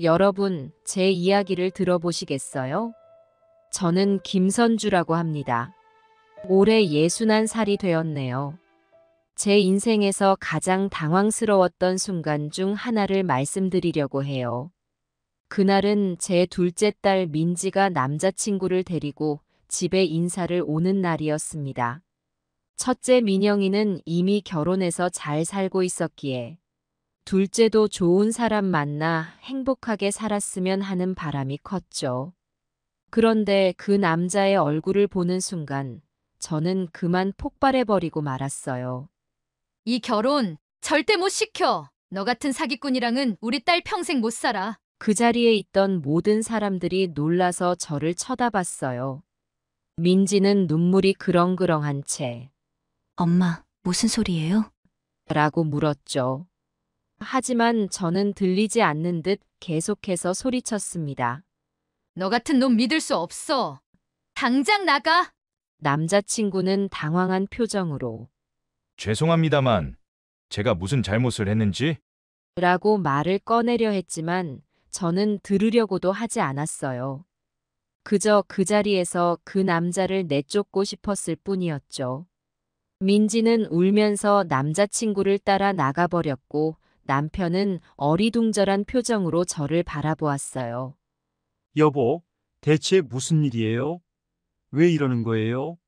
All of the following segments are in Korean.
여러분, 제 이야기를 들어보시겠어요? 저는 김선주라고 합니다. 올해 61살이 되었네요. 제 인생에서 가장 당황스러웠던 순간 중 하나를 말씀드리려고 해요. 그날은 제 둘째 딸 민지가 남자친구를 데리고 집에 인사를 오는 날이었습니다. 첫째 민영이는 이미 결혼해서 잘 살고 있었기에 둘째도 좋은 사람 만나 행복하게 살았으면 하는 바람이 컸죠. 그런데 그 남자의 얼굴을 보는 순간 저는 그만 폭발해버리고 말았어요. 이 결혼 절대 못 시켜. 너 같은 사기꾼이랑은 우리 딸 평생 못 살아. 그 자리에 있던 모든 사람들이 놀라서 저를 쳐다봤어요. 민지는 눈물이 그렁그렁한 채 엄마, 무슨 소리예요? 라고 물었죠. 하지만 저는 들리지 않는 듯 계속해서 소리쳤습니다. 너 같은 놈 믿을 수 없어. 당장 나가. 남자친구는 당황한 표정으로 죄송합니다만 제가 무슨 잘못을 했는지 라고 말을 꺼내려 했지만 저는 들으려고도 하지 않았어요. 그저 그 자리에서 그 남자를 내쫓고 싶었을 뿐이었죠. 민지는 울면서 남자친구를 따라 나가버렸고 남편은 어리둥절한 표정으로 저를 바라보았어요. 여보, 대체 무슨 일이에요? 왜 이러는 거예요?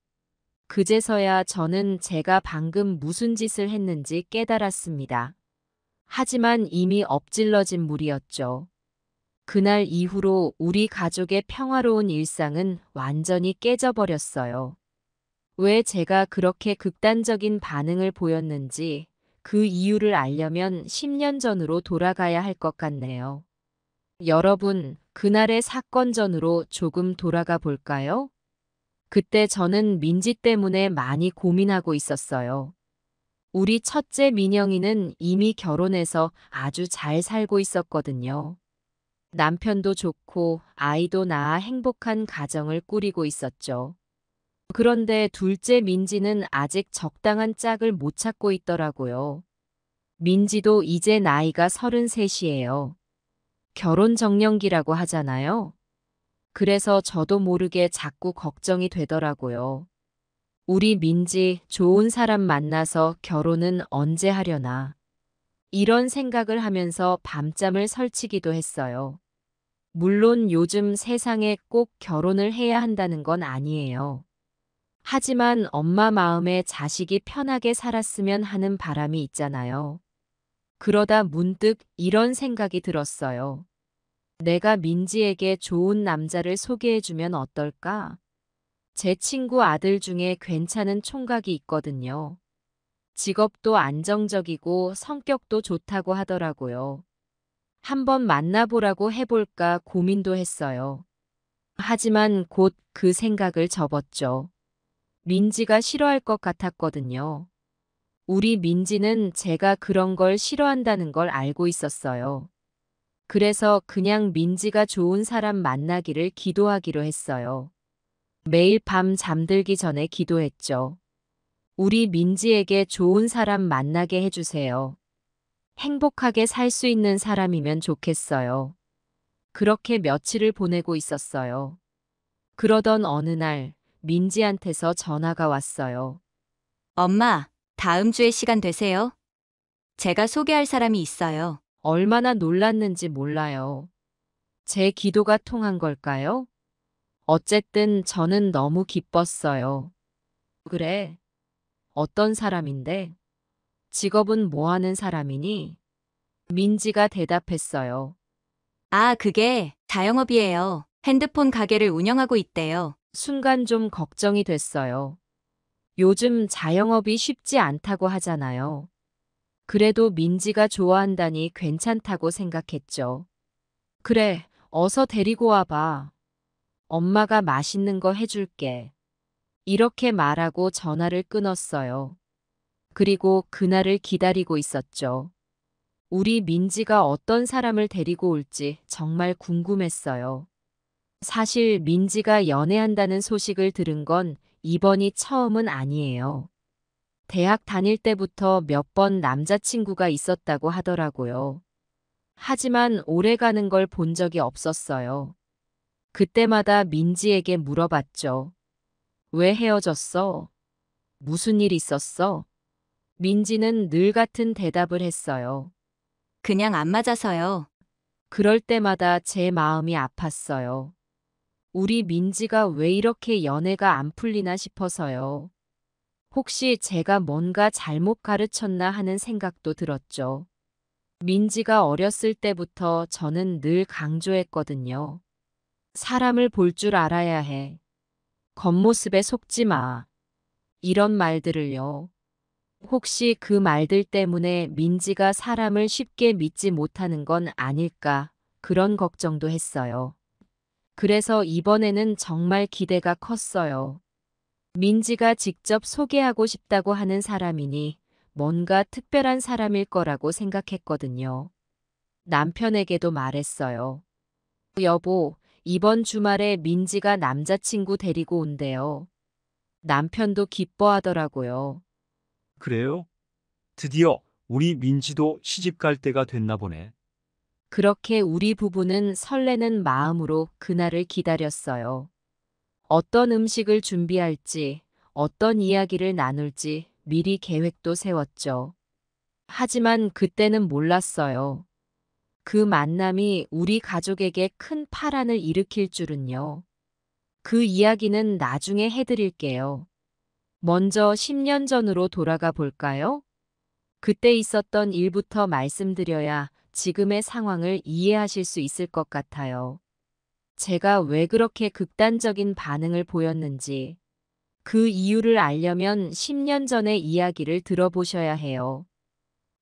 그제서야 저는 제가 방금 무슨 짓을 했는지 깨달았습니다. 하지만 이미 엎질러진 물이었죠. 그날 이후로 우리 가족의 평화로운 일상은 완전히 깨져버렸어요. 왜 제가 그렇게 극단적인 반응을 보였는지 그 이유를 알려면 10년 전으로 돌아가야 할 것 같네요. 여러분, 그날의 사건 전으로 조금 돌아가 볼까요? 그때 저는 민지 때문에 많이 고민하고 있었어요. 우리 첫째 민영이는 이미 결혼해서 아주 잘 살고 있었거든요. 남편도 좋고 아이도 낳아 행복한 가정을 꾸리고 있었죠. 그런데 둘째 민지는 아직 적당한 짝을 못 찾고 있더라고요. 민지도 이제 나이가 33이에요. 결혼 정년기라고 하잖아요. 그래서 저도 모르게 자꾸 걱정이 되더라고요. 우리 민지 좋은 사람 만나서 결혼은 언제 하려나. 이런 생각을 하면서 밤잠을 설치기도 했어요. 물론 요즘 세상에 꼭 결혼을 해야 한다는 건 아니에요. 하지만 엄마 마음에 자식이 편하게 살았으면 하는 바람이 있잖아요. 그러다 문득 이런 생각이 들었어요. 내가 민지에게 좋은 남자를 소개해주면 어떨까? 제 친구 아들 중에 괜찮은 총각이 있거든요. 직업도 안정적이고 성격도 좋다고 하더라고요. 한번 만나보라고 해볼까 고민도 했어요. 하지만 곧 그 생각을 접었죠. 민지가 싫어할 것 같았거든요. 우리 민지는 제가 그런 걸 싫어한다는 걸 알고 있었어요. 그래서 그냥 민지가 좋은 사람 만나기를 기도하기로 했어요. 매일 밤 잠들기 전에 기도했죠. 우리 민지에게 좋은 사람 만나게 해주세요. 행복하게 살 수 있는 사람이면 좋겠어요. 그렇게 며칠을 보내고 있었어요. 그러던 어느 날 민지한테서 전화가 왔어요. 엄마, 다음 주에 시간 되세요? 제가 소개할 사람이 있어요. 얼마나 놀랐는지 몰라요. 제 기도가 통한 걸까요? 어쨌든 저는 너무 기뻤어요. 그래. 어떤 사람인데? 직업은 뭐 하는 사람이니? 민지가 대답했어요. 아, 그게 자영업이에요. 핸드폰 가게를 운영하고 있대요. 순간 좀 걱정이 됐어요. 요즘 자영업이 쉽지 않다고 하잖아요. 그래도 민지가 좋아한다니 괜찮다고 생각했죠. 그래, 어서 데리고 와봐. 엄마가 맛있는 거 해줄게. 이렇게 말하고 전화를 끊었어요. 그리고 그날을 기다리고 있었죠. 우리 민지가 어떤 사람을 데리고 올지 정말 궁금했어요. 사실 민지가 연애한다는 소식을 들은 건 이번이 처음은 아니에요. 대학 다닐 때부터 몇 번 남자친구가 있었다고 하더라고요. 하지만 오래 가는 걸 본 적이 없었어요. 그때마다 민지에게 물어봤죠. 왜 헤어졌어? 무슨 일 있었어? 민지는 늘 같은 대답을 했어요. 그냥 안 맞아서요. 그럴 때마다 제 마음이 아팠어요. 우리 민지가 왜 이렇게 연애가 안 풀리나 싶어서요. 혹시 제가 뭔가 잘못 가르쳤나 하는 생각도 들었죠. 민지가 어렸을 때부터 저는 늘 강조했거든요. 사람을 볼 줄 알아야 해. 겉모습에 속지 마. 이런 말들을요. 혹시 그 말들 때문에 민지가 사람을 쉽게 믿지 못하는 건 아닐까 그런 걱정도 했어요. 그래서 이번에는 정말 기대가 컸어요. 민지가 직접 소개하고 싶다고 하는 사람이니 뭔가 특별한 사람일 거라고 생각했거든요. 남편에게도 말했어요. 여보, 이번 주말에 민지가 남자친구 데리고 온대요. 남편도 기뻐하더라고요. 그래요? 드디어 우리 민지도 시집 갈 때가 됐나 보네. 그렇게 우리 부부는 설레는 마음으로 그날을 기다렸어요. 어떤 음식을 준비할지, 어떤 이야기를 나눌지 미리 계획도 세웠죠. 하지만 그때는 몰랐어요. 그 만남이 우리 가족에게 큰 파란을 일으킬 줄은요. 그 이야기는 나중에 해드릴게요. 먼저 10년 전으로 돌아가 볼까요? 그때 있었던 일부터 말씀드려야 지금의 상황을 이해하실 수 있을 것 같아요. 제가 왜 그렇게 극단적인 반응을 보였는지, 그 이유를 알려면 10년 전의 이야기를 들어보셔야 해요.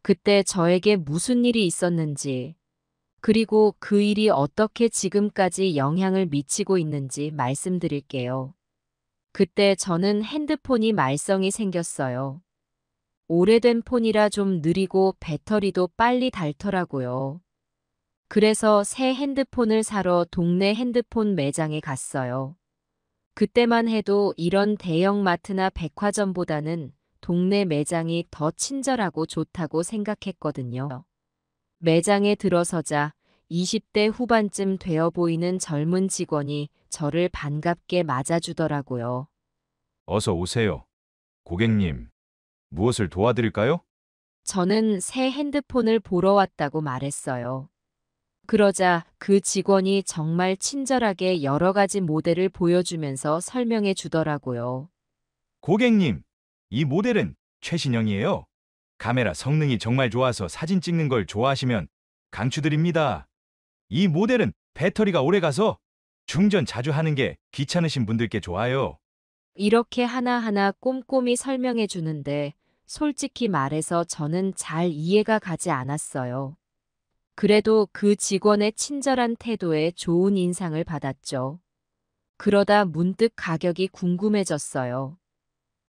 그때 저에게 무슨 일이 있었는지, 그리고 그 일이 어떻게 지금까지 영향을 미치고 있는지 말씀드릴게요. 그때 저는 핸드폰이 말썽이 생겼어요. 오래된 폰이라 좀 느리고 배터리도 빨리 닳더라고요. 그래서 새 핸드폰을 사러 동네 핸드폰 매장에 갔어요. 그때만 해도 이런 대형마트나 백화점보다는 동네 매장이 더 친절하고 좋다고 생각했거든요. 매장에 들어서자 20대 후반쯤 되어 보이는 젊은 직원이 저를 반갑게 맞아주더라고요. 어서 오세요. 고객님, 무엇을 도와드릴까요? 저는 새 핸드폰을 보러 왔다고 말했어요. 그러자 그 직원이 정말 친절하게 여러 가지 모델을 보여주면서 설명해 주더라고요. 고객님, 이 모델은 최신형이에요. 카메라 성능이 정말 좋아서 사진 찍는 걸 좋아하시면 강추드립니다. 이 모델은 배터리가 오래 가서 충전 자주 하는 게 귀찮으신 분들께 좋아요. 이렇게 하나하나 꼼꼼히 설명해 주는데 솔직히 말해서 저는 잘 이해가 가지 않았어요. 그래도 그 직원의 친절한 태도에 좋은 인상을 받았죠. 그러다 문득 가격이 궁금해졌어요.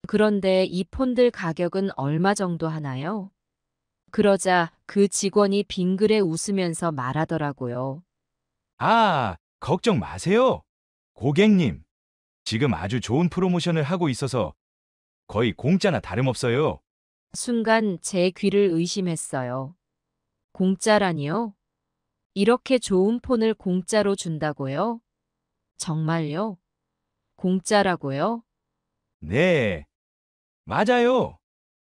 그런데 이 폰들 가격은 얼마 정도 하나요? 그러자 그 직원이 빙그레 웃으면서 말하더라고요. 아, 걱정 마세요. 고객님, 지금 아주 좋은 프로모션을 하고 있어서 거의 공짜나 다름없어요. 순간 제 귀를 의심했어요. 공짜라니요? 이렇게 좋은 폰을 공짜로 준다고요? 정말요? 공짜라고요? 네, 맞아요.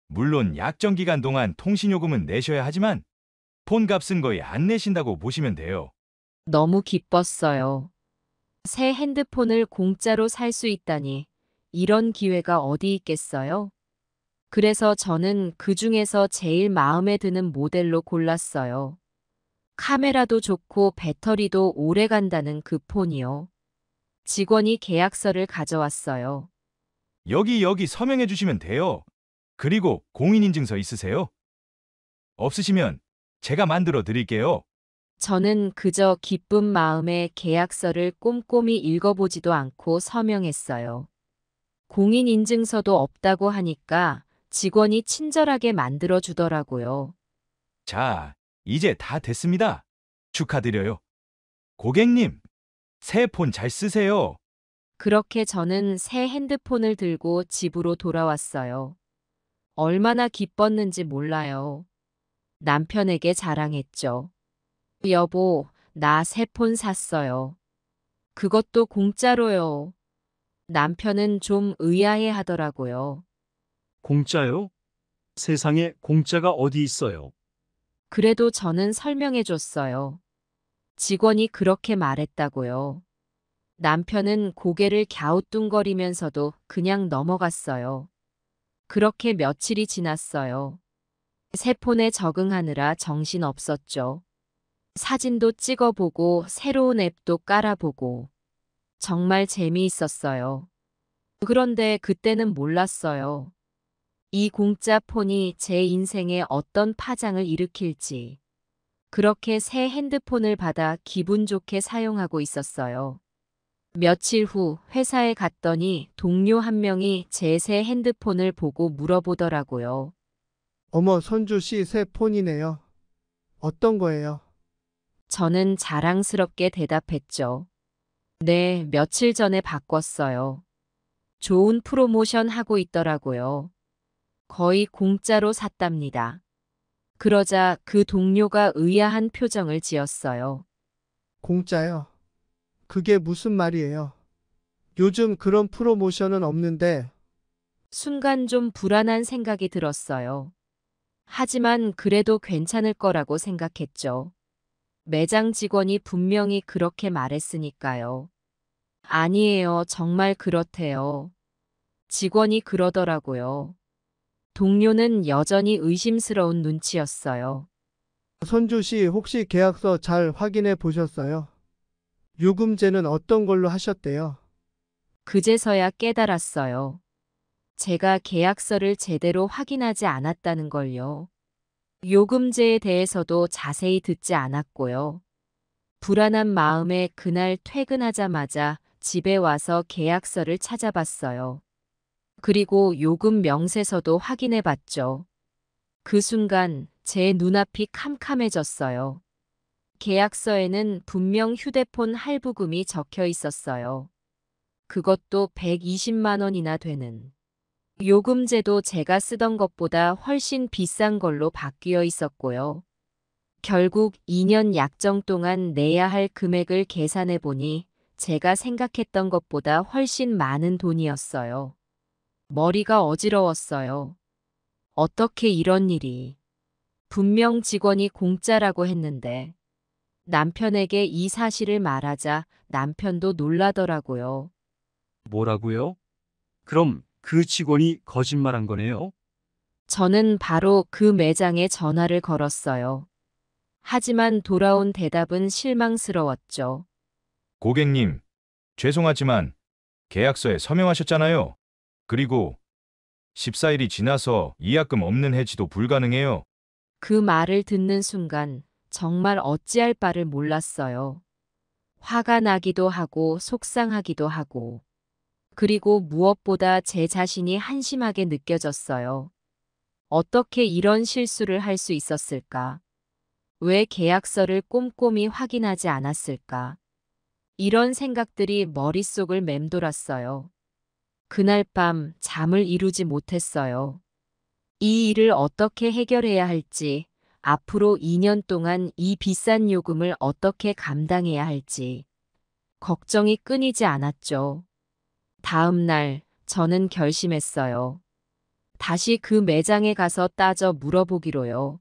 물론 약정 기간 동안 통신요금은 내셔야 하지만 폰 값은 거의 안 내신다고 보시면 돼요. 너무 기뻤어요. 새 핸드폰을 공짜로 살 수 있다니 이런 기회가 어디 있겠어요? 그래서 저는 그 중에서 제일 마음에 드는 모델로 골랐어요. 카메라도 좋고 배터리도 오래 간다는 그 폰이요. 직원이 계약서를 가져왔어요. 여기 서명해 주시면 돼요. 그리고 공인인증서 있으세요? 없으시면 제가 만들어 드릴게요. 저는 그저 기쁜 마음에 계약서를 꼼꼼히 읽어보지도 않고 서명했어요. 공인인증서도 없다고 하니까 직원이 친절하게 만들어 주더라고요. 자, 이제 다 됐습니다. 축하드려요. 고객님, 새 폰 잘 쓰세요. 그렇게 저는 새 핸드폰을 들고 집으로 돌아왔어요. 얼마나 기뻤는지 몰라요. 남편에게 자랑했죠. 여보, 나 새 폰 샀어요. 그것도 공짜로요. 남편은 좀 의아해 하더라고요. 공짜요? 세상에 공짜가 어디 있어요? 그래도 저는 설명해 줬어요. 직원이 그렇게 말했다고요. 남편은 고개를 갸우뚱거리면서도 그냥 넘어갔어요. 그렇게 며칠이 지났어요. 새 폰에 적응하느라 정신 없었죠. 사진도 찍어보고 새로운 앱도 깔아보고 정말 재미있었어요. 그런데 그때는 몰랐어요. 이 공짜 폰이 제 인생에 어떤 파장을 일으킬지. 그렇게 새 핸드폰을 받아 기분 좋게 사용하고 있었어요. 며칠 후 회사에 갔더니 동료 한 명이 제 새 핸드폰을 보고 물어보더라고요. 어머, 선주 씨 새 폰이네요. 어떤 거예요? 저는 자랑스럽게 대답했죠. 네, 며칠 전에 바꿨어요. 좋은 프로모션 하고 있더라고요. 거의 공짜로 샀답니다. 그러자 그 동료가 의아한 표정을 지었어요. 공짜요? 그게 무슨 말이에요? 요즘 그런 프로모션은 없는데. 순간 좀 불안한 생각이 들었어요. 하지만 그래도 괜찮을 거라고 생각했죠. 매장 직원이 분명히 그렇게 말했으니까요. 아니에요, 정말 그렇대요. 직원이 그러더라고요. 동료는 여전히 의심스러운 눈치였어요. 선주 씨 혹시 계약서 잘 확인해 보셨어요? 요금제는 어떤 걸로 하셨대요? 그제서야 깨달았어요. 제가 계약서를 제대로 확인하지 않았다는 걸요. 요금제에 대해서도 자세히 듣지 않았고요. 불안한 마음에 그날 퇴근하자마자 집에 와서 계약서를 찾아봤어요. 그리고 요금 명세서도 확인해 봤죠. 그 순간 제 눈앞이 캄캄해졌어요. 계약서에는 분명 휴대폰 할부금이 적혀 있었어요. 그것도 120만 원이나 되는. 요금제도 제가 쓰던 것보다 훨씬 비싼 걸로 바뀌어 있었고요. 결국 2년 약정 동안 내야 할 금액을 계산해 보니 제가 생각했던 것보다 훨씬 많은 돈이었어요. 머리가 어지러웠어요. 어떻게 이런 일이. 분명 직원이 공짜라고 했는데 남편에게 이 사실을 말하자 남편도 놀라더라고요. 뭐라고요? 그럼 그 직원이 거짓말한 거네요? 저는 바로 그 매장에 전화를 걸었어요. 하지만 돌아온 대답은 실망스러웠죠. 고객님, 죄송하지만 계약서에 서명하셨잖아요. 그리고 14일이 지나서 이약금 없는 해지도 불가능해요. 그 말을 듣는 순간 정말 어찌할 바를 몰랐어요. 화가 나기도 하고 속상하기도 하고 그리고 무엇보다 제 자신이 한심하게 느껴졌어요. 어떻게 이런 실수를 할 수 있었을까? 왜 계약서를 꼼꼼히 확인하지 않았을까? 이런 생각들이 머릿속을 맴돌았어요. 그날 밤 잠을 이루지 못했어요. 이 일을 어떻게 해결해야 할지, 앞으로 2년 동안 이 비싼 요금을 어떻게 감당해야 할지, 걱정이 끊이지 않았죠. 다음 날, 저는 결심했어요. 다시 그 매장에 가서 따져 물어보기로요.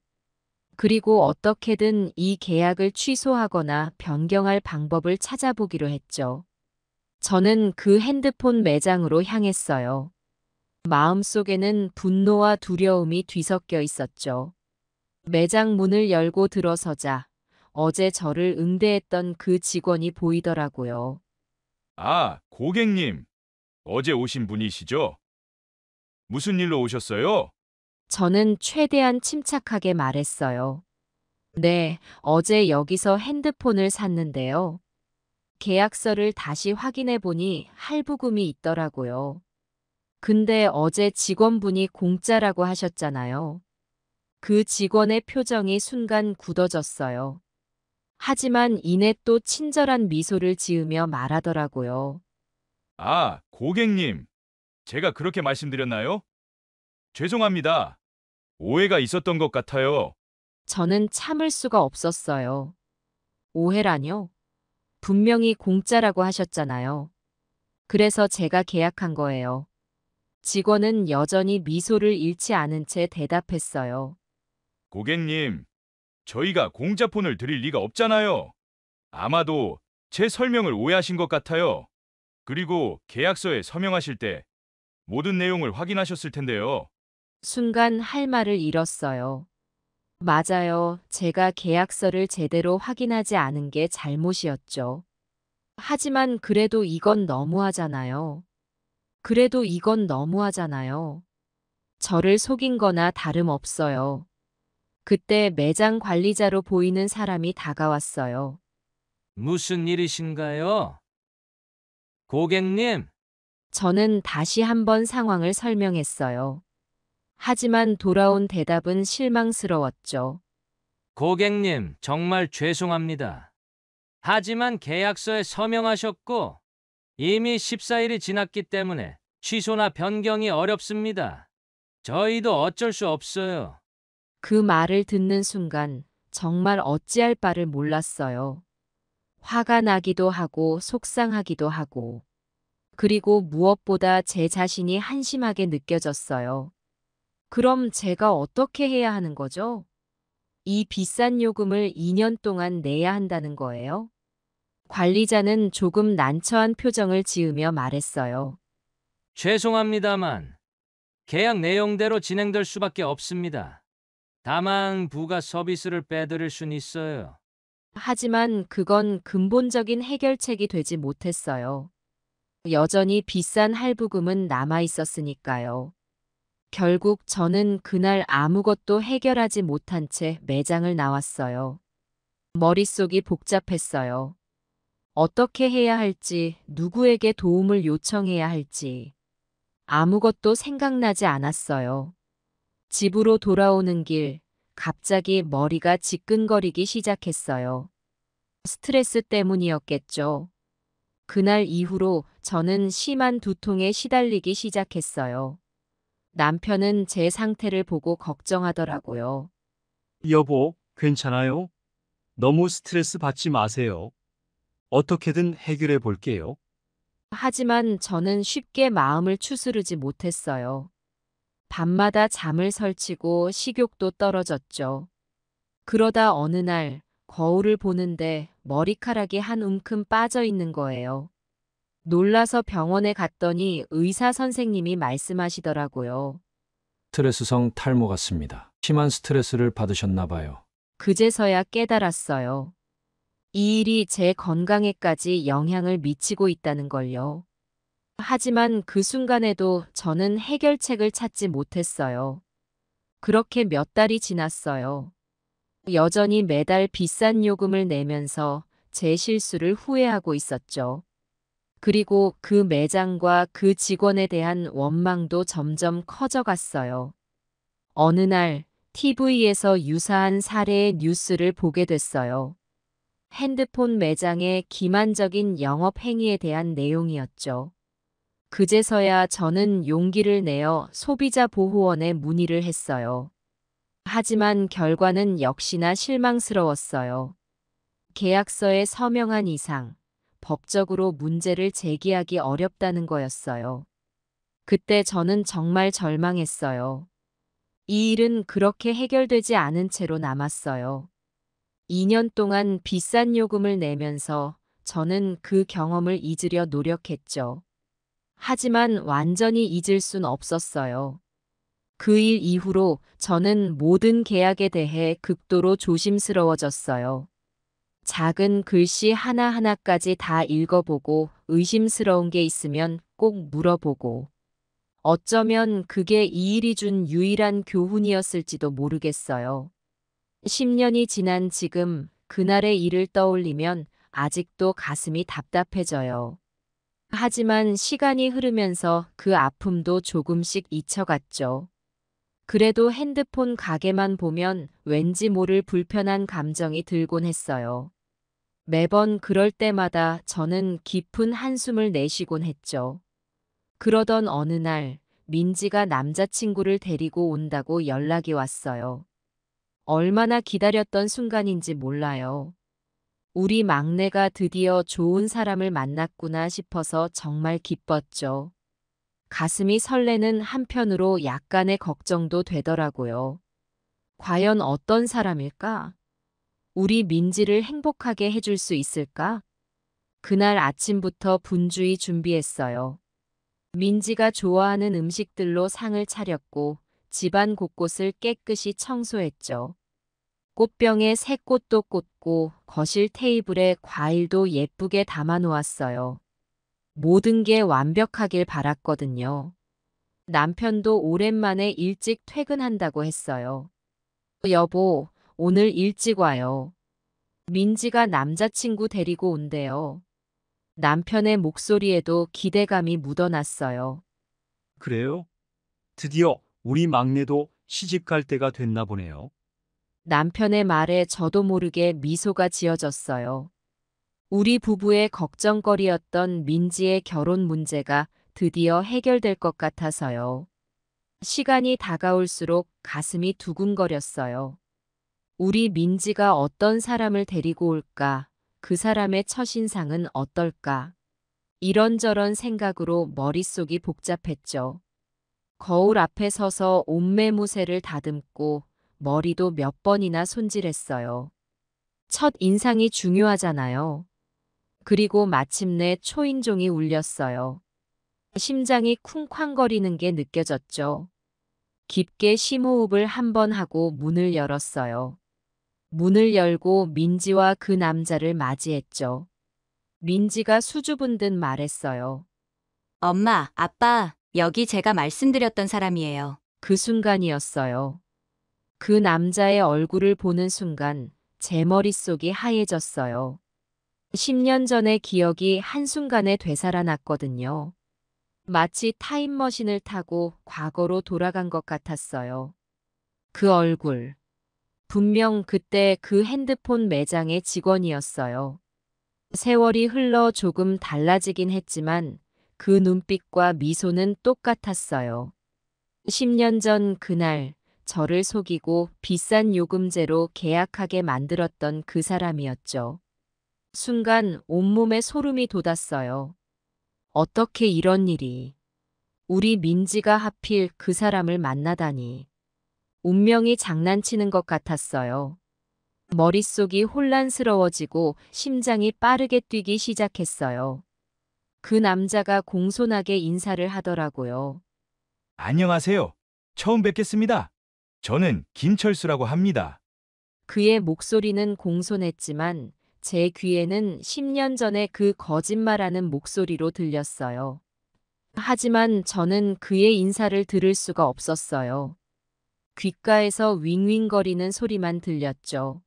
그리고 어떻게든 이 계약을 취소하거나 변경할 방법을 찾아보기로 했죠. 저는 그 핸드폰 매장으로 향했어요. 마음속에는 분노와 두려움이 뒤섞여 있었죠. 매장 문을 열고 들어서자 어제 저를 응대했던 그 직원이 보이더라고요. 아, 고객님. 어제 오신 분이시죠? 무슨 일로 오셨어요? 저는 최대한 침착하게 말했어요. 네, 어제 여기서 핸드폰을 샀는데요. 계약서를 다시 확인해 보니 할부금이 있더라고요. 근데 어제 직원분이 공짜라고 하셨잖아요. 그 직원의 표정이 순간 굳어졌어요. 하지만 이내 또 친절한 미소를 지으며 말하더라고요. 아, 고객님. 제가 그렇게 말씀드렸나요? 죄송합니다. 오해가 있었던 것 같아요. 저는 참을 수가 없었어요. 오해라뇨? 분명히 공짜라고 하셨잖아요. 그래서 제가 계약한 거예요. 직원은 여전히 미소를 잃지 않은 채 대답했어요. 고객님, 저희가 공짜폰을 드릴 리가 없잖아요. 아마도 제 설명을 오해하신 것 같아요. 그리고 계약서에 서명하실 때 모든 내용을 확인하셨을 텐데요. 순간 할 말을 잃었어요. 맞아요. 제가 계약서를 제대로 확인하지 않은 게 잘못이었죠. 하지만 그래도 이건 너무하잖아요. 저를 속인 거나 다름없어요. 그때 매장 관리자로 보이는 사람이 다가왔어요. 무슨 일이신가요? 고객님, 저는 다시 한번 상황을 설명했어요. 하지만 돌아온 대답은 실망스러웠죠. 고객님, 정말 죄송합니다. 하지만 계약서에 서명하셨고 이미 14일이 지났기 때문에 취소나 변경이 어렵습니다. 저희도 어쩔 수 없어요. 그 말을 듣는 순간 정말 어찌할 바를 몰랐어요. 화가 나기도 하고 속상하기도 하고 그리고 무엇보다 제 자신이 한심하게 느껴졌어요. 그럼 제가 어떻게 해야 하는 거죠? 이 비싼 요금을 2년 동안 내야 한다는 거예요? 관리자는 조금 난처한 표정을 지으며 말했어요. 죄송합니다만 계약 내용대로 진행될 수밖에 없습니다. 다만 부가 서비스를 빼드릴 순 있어요. 하지만 그건 근본적인 해결책이 되지 못했어요. 여전히 비싼 할부금은 남아 있었으니까요. 결국 저는 그날 아무것도 해결하지 못한 채 매장을 나왔어요. 머릿속이 복잡했어요. 어떻게 해야 할지, 누구에게 도움을 요청해야 할지. 아무것도 생각나지 않았어요. 집으로 돌아오는 길, 갑자기 머리가 지끈거리기 시작했어요. 스트레스 때문이었겠죠. 그날 이후로 저는 심한 두통에 시달리기 시작했어요. 남편은 제 상태를 보고 걱정하더라고요. 여보, 괜찮아요? 너무 스트레스 받지 마세요. 어떻게든 해결해 볼게요. 하지만 저는 쉽게 마음을 추스르지 못했어요. 밤마다 잠을 설치고 식욕도 떨어졌죠. 그러다 어느 날 거울을 보는데 머리카락이 한 움큼 빠져 있는 거예요. 놀라서 병원에 갔더니 의사 선생님이 말씀하시더라고요. 스트레스성 탈모 같습니다. 심한 스트레스를 받으셨나 봐요. 그제서야 깨달았어요. 이 일이 제 건강에까지 영향을 미치고 있다는 걸요. 하지만 그 순간에도 저는 해결책을 찾지 못했어요. 그렇게 몇 달이 지났어요. 여전히 매달 비싼 요금을 내면서 제 실수를 후회하고 있었죠. 그리고 그 매장과 그 직원에 대한 원망도 점점 커져갔어요. 어느 날 TV에서 유사한 사례의 뉴스를 보게 됐어요. 핸드폰 매장의 기만적인 영업 행위에 대한 내용이었죠. 그제서야 저는 용기를 내어 소비자 보호원에 문의를 했어요. 하지만 결과는 역시나 실망스러웠어요. 계약서에 서명한 이상 법적으로 문제를 제기하기 어렵다는 거였어요. 그때 저는 정말 절망했어요. 이 일은 그렇게 해결되지 않은 채로 남았어요. 2년 동안 비싼 요금을 내면서 저는 그 경험을 잊으려 노력했죠. 하지만 완전히 잊을 순 없었어요. 그 일 이후로 저는 모든 계약에 대해 극도로 조심스러워졌어요. 작은 글씨 하나하나까지 다 읽어보고 의심스러운 게 있으면 꼭 물어보고. 어쩌면 그게 이 일이 준 유일한 교훈이었을지도 모르겠어요. 10년이 지난 지금 그날의 일을 떠올리면 아직도 가슴이 답답해져요. 하지만 시간이 흐르면서 그 아픔도 조금씩 잊혀갔죠. 그래도 핸드폰 가게만 보면 왠지 모를 불편한 감정이 들곤 했어요. 매번 그럴 때마다 저는 깊은 한숨을 내쉬곤 했죠. 그러던 어느 날 민지가 남자친구를 데리고 온다고 연락이 왔어요. 얼마나 기다렸던 순간인지 몰라요. 우리 막내가 드디어 좋은 사람을 만났구나 싶어서 정말 기뻤죠. 가슴이 설레는 한편으로 약간의 걱정도 되더라고요. 과연 어떤 사람일까? 우리 민지를 행복하게 해줄 수 있을까? 그날 아침부터 분주히 준비했어요. 민지가 좋아하는 음식들로 상을 차렸고 집안 곳곳을 깨끗이 청소했죠. 꽃병에 새 꽃도 꽂고 거실 테이블에 과일도 예쁘게 담아 놓았어요. 모든 게 완벽하길 바랐거든요. 남편도 오랜만에 일찍 퇴근한다고 했어요. 여보, 오늘 일찍 와요. 민지가 남자친구 데리고 온대요. 남편의 목소리에도 기대감이 묻어났어요. 그래요? 드디어 우리 막내도 시집 갈 때가 됐나 보네요. 남편의 말에 저도 모르게 미소가 지어졌어요. 우리 부부의 걱정거리였던 민지의 결혼 문제가 드디어 해결될 것 같아서요. 시간이 다가올수록 가슴이 두근거렸어요. 우리 민지가 어떤 사람을 데리고 올까? 그 사람의 첫인상은 어떨까? 이런저런 생각으로 머릿속이 복잡했죠. 거울 앞에 서서 옷매무새를 다듬고 머리도 몇 번이나 손질했어요. 첫 인상이 중요하잖아요. 그리고 마침내 초인종이 울렸어요. 심장이 쿵쾅거리는 게 느껴졌죠. 깊게 심호흡을 한 번 하고 문을 열었어요. 문을 열고 민지와 그 남자를 맞이했죠. 민지가 수줍은 듯 말했어요. 엄마, 아빠, 여기 제가 말씀드렸던 사람이에요. 그 순간이었어요. 그 남자의 얼굴을 보는 순간 제 머릿속이 하얘졌어요. 10년 전의 기억이 한순간에 되살아났거든요. 마치 타임머신을 타고 과거로 돌아간 것 같았어요. 그 얼굴. 분명 그때 그 핸드폰 매장의 직원이었어요. 세월이 흘러 조금 달라지긴 했지만 그 눈빛과 미소는 똑같았어요. 10년 전 그날 저를 속이고 비싼 요금제로 계약하게 만들었던 그 사람이었죠. 순간 온몸에 소름이 돋았어요. 어떻게 이런 일이. 우리 민지가 하필 그 사람을 만나다니. 운명이 장난치는 것 같았어요. 머릿속이 혼란스러워지고 심장이 빠르게 뛰기 시작했어요. 그 남자가 공손하게 인사를 하더라고요. 안녕하세요. 처음 뵙겠습니다. 저는 김철수라고 합니다. 그의 목소리는 공손했지만 제 귀에는 10년 전에 그 거짓말하는 목소리로 들렸어요. 하지만 저는 그의 인사를 들을 수가 없었어요. 귓가에서 윙윙거리는 소리만 들렸죠.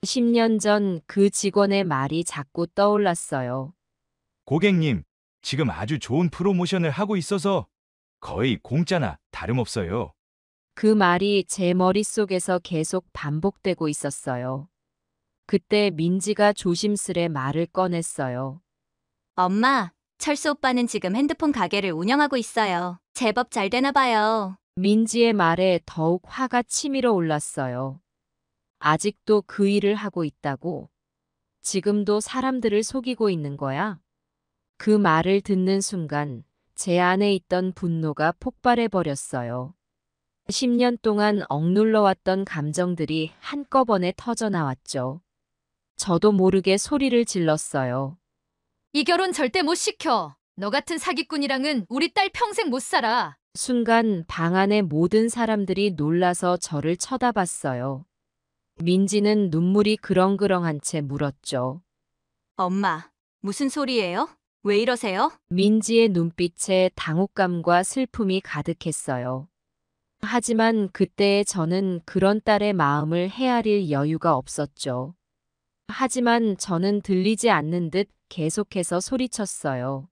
10년 전 그 직원의 말이 자꾸 떠올랐어요. 고객님, 지금 아주 좋은 프로모션을 하고 있어서 거의 공짜나 다름없어요. 그 말이 제 머릿속에서 계속 반복되고 있었어요. 그때 민지가 조심스레 말을 꺼냈어요. 엄마, 철수 오빠는 지금 핸드폰 가게를 운영하고 있어요. 제법 잘 되나 봐요. 민지의 말에 더욱 화가 치밀어 올랐어요. 아직도 그 일을 하고 있다고? 지금도 사람들을 속이고 있는 거야? 그 말을 듣는 순간 제 안에 있던 분노가 폭발해 버렸어요. 10년 동안 억눌러왔던 감정들이 한꺼번에 터져나왔죠. 저도 모르게 소리를 질렀어요. 이 결혼 절대 못 시켜. 너 같은 사기꾼이랑은 우리 딸 평생 못 살아. 순간 방 안의 모든 사람들이 놀라서 저를 쳐다봤어요. 민지는 눈물이 그렁그렁한 채 물었죠. 엄마, 무슨 소리예요? 왜 이러세요? 민지의 눈빛에 당혹감과 슬픔이 가득했어요. 하지만 그때의 저는 그런 딸의 마음을 헤아릴 여유가 없었죠. 하지만 저는 들리지 않는 듯 계속해서 소리쳤어요.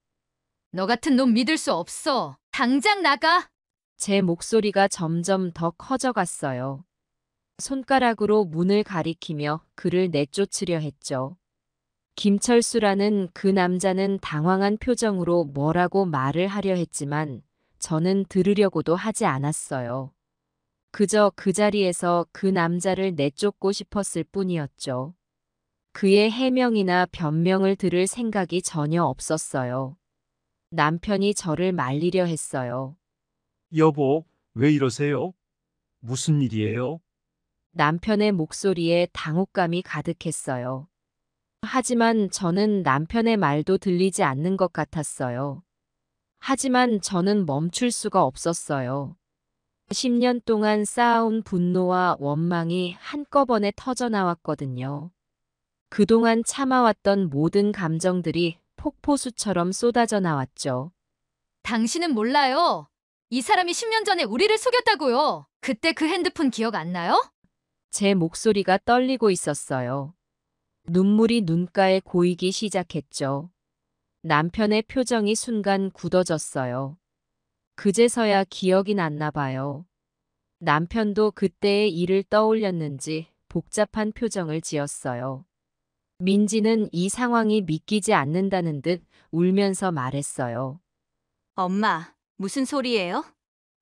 너 같은 놈 믿을 수 없어. 당장 나가. 제 목소리가 점점 더 커져갔어요. 손가락으로 문을 가리키며 그를 내쫓으려 했죠. 김철수라는 그 남자는 당황한 표정으로 뭐라고 말을 하려 했지만 저는 들으려고도 하지 않았어요. 그저 그 자리에서 그 남자를 내쫓고 싶었을 뿐이었죠. 그의 해명이나 변명을 들을 생각이 전혀 없었어요. 남편이 저를 말리려 했어요. 여보, 왜 이러세요? 무슨 일이에요? 남편의 목소리에 당혹감이 가득했어요. 하지만 저는 남편의 말도 들리지 않는 것 같았어요. 하지만 저는 멈출 수가 없었어요. 10년 동안 쌓아온 분노와 원망이 한꺼번에 터져나왔거든요. 그동안 참아왔던 모든 감정들이 폭포수처럼 쏟아져 나왔죠. 당신은 몰라요. 이 사람이 10년 전에 우리를 속였다고요. 그때 그 핸드폰 기억 안 나요? 제 목소리가 떨리고 있었어요. 눈물이 눈가에 고이기 시작했죠. 남편의 표정이 순간 굳어졌어요. 그제서야 기억이 났나 봐요. 남편도 그때의 일을 떠올렸는지 복잡한 표정을 지었어요. 민지는 이 상황이 믿기지 않는다는 듯 울면서 말했어요. 엄마, 무슨 소리예요?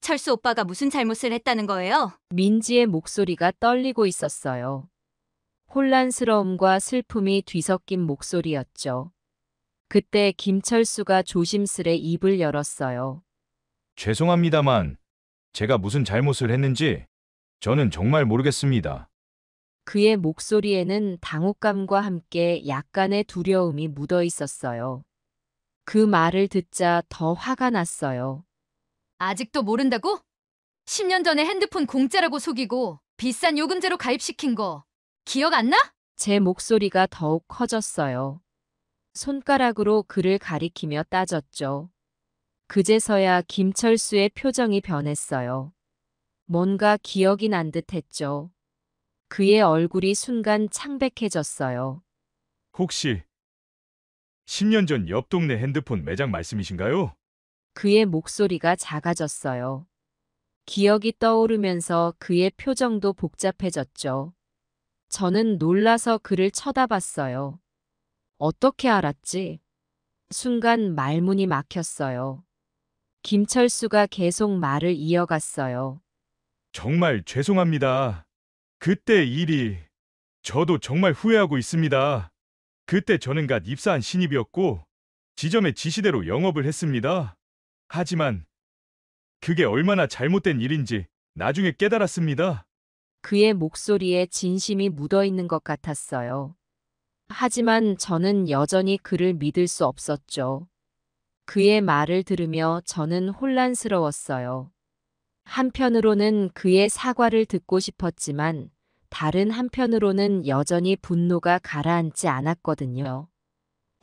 철수 오빠가 무슨 잘못을 했다는 거예요? 민지의 목소리가 떨리고 있었어요. 혼란스러움과 슬픔이 뒤섞인 목소리였죠. 그때 김철수가 조심스레 입을 열었어요. 죄송합니다만 제가 무슨 잘못을 했는지 저는 정말 모르겠습니다. 그의 목소리에는 당혹감과 함께 약간의 두려움이 묻어 있었어요. 그 말을 듣자 더 화가 났어요. 아직도 모른다고? 10년 전에 핸드폰 공짜라고 속이고 비싼 요금제로 가입시킨 거 기억 안 나? 제 목소리가 더욱 커졌어요. 손가락으로 그를 가리키며 따졌죠. 그제서야 김철수의 표정이 변했어요. 뭔가 기억이 난 듯 했죠. 그의 얼굴이 순간 창백해졌어요. 혹시 10년 전 옆 동네 핸드폰 매장 말씀이신가요? 그의 목소리가 작아졌어요. 기억이 떠오르면서 그의 표정도 복잡해졌죠. 저는 놀라서 그를 쳐다봤어요. 어떻게 알았지? 순간 말문이 막혔어요. 김철수가 계속 말을 이어갔어요. 정말 죄송합니다. 그때 일이 저도 정말 후회하고 있습니다. 그때 저는 갓 입사한 신입이었고 지점의 지시대로 영업을 했습니다. 하지만 그게 얼마나 잘못된 일인지 나중에 깨달았습니다. 그의 목소리에 진심이 묻어 있는 것 같았어요. 하지만 저는 여전히 그를 믿을 수 없었죠. 그의 말을 들으며 저는 혼란스러웠어요. 한편으로는 그의 사과를 듣고 싶었지만 다른 한편으로는 여전히 분노가 가라앉지 않았거든요.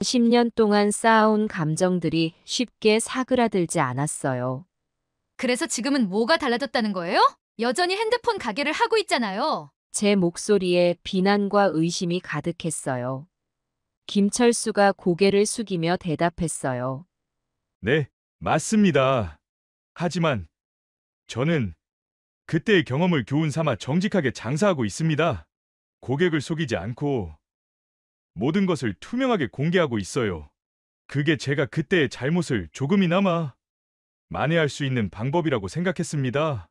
10년 동안 쌓아온 감정들이 쉽게 사그라들지 않았어요. 그래서 지금은 뭐가 달라졌다는 거예요? 여전히 핸드폰 가게를 하고 있잖아요. 제 목소리에 비난과 의심이 가득했어요. 김철수가 고개를 숙이며 대답했어요. 네, 맞습니다. 하지만 저는 그때의 경험을 교훈 삼아 정직하게 장사하고 있습니다. 고객을 속이지 않고 모든 것을 투명하게 공개하고 있어요. 그게 제가 그때의 잘못을 조금이나마 만회할 수 있는 방법이라고 생각했습니다.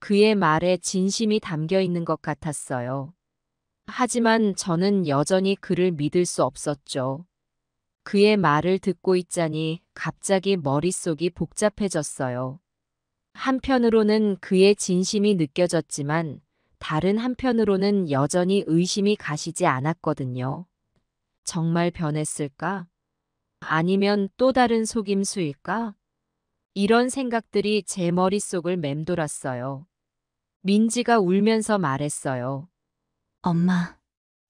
그의 말에 진심이 담겨 있는 것 같았어요. 하지만 저는 여전히 그를 믿을 수 없었죠. 그의 말을 듣고 있자니 갑자기 머릿속이 복잡해졌어요. 한편으로는 그의 진심이 느껴졌지만 다른 한편으로는 여전히 의심이 가시지 않았거든요. 정말 변했을까? 아니면 또 다른 속임수일까? 이런 생각들이 제 머릿속을 맴돌았어요. 민지가 울면서 말했어요. 엄마,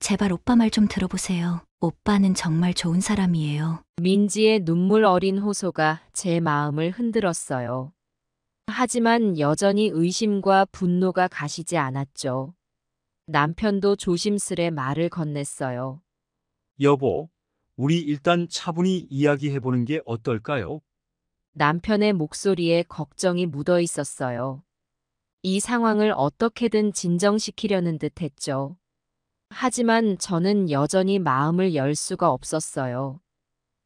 제발 오빠 말 좀 들어보세요. 오빠는 정말 좋은 사람이에요. 민지의 눈물 어린 호소가 제 마음을 흔들었어요. 하지만 여전히 의심과 분노가 가시지 않았죠. 남편도 조심스레 말을 건넸어요. 여보, 우리 일단 차분히 이야기해보는 게 어떨까요? 남편의 목소리에 걱정이 묻어 있었어요. 이 상황을 어떻게든 진정시키려는 듯 했죠. 하지만 저는 여전히 마음을 열 수가 없었어요.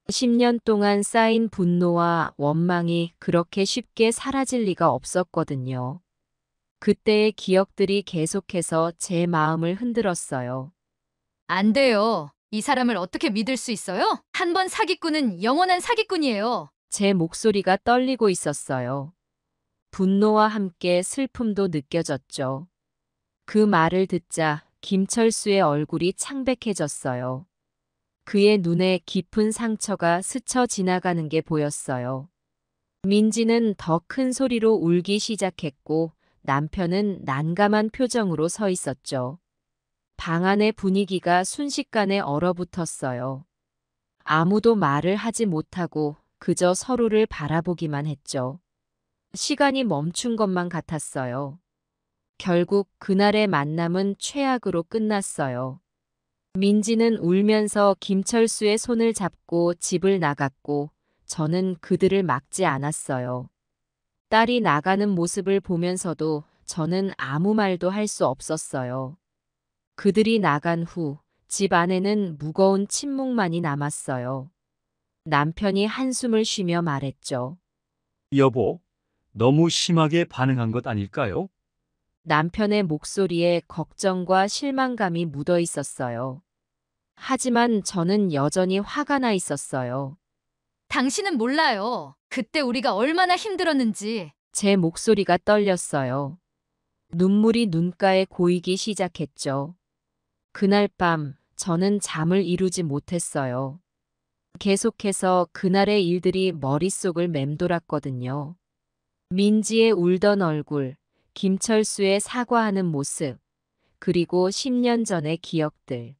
10년 동안 쌓인 분노와 원망이 그렇게 쉽게 사라질 리가 없었거든요. 그때의 기억들이 계속해서 제 마음을 흔들었어요. 안 돼요. 이 사람을 어떻게 믿을 수 있어요? 한 번 사기꾼은 영원한 사기꾼이에요. 제 목소리가 떨리고 있었어요. 분노와 함께 슬픔도 느껴졌죠. 그 말을 듣자 김철수의 얼굴이 창백해졌어요. 그의 눈에 깊은 상처가 스쳐 지나가는 게 보였어요. 민지는 더 큰 소리로 울기 시작했고 남편은 난감한 표정으로 서 있었죠. 방 안의 분위기가 순식간에 얼어붙었어요. 아무도 말을 하지 못하고 그저 서로를 바라보기만 했죠. 시간이 멈춘 것만 같았어요. 결국 그날의 만남은 최악으로 끝났어요. 민지는 울면서 김철수의 손을 잡고 집을 나갔고 저는 그들을 막지 않았어요. 딸이 나가는 모습을 보면서도 저는 아무 말도 할 수 없었어요. 그들이 나간 후 집 안에는 무거운 침묵만이 남았어요. 남편이 한숨을 쉬며 말했죠. 여보, 너무 심하게 반응한 것 아닐까요? 남편의 목소리에 걱정과 실망감이 묻어 있었어요. 하지만 저는 여전히 화가 나 있었어요. 당신은 몰라요. 그때 우리가 얼마나 힘들었는지. 제 목소리가 떨렸어요. 눈물이 눈가에 고이기 시작했죠. 그날 밤 저는 잠을 이루지 못했어요. 계속해서 그날의 일들이 머릿속을 맴돌았거든요. 민지의 울던 얼굴, 김철수의 사과하는 모습, 그리고 10년 전의 기억들.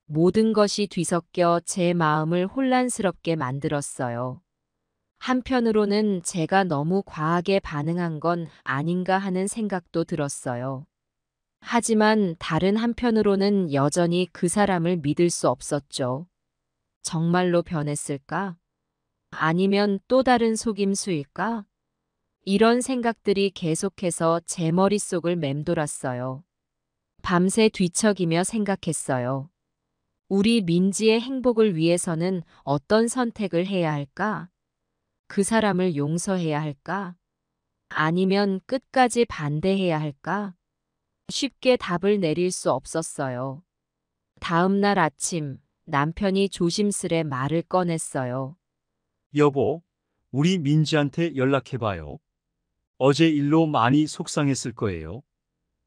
모든 것이 뒤섞여 제 마음을 혼란스럽게 만들었어요. 한편으로는 제가 너무 과하게 반응한 건 아닌가 하는 생각도 들었어요. 하지만 다른 한편으로는 여전히 그 사람을 믿을 수 없었죠. 정말로 변했을까? 아니면 또 다른 속임수일까? 이런 생각들이 계속해서 제 머릿속을 맴돌았어요. 밤새 뒤척이며 생각했어요. 우리 민지의 행복을 위해서는 어떤 선택을 해야 할까? 그 사람을 용서해야 할까? 아니면 끝까지 반대해야 할까? 쉽게 답을 내릴 수 없었어요. 다음 날 아침 남편이 조심스레 말을 꺼냈어요. 여보, 우리 민지한테 연락해봐요. 어제 일로 많이 속상했을 거예요.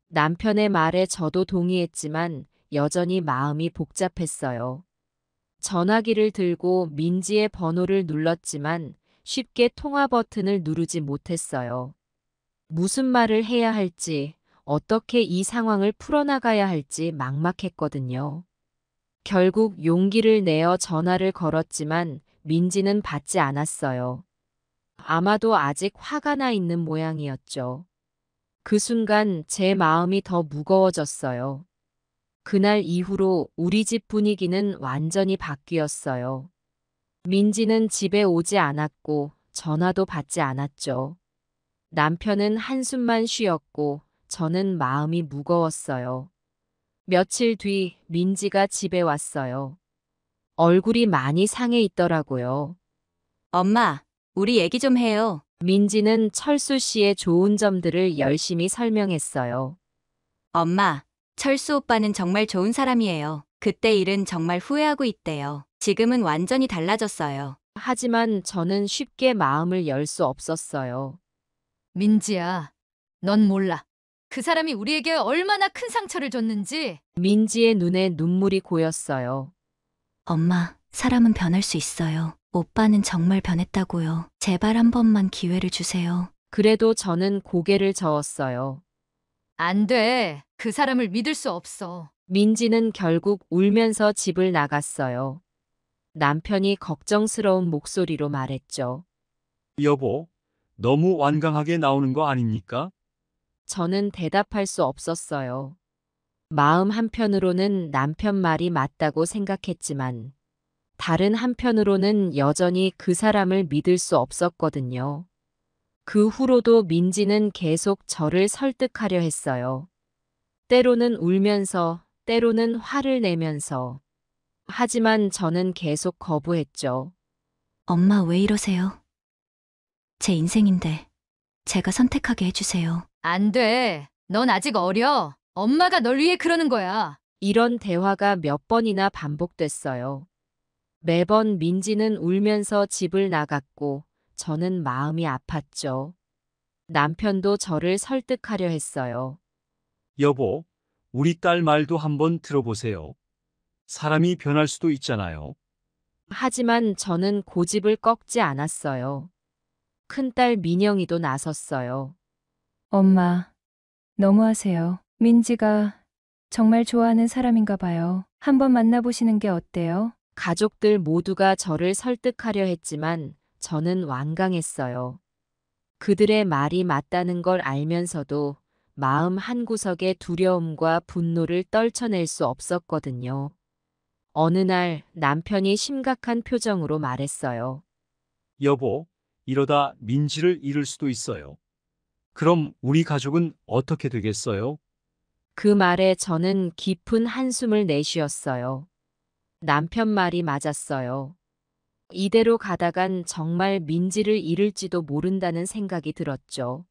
남편의 말에 저도 동의했지만 여전히 마음이 복잡했어요. 전화기를 들고 민지의 번호를 눌렀지만 쉽게 통화 버튼을 누르지 못했어요. 무슨 말을 해야 할지, 어떻게 이 상황을 풀어나가야 할지 막막했거든요. 결국 용기를 내어 전화를 걸었지만 민지는 받지 않았어요. 아마도 아직 화가 나 있는 모양이었죠. 그 순간 제 마음이 더 무거워졌어요. 그날 이후로 우리 집 분위기는 완전히 바뀌었어요. 민지는 집에 오지 않았고 전화도 받지 않았죠. 남편은 한숨만 쉬었고 저는 마음이 무거웠어요. 며칠 뒤 민지가 집에 왔어요. 얼굴이 많이 상해 있더라고요. 엄마, 우리 얘기 좀 해요. 민지는 철수 씨의 좋은 점들을 열심히 설명했어요. 엄마, 철수 오빠는 정말 좋은 사람이에요. 그때 일은 정말 후회하고 있대요. 지금은 완전히 달라졌어요. 하지만 저는 쉽게 마음을 열 수 없었어요. 민지야, 넌 몰라. 그 사람이 우리에게 얼마나 큰 상처를 줬는지. 민지의 눈에 눈물이 고였어요. 엄마, 사람은 변할 수 있어요. 오빠는 정말 변했다고요. 제발 한 번만 기회를 주세요. 그래도 저는 고개를 저었어요. 안 돼. 그 사람을 믿을 수 없어. 민지는 결국 울면서 집을 나갔어요. 남편이 걱정스러운 목소리로 말했죠. 여보, 너무 완강하게 나오는 거 아닙니까? 저는 대답할 수 없었어요. 마음 한편으로는 남편 말이 맞다고 생각했지만 다른 한편으로는 여전히 그 사람을 믿을 수 없었거든요. 그 후로도 민지는 계속 저를 설득하려 했어요. 때로는 울면서, 때로는 화를 내면서. 하지만 저는 계속 거부했죠. 엄마, 왜 이러세요? 제 인생인데 제가 선택하게 해주세요. 안 돼. 넌 아직 어려. 엄마가 널 위해 그러는 거야. 이런 대화가 몇 번이나 반복됐어요. 매번 민지는 울면서 집을 나갔고 저는 마음이 아팠죠. 남편도 저를 설득하려 했어요. 여보, 우리 딸 말도 한번 들어보세요. 사람이 변할 수도 있잖아요. 하지만 저는 고집을 꺾지 않았어요. 큰딸 민영이도 나섰어요. 엄마, 너무하세요. 민지가 정말 좋아하는 사람인가 봐요. 한번 만나보시는 게 어때요? 가족들 모두가 저를 설득하려 했지만 저는 완강했어요. 그들의 말이 맞다는 걸 알면서도 마음 한구석에 두려움과 분노를 떨쳐낼 수 없었거든요. 어느 날 남편이 심각한 표정으로 말했어요. 여보, 이러다 민지를 잃을 수도 있어요. 그럼 우리 가족은 어떻게 되겠어요? 그 말에 저는 깊은 한숨을 내쉬었어요. 남편 말이 맞았어요. 이대로 가다간 정말 민지를 잃을지도 모른다는 생각이 들었죠.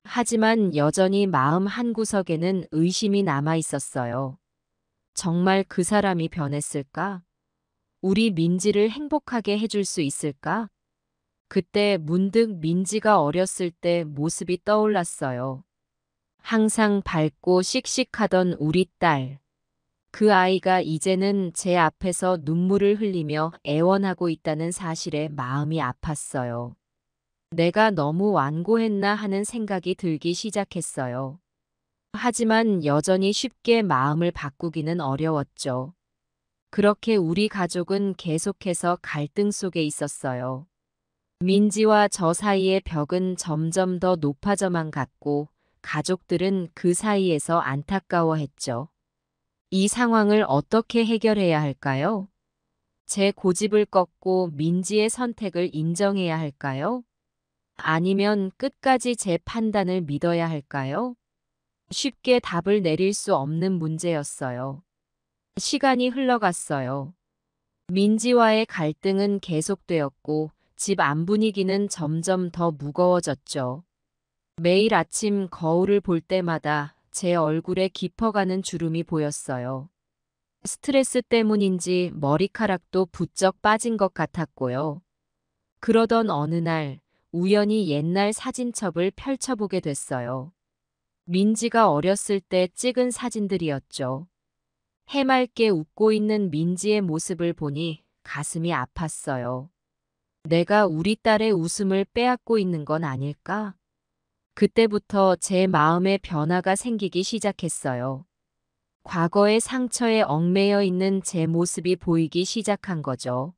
하지만 여전히 마음 한구석에는 의심이 남아 있었어요. 정말 그 사람이 변했을까? 우리 민지를 행복하게 해줄 수 있을까? 그때 문득 민지가 어렸을 때 모습이 떠올랐어요. 항상 밝고 씩씩하던 우리 딸. 그 아이가 이제는 제 앞에서 눈물을 흘리며 애원하고 있다는 사실에 마음이 아팠어요. 내가 너무 완고했나 하는 생각이 들기 시작했어요. 하지만 여전히 쉽게 마음을 바꾸기는 어려웠죠. 그렇게 우리 가족은 계속해서 갈등 속에 있었어요. 민지와 저 사이의 벽은 점점 더 높아져만 갔고 가족들은 그 사이에서 안타까워했죠. 이 상황을 어떻게 해결해야 할까요? 제 고집을 꺾고 민지의 선택을 인정해야 할까요? 아니면 끝까지 제 판단을 믿어야 할까요? 쉽게 답을 내릴 수 없는 문제였어요. 시간이 흘러갔어요. 민지와의 갈등은 계속되었고 집 안 분위기는 점점 더 무거워졌죠. 매일 아침 거울을 볼 때마다 제 얼굴에 깊어가는 주름이 보였어요. 스트레스 때문인지 머리카락도 부쩍 빠진 것 같았고요. 그러던 어느 날 우연히 옛날 사진첩을 펼쳐보게 됐어요. 민지가 어렸을 때 찍은 사진들이었죠. 해맑게 웃고 있는 민지의 모습을 보니 가슴이 아팠어요. 내가 우리 딸의 웃음을 빼앗고 있는 건 아닐까? 그때부터 제 마음에 변화가 생기기 시작했어요. 과거의 상처에 얽매여 있는 제 모습이 보이기 시작한 거죠.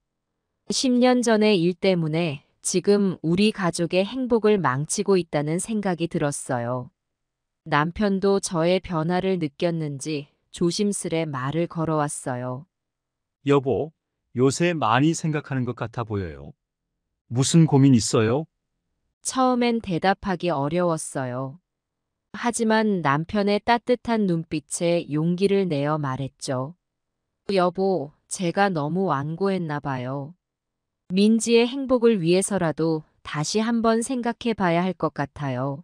10년 전의 일 때문에 지금 우리 가족의 행복을 망치고 있다는 생각이 들었어요. 남편도 저의 변화를 느꼈는지 조심스레 말을 걸어왔어요. 여보, 요새 많이 생각하는 것 같아 보여요. 무슨 고민 있어요? 처음엔 대답하기 어려웠어요. 하지만 남편의 따뜻한 눈빛에 용기를 내어 말했죠. 여보, 제가 너무 완고했나 봐요. 민지의 행복을 위해서라도 다시 한번 생각해 봐야 할 것 같아요.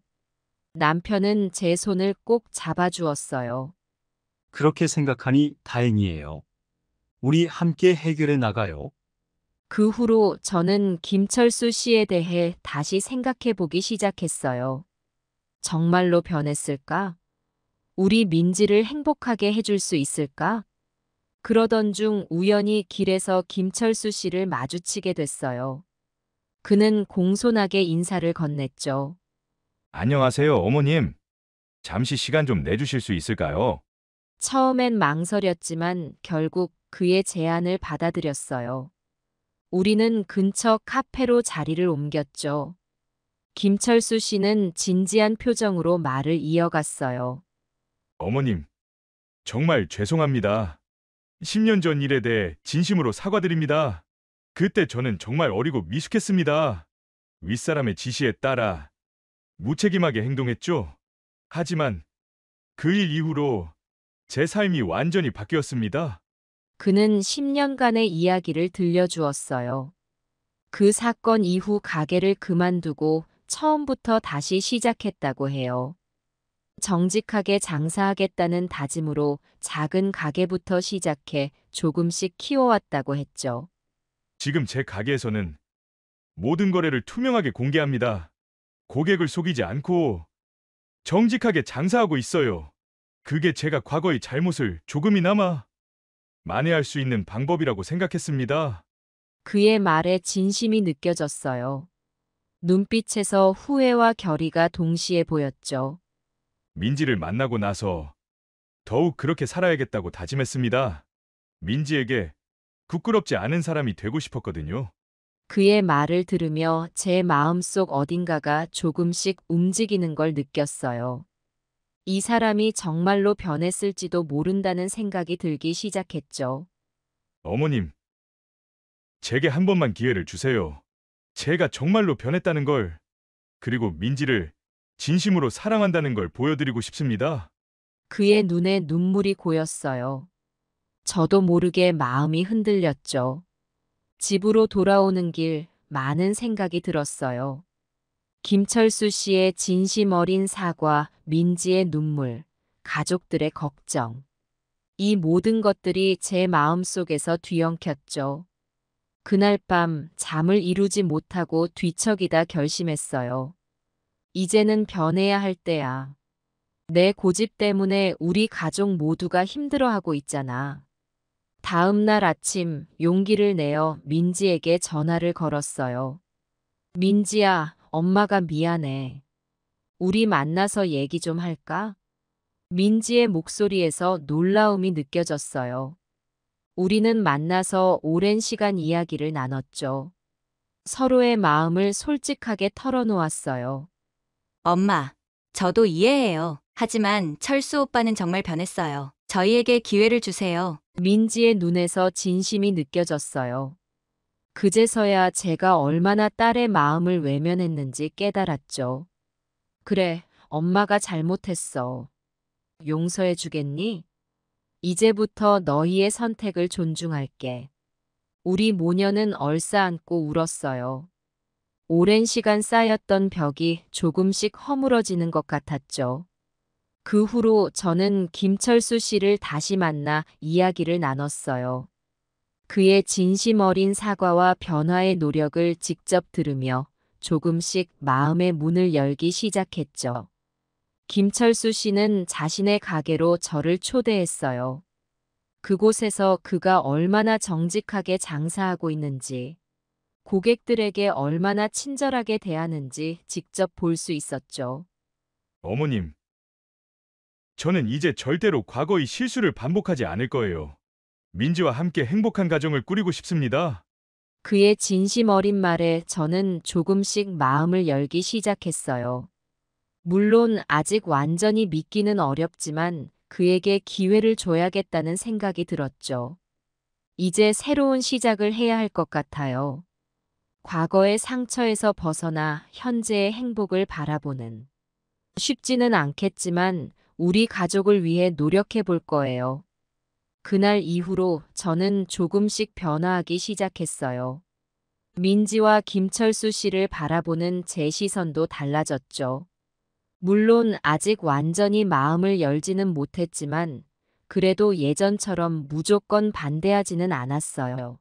남편은 제 손을 꼭 잡아주었어요. 그렇게 생각하니 다행이에요. 우리 함께 해결해 나가요. 그 후로 저는 김철수 씨에 대해 다시 생각해 보기 시작했어요. 정말로 변했을까? 우리 민지를 행복하게 해줄 수 있을까? 그러던 중 우연히 길에서 김철수 씨를 마주치게 됐어요. 그는 공손하게 인사를 건넸죠. 안녕하세요, 어머님. 잠시 시간 좀 내주실 수 있을까요? 처음엔 망설였지만 결국 그의 제안을 받아들였어요. 우리는 근처 카페로 자리를 옮겼죠. 김철수 씨는 진지한 표정으로 말을 이어갔어요. 어머님, 정말 죄송합니다. 10년 전 일에 대해 진심으로 사과드립니다. 그때 저는 정말 어리고 미숙했습니다. 윗사람의 지시에 따라 무책임하게 행동했죠. 하지만 그 일 이후로 제 삶이 완전히 바뀌었습니다. 그는 10년간의 이야기를 들려주었어요. 그 사건 이후 가게를 그만두고 처음부터 다시 시작했다고 해요. 정직하게 장사하겠다는 다짐으로 작은 가게부터 시작해 조금씩 키워왔다고 했죠. 지금 제 가게에서는 모든 거래를 투명하게 공개합니다. 고객을 속이지 않고 정직하게 장사하고 있어요. 그게 제가 과거의 잘못을 조금이나마 만회할 수 있는 방법이라고 생각했습니다. 그의 말에 진심이 느껴졌어요. 눈빛에서 후회와 결의가 동시에 보였죠. 민지를 만나고 나서 더욱 그렇게 살아야겠다고 다짐했습니다. 민지에게 부끄럽지 않은 사람이 되고 싶었거든요. 그의 말을 들으며 제 마음속 어딘가가 조금씩 움직이는 걸 느꼈어요. 이 사람이 정말로 변했을지도 모른다는 생각이 들기 시작했죠. 어머님, 제게 한 번만 기회를 주세요. 제가 정말로 변했다는 걸, 그리고 민지를 진심으로 사랑한다는 걸 보여드리고 싶습니다. 그의 눈에 눈물이 고였어요. 저도 모르게 마음이 흔들렸죠. 집으로 돌아오는 길 많은 생각이 들었어요. 김철수 씨의 진심 어린 사과, 민지의 눈물, 가족들의 걱정. 이 모든 것들이 제 마음속에서 뒤엉켰죠. 그날 밤 잠을 이루지 못하고 뒤척이다 결심했어요. 이제는 변해야 할 때야. 내 고집 때문에 우리 가족 모두가 힘들어하고 있잖아. 다음 날 아침 용기를 내어 민지에게 전화를 걸었어요. 민지야, 엄마가 미안해. 우리 만나서 얘기 좀 할까? 민지의 목소리에서 놀라움이 느껴졌어요. 우리는 만나서 오랜 시간 이야기를 나눴죠. 서로의 마음을 솔직하게 털어놓았어요. 엄마, 저도 이해해요. 하지만 철수 오빠는 정말 변했어요. 저희에게 기회를 주세요. 민지의 눈에서 진심이 느껴졌어요. 그제서야 제가 얼마나 딸의 마음을 외면했는지 깨달았죠. 그래, 엄마가 잘못했어. 용서해 주겠니? 이제부터 너희의 선택을 존중할게. 우리 모녀는 얼싸안고 울었어요. 오랜 시간 쌓였던 벽이 조금씩 허물어지는 것 같았죠. 그 후로 저는 김철수 씨를 다시 만나 이야기를 나눴어요. 그의 진심 어린 사과와 변화의 노력을 직접 들으며 조금씩 마음의 문을 열기 시작했죠. 김철수 씨는 자신의 가게로 저를 초대했어요. 그곳에서 그가 얼마나 정직하게 장사하고 있는지, 고객들에게 얼마나 친절하게 대하는지 직접 볼 수 있었죠. 어머님, 저는 이제 절대로 과거의 실수를 반복하지 않을 거예요. 민지와 함께 행복한 가정을 꾸리고 싶습니다. 그의 진심 어린 말에 저는 조금씩 마음을 열기 시작했어요. 물론 아직 완전히 믿기는 어렵지만 그에게 기회를 줘야겠다는 생각이 들었죠. 이제 새로운 시작을 해야 할 것 같아요. 과거의 상처에서 벗어나 현재의 행복을 바라보는. 쉽지는 않겠지만 우리 가족을 위해 노력해 볼 거예요. 그날 이후로 저는 조금씩 변화하기 시작했어요. 민지와 김철수 씨를 바라보는 제 시선도 달라졌죠. 물론 아직 완전히 마음을 열지는 못했지만 그래도 예전처럼 무조건 반대하지는 않았어요.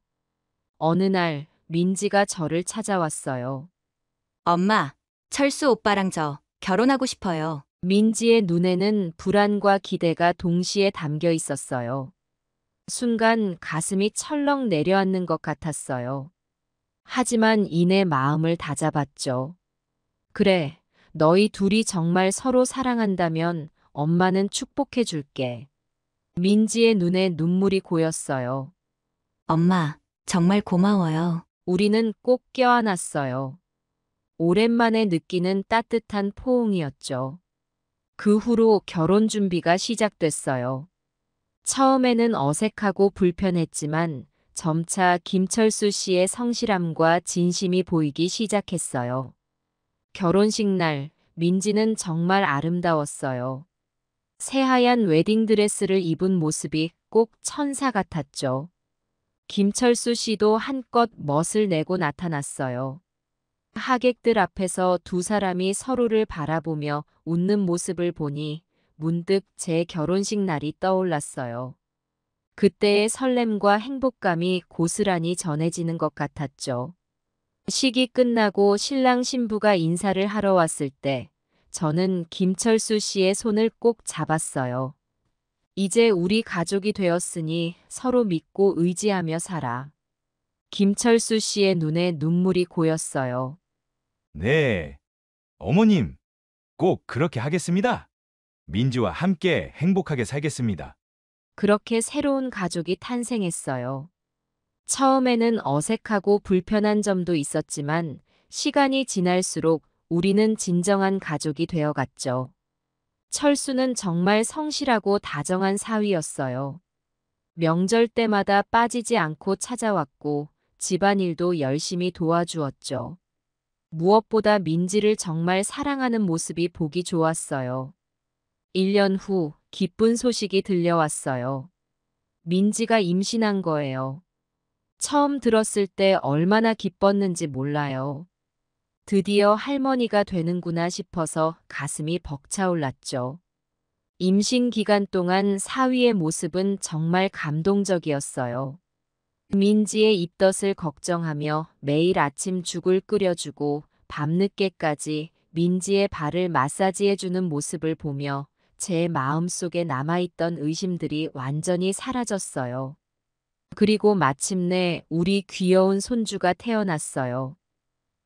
어느 날 민지가 저를 찾아왔어요. 엄마, 철수 오빠랑 저 결혼하고 싶어요. 민지의 눈에는 불안과 기대가 동시에 담겨 있었어요. 순간 가슴이 철렁 내려앉는 것 같았어요. 하지만 이내 마음을 다잡았죠. 그래, 너희 둘이 정말 서로 사랑한다면 엄마는 축복해 줄게. 민지의 눈에 눈물이 고였어요. 엄마, 정말 고마워요. 우리는 꼭 껴안았어요. 오랜만에 느끼는 따뜻한 포옹이었죠. 그 후로 결혼 준비가 시작됐어요. 처음에는 어색하고 불편했지만 점차 김철수 씨의 성실함과 진심이 보이기 시작했어요. 결혼식 날 민지는 정말 아름다웠어요. 새하얀 웨딩드레스를 입은 모습이 꼭 천사 같았죠. 김철수 씨도 한껏 멋을 내고 나타났어요. 하객들 앞에서 두 사람이 서로를 바라보며 웃는 모습을 보니 문득 제 결혼식 날이 떠올랐어요. 그때의 설렘과 행복감이 고스란히 전해지는 것 같았죠. 식이 끝나고 신랑 신부가 인사를 하러 왔을 때 저는 김철수 씨의 손을 꼭 잡았어요. 이제 우리 가족이 되었으니 서로 믿고 의지하며 살아. 김철수 씨의 눈에 눈물이 고였어요. 네. 어머님, 꼭 그렇게 하겠습니다. 민지와 함께 행복하게 살겠습니다. 그렇게 새로운 가족이 탄생했어요. 처음에는 어색하고 불편한 점도 있었지만 시간이 지날수록 우리는 진정한 가족이 되어갔죠. 철수는 정말 성실하고 다정한 사위였어요. 명절 때마다 빠지지 않고 찾아왔고 집안일도 열심히 도와주었죠. 무엇보다 민지를 정말 사랑하는 모습이 보기 좋았어요. 1년 후 기쁜 소식이 들려왔어요. 민지가 임신한 거예요. 처음 들었을 때 얼마나 기뻤는지 몰라요. 드디어 할머니가 되는구나 싶어서 가슴이 벅차올랐죠. 임신 기간 동안 사위의 모습은 정말 감동적이었어요. 민지의 입덧을 걱정하며 매일 아침 죽을 끓여주고 밤늦게까지 민지의 발을 마사지해주는 모습을 보며 제 마음속에 남아있던 의심들이 완전히 사라졌어요. 그리고 마침내 우리 귀여운 손주가 태어났어요.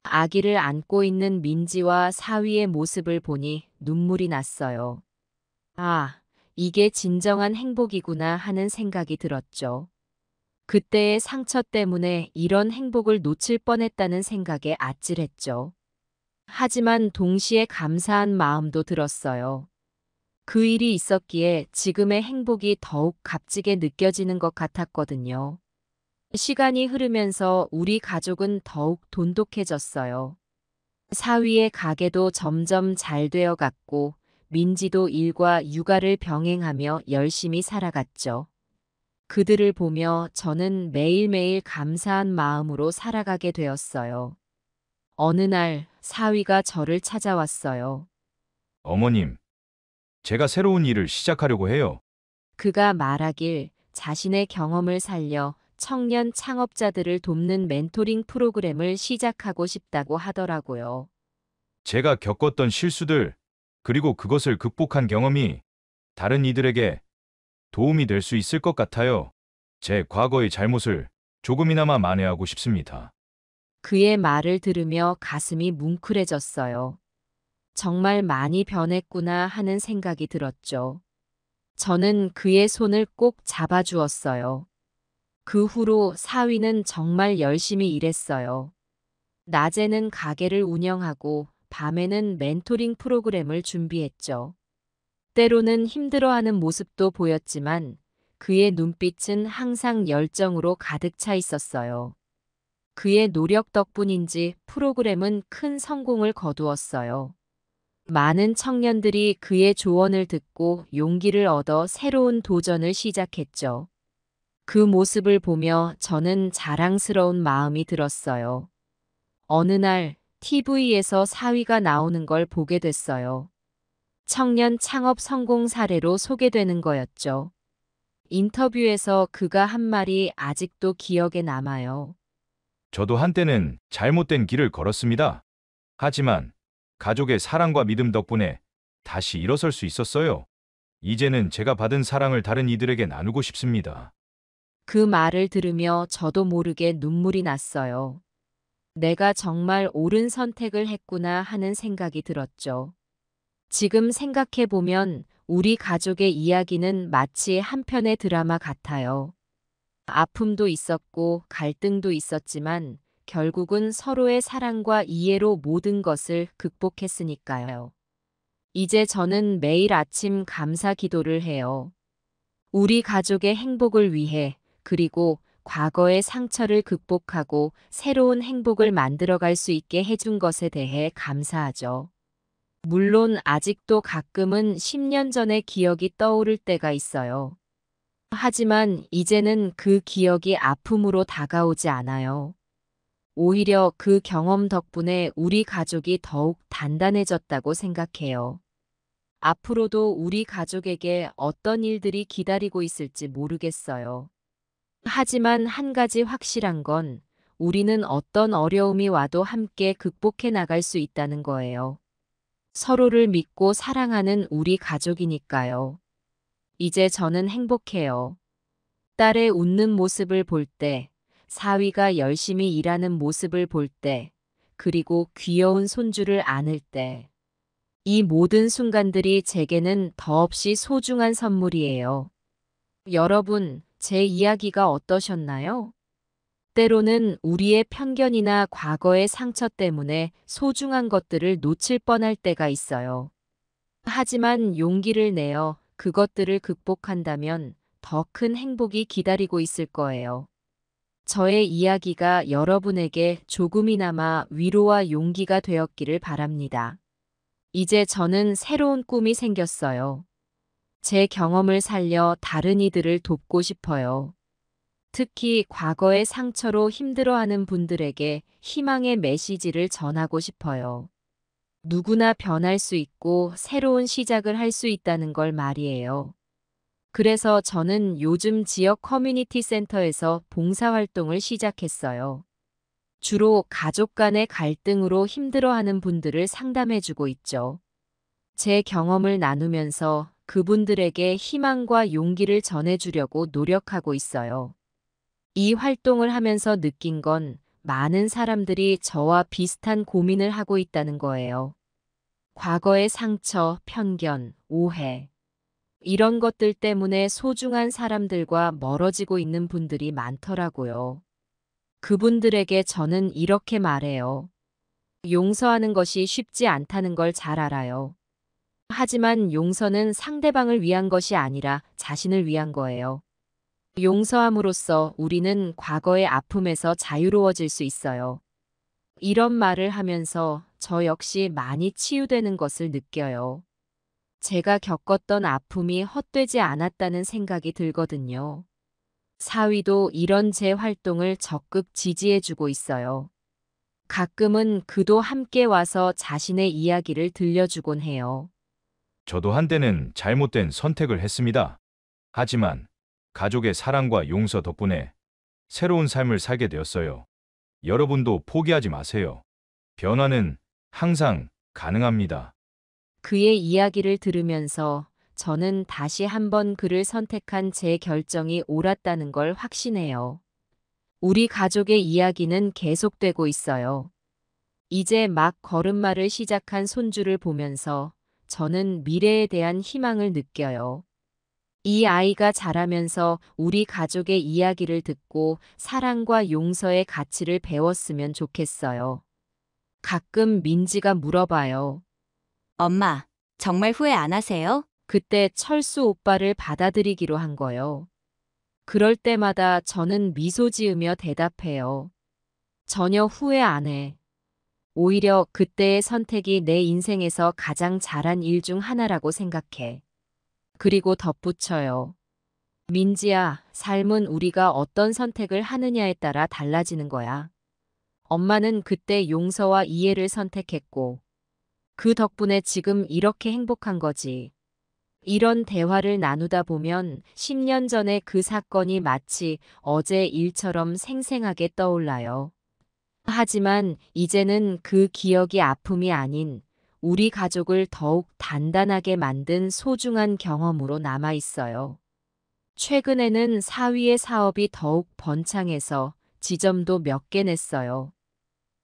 아기를 안고 있는 민지와 사위의 모습을 보니 눈물이 났어요. 아, 이게 진정한 행복이구나 하는 생각이 들었죠. 그때의 상처 때문에 이런 행복을 놓칠 뻔했다는 생각에 아찔했죠. 하지만 동시에 감사한 마음도 들었어요. 그 일이 있었기에 지금의 행복이 더욱 값지게 느껴지는 것 같았거든요. 시간이 흐르면서 우리 가족은 더욱 돈독해졌어요. 사위의 가게도 점점 잘 되어 갔고 민지도 일과 육아를 병행하며 열심히 살아갔죠. 그들을 보며 저는 매일매일 감사한 마음으로 살아가게 되었어요. 어느 날 사위가 저를 찾아왔어요. 어머님, 제가 새로운 일을 시작하려고 해요. 그가 말하길 자신의 경험을 살려 청년 창업자들을 돕는 멘토링 프로그램을 시작하고 싶다고 하더라고요. 제가 겪었던 실수들, 그리고 그것을 극복한 경험이 다른 이들에게 도움이 될 수 있을 것 같아요. 제 과거의 잘못을 조금이나마 만회하고 싶습니다. 그의 말을 들으며 가슴이 뭉클해졌어요. 정말 많이 변했구나 하는 생각이 들었죠. 저는 그의 손을 꼭 잡아주었어요. 그 후로 사위는 정말 열심히 일했어요. 낮에는 가게를 운영하고 밤에는 멘토링 프로그램을 준비했죠. 때로는 힘들어하는 모습도 보였지만 그의 눈빛은 항상 열정으로 가득 차 있었어요. 그의 노력 덕분인지 프로그램은 큰 성공을 거두었어요. 많은 청년들이 그의 조언을 듣고 용기를 얻어 새로운 도전을 시작했죠. 그 모습을 보며 저는 자랑스러운 마음이 들었어요. 어느 날 TV에서 사위가 나오는 걸 보게 됐어요. 청년 창업 성공 사례로 소개되는 거였죠. 인터뷰에서 그가 한 말이 아직도 기억에 남아요. 저도 한때는 잘못된 길을 걸었습니다. 하지만 가족의 사랑과 믿음 덕분에 다시 일어설 수 있었어요. 이제는 제가 받은 사랑을 다른 이들에게 나누고 싶습니다. 그 말을 들으며 저도 모르게 눈물이 났어요. 내가 정말 옳은 선택을 했구나 하는 생각이 들었죠. 지금 생각해보면 우리 가족의 이야기는 마치 한 편의 드라마 같아요. 아픔도 있었고 갈등도 있었지만 결국은 서로의 사랑과 이해로 모든 것을 극복했으니까요. 이제 저는 매일 아침 감사 기도를 해요. 우리 가족의 행복을 위해, 그리고 과거의 상처를 극복하고 새로운 행복을 만들어갈 수 있게 해준 것에 대해 감사하죠. 물론 아직도 가끔은 10년 전의 기억이 떠오를 때가 있어요. 하지만 이제는 그 기억이 아픔으로 다가오지 않아요. 오히려 그 경험 덕분에 우리 가족이 더욱 단단해졌다고 생각해요. 앞으로도 우리 가족에게 어떤 일들이 기다리고 있을지 모르겠어요. 하지만 한 가지 확실한 건 우리는 어떤 어려움이 와도 함께 극복해 나갈 수 있다는 거예요. 서로를 믿고 사랑하는 우리 가족이니까요. 이제 저는 행복해요. 딸의 웃는 모습을 볼 때, 사위가 열심히 일하는 모습을 볼 때, 그리고 귀여운 손주를 안을 때, 이 모든 순간들이 제게는 더없이 소중한 선물이에요. 여러분, 제 이야기가 어떠셨나요? 때로는 우리의 편견이나 과거의 상처 때문에 소중한 것들을 놓칠 뻔할 때가 있어요. 하지만 용기를 내어 그것들을 극복한다면 더 큰 행복이 기다리고 있을 거예요. 저의 이야기가 여러분에게 조금이나마 위로와 용기가 되었기를 바랍니다. 이제 저는 새로운 꿈이 생겼어요. 제 경험을 살려 다른 이들을 돕고 싶어요. 특히 과거의 상처로 힘들어하는 분들에게 희망의 메시지를 전하고 싶어요. 누구나 변할 수 있고 새로운 시작을 할 수 있다는 걸 말이에요. 그래서 저는 요즘 지역 커뮤니티 센터에서 봉사활동을 시작했어요. 주로 가족 간의 갈등으로 힘들어하는 분들을 상담해주고 있죠. 제 경험을 나누면서 그분들에게 희망과 용기를 전해주려고 노력하고 있어요. 이 활동을 하면서 느낀 건 많은 사람들이 저와 비슷한 고민을 하고 있다는 거예요. 과거의 상처, 편견, 오해. 이런 것들 때문에 소중한 사람들과 멀어지고 있는 분들이 많더라고요. 그분들에게 저는 이렇게 말해요. 용서하는 것이 쉽지 않다는 걸 잘 알아요. 하지만 용서는 상대방을 위한 것이 아니라 자신을 위한 거예요. 용서함으로써 우리는 과거의 아픔에서 자유로워질 수 있어요. 이런 말을 하면서 저 역시 많이 치유되는 것을 느껴요. 제가 겪었던 아픔이 헛되지 않았다는 생각이 들거든요. 사위도 이런 제 활동을 적극 지지해주고 있어요. 가끔은 그도 함께 와서 자신의 이야기를 들려주곤 해요. 저도 한때는 잘못된 선택을 했습니다. 하지만 가족의 사랑과 용서 덕분에 새로운 삶을 살게 되었어요. 여러분도 포기하지 마세요. 변화는 항상 가능합니다. 그의 이야기를 들으면서 저는 다시 한번 그를 선택한 제 결정이 옳았다는 걸 확신해요. 우리 가족의 이야기는 계속되고 있어요. 이제 막 걸음마를 시작한 손주를 보면서 저는 미래에 대한 희망을 느껴요. 이 아이가 자라면서 우리 가족의 이야기를 듣고 사랑과 용서의 가치를 배웠으면 좋겠어요. 가끔 민지가 물어봐요. 엄마, 정말 후회 안 하세요? 그때 철수 오빠를 받아들이기로 한 거요. 그럴 때마다 저는 미소 지으며 대답해요. 전혀 후회 안 해. 오히려 그때의 선택이 내 인생에서 가장 잘한 일 중 하나라고 생각해. 그리고 덧붙여요. 민지야, 삶은 우리가 어떤 선택을 하느냐에 따라 달라지는 거야. 엄마는 그때 용서와 이해를 선택했고, 그 덕분에 지금 이렇게 행복한 거지. 이런 대화를 나누다 보면 10년 전의 그 사건이 마치 어제 일처럼 생생하게 떠올라요. 하지만 이제는 그 기억이 아픔이 아닌 우리 가족을 더욱 단단하게 만든 소중한 경험으로 남아 있어요. 최근에는 사위의 사업이 더욱 번창해서 지점도 몇 개 냈어요.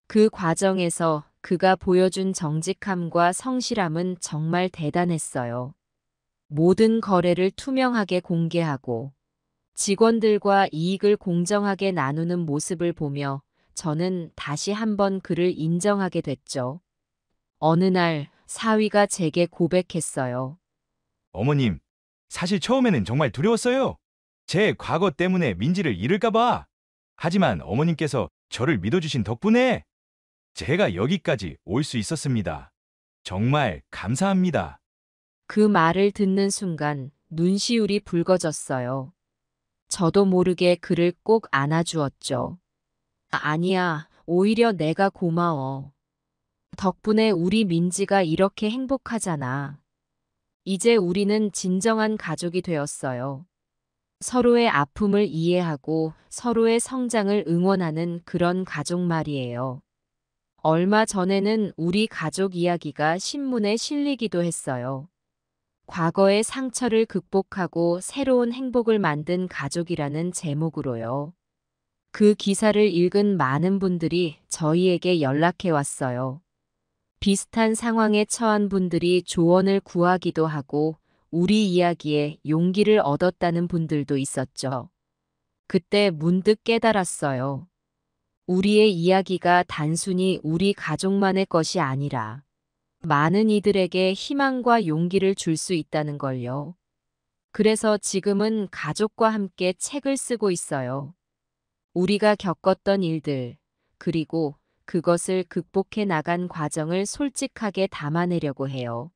그 과정에서 그가 보여준 정직함과 성실함은 정말 대단했어요. 모든 거래를 투명하게 공개하고 직원들과 이익을 공정하게 나누는 모습을 보며 저는 다시 한번 그를 인정하게 됐죠. 어느 날 사위가 제게 고백했어요. 어머님, 사실 처음에는 정말 두려웠어요. 제 과거 때문에 민지를 잃을까 봐. 하지만 어머님께서 저를 믿어주신 덕분에 제가 여기까지 올 수 있었습니다. 정말 감사합니다. 그 말을 듣는 순간 눈시울이 붉어졌어요. 저도 모르게 그를 꼭 안아주었죠. 아니야, 오히려 내가 고마워. 덕분에 우리 민지가 이렇게 행복하잖아. 이제 우리는 진정한 가족이 되었어요. 서로의 아픔을 이해하고 서로의 성장을 응원하는 그런 가족 말이에요. 얼마 전에는 우리 가족 이야기가 신문에 실리기도 했어요. 과거의 상처를 극복하고 새로운 행복을 만든 가족이라는 제목으로요. 그 기사를 읽은 많은 분들이 저희에게 연락해 왔어요. 비슷한 상황에 처한 분들이 조언을 구하기도 하고 우리 이야기에 용기를 얻었다는 분들도 있었죠. 그때 문득 깨달았어요. 우리의 이야기가 단순히 우리 가족만의 것이 아니라 많은 이들에게 희망과 용기를 줄 수 있다는 걸요. 그래서 지금은 가족과 함께 책을 쓰고 있어요. 우리가 겪었던 일들, 그리고 그것을 극복해 나간 과정을 솔직하게 담아내려고 해요.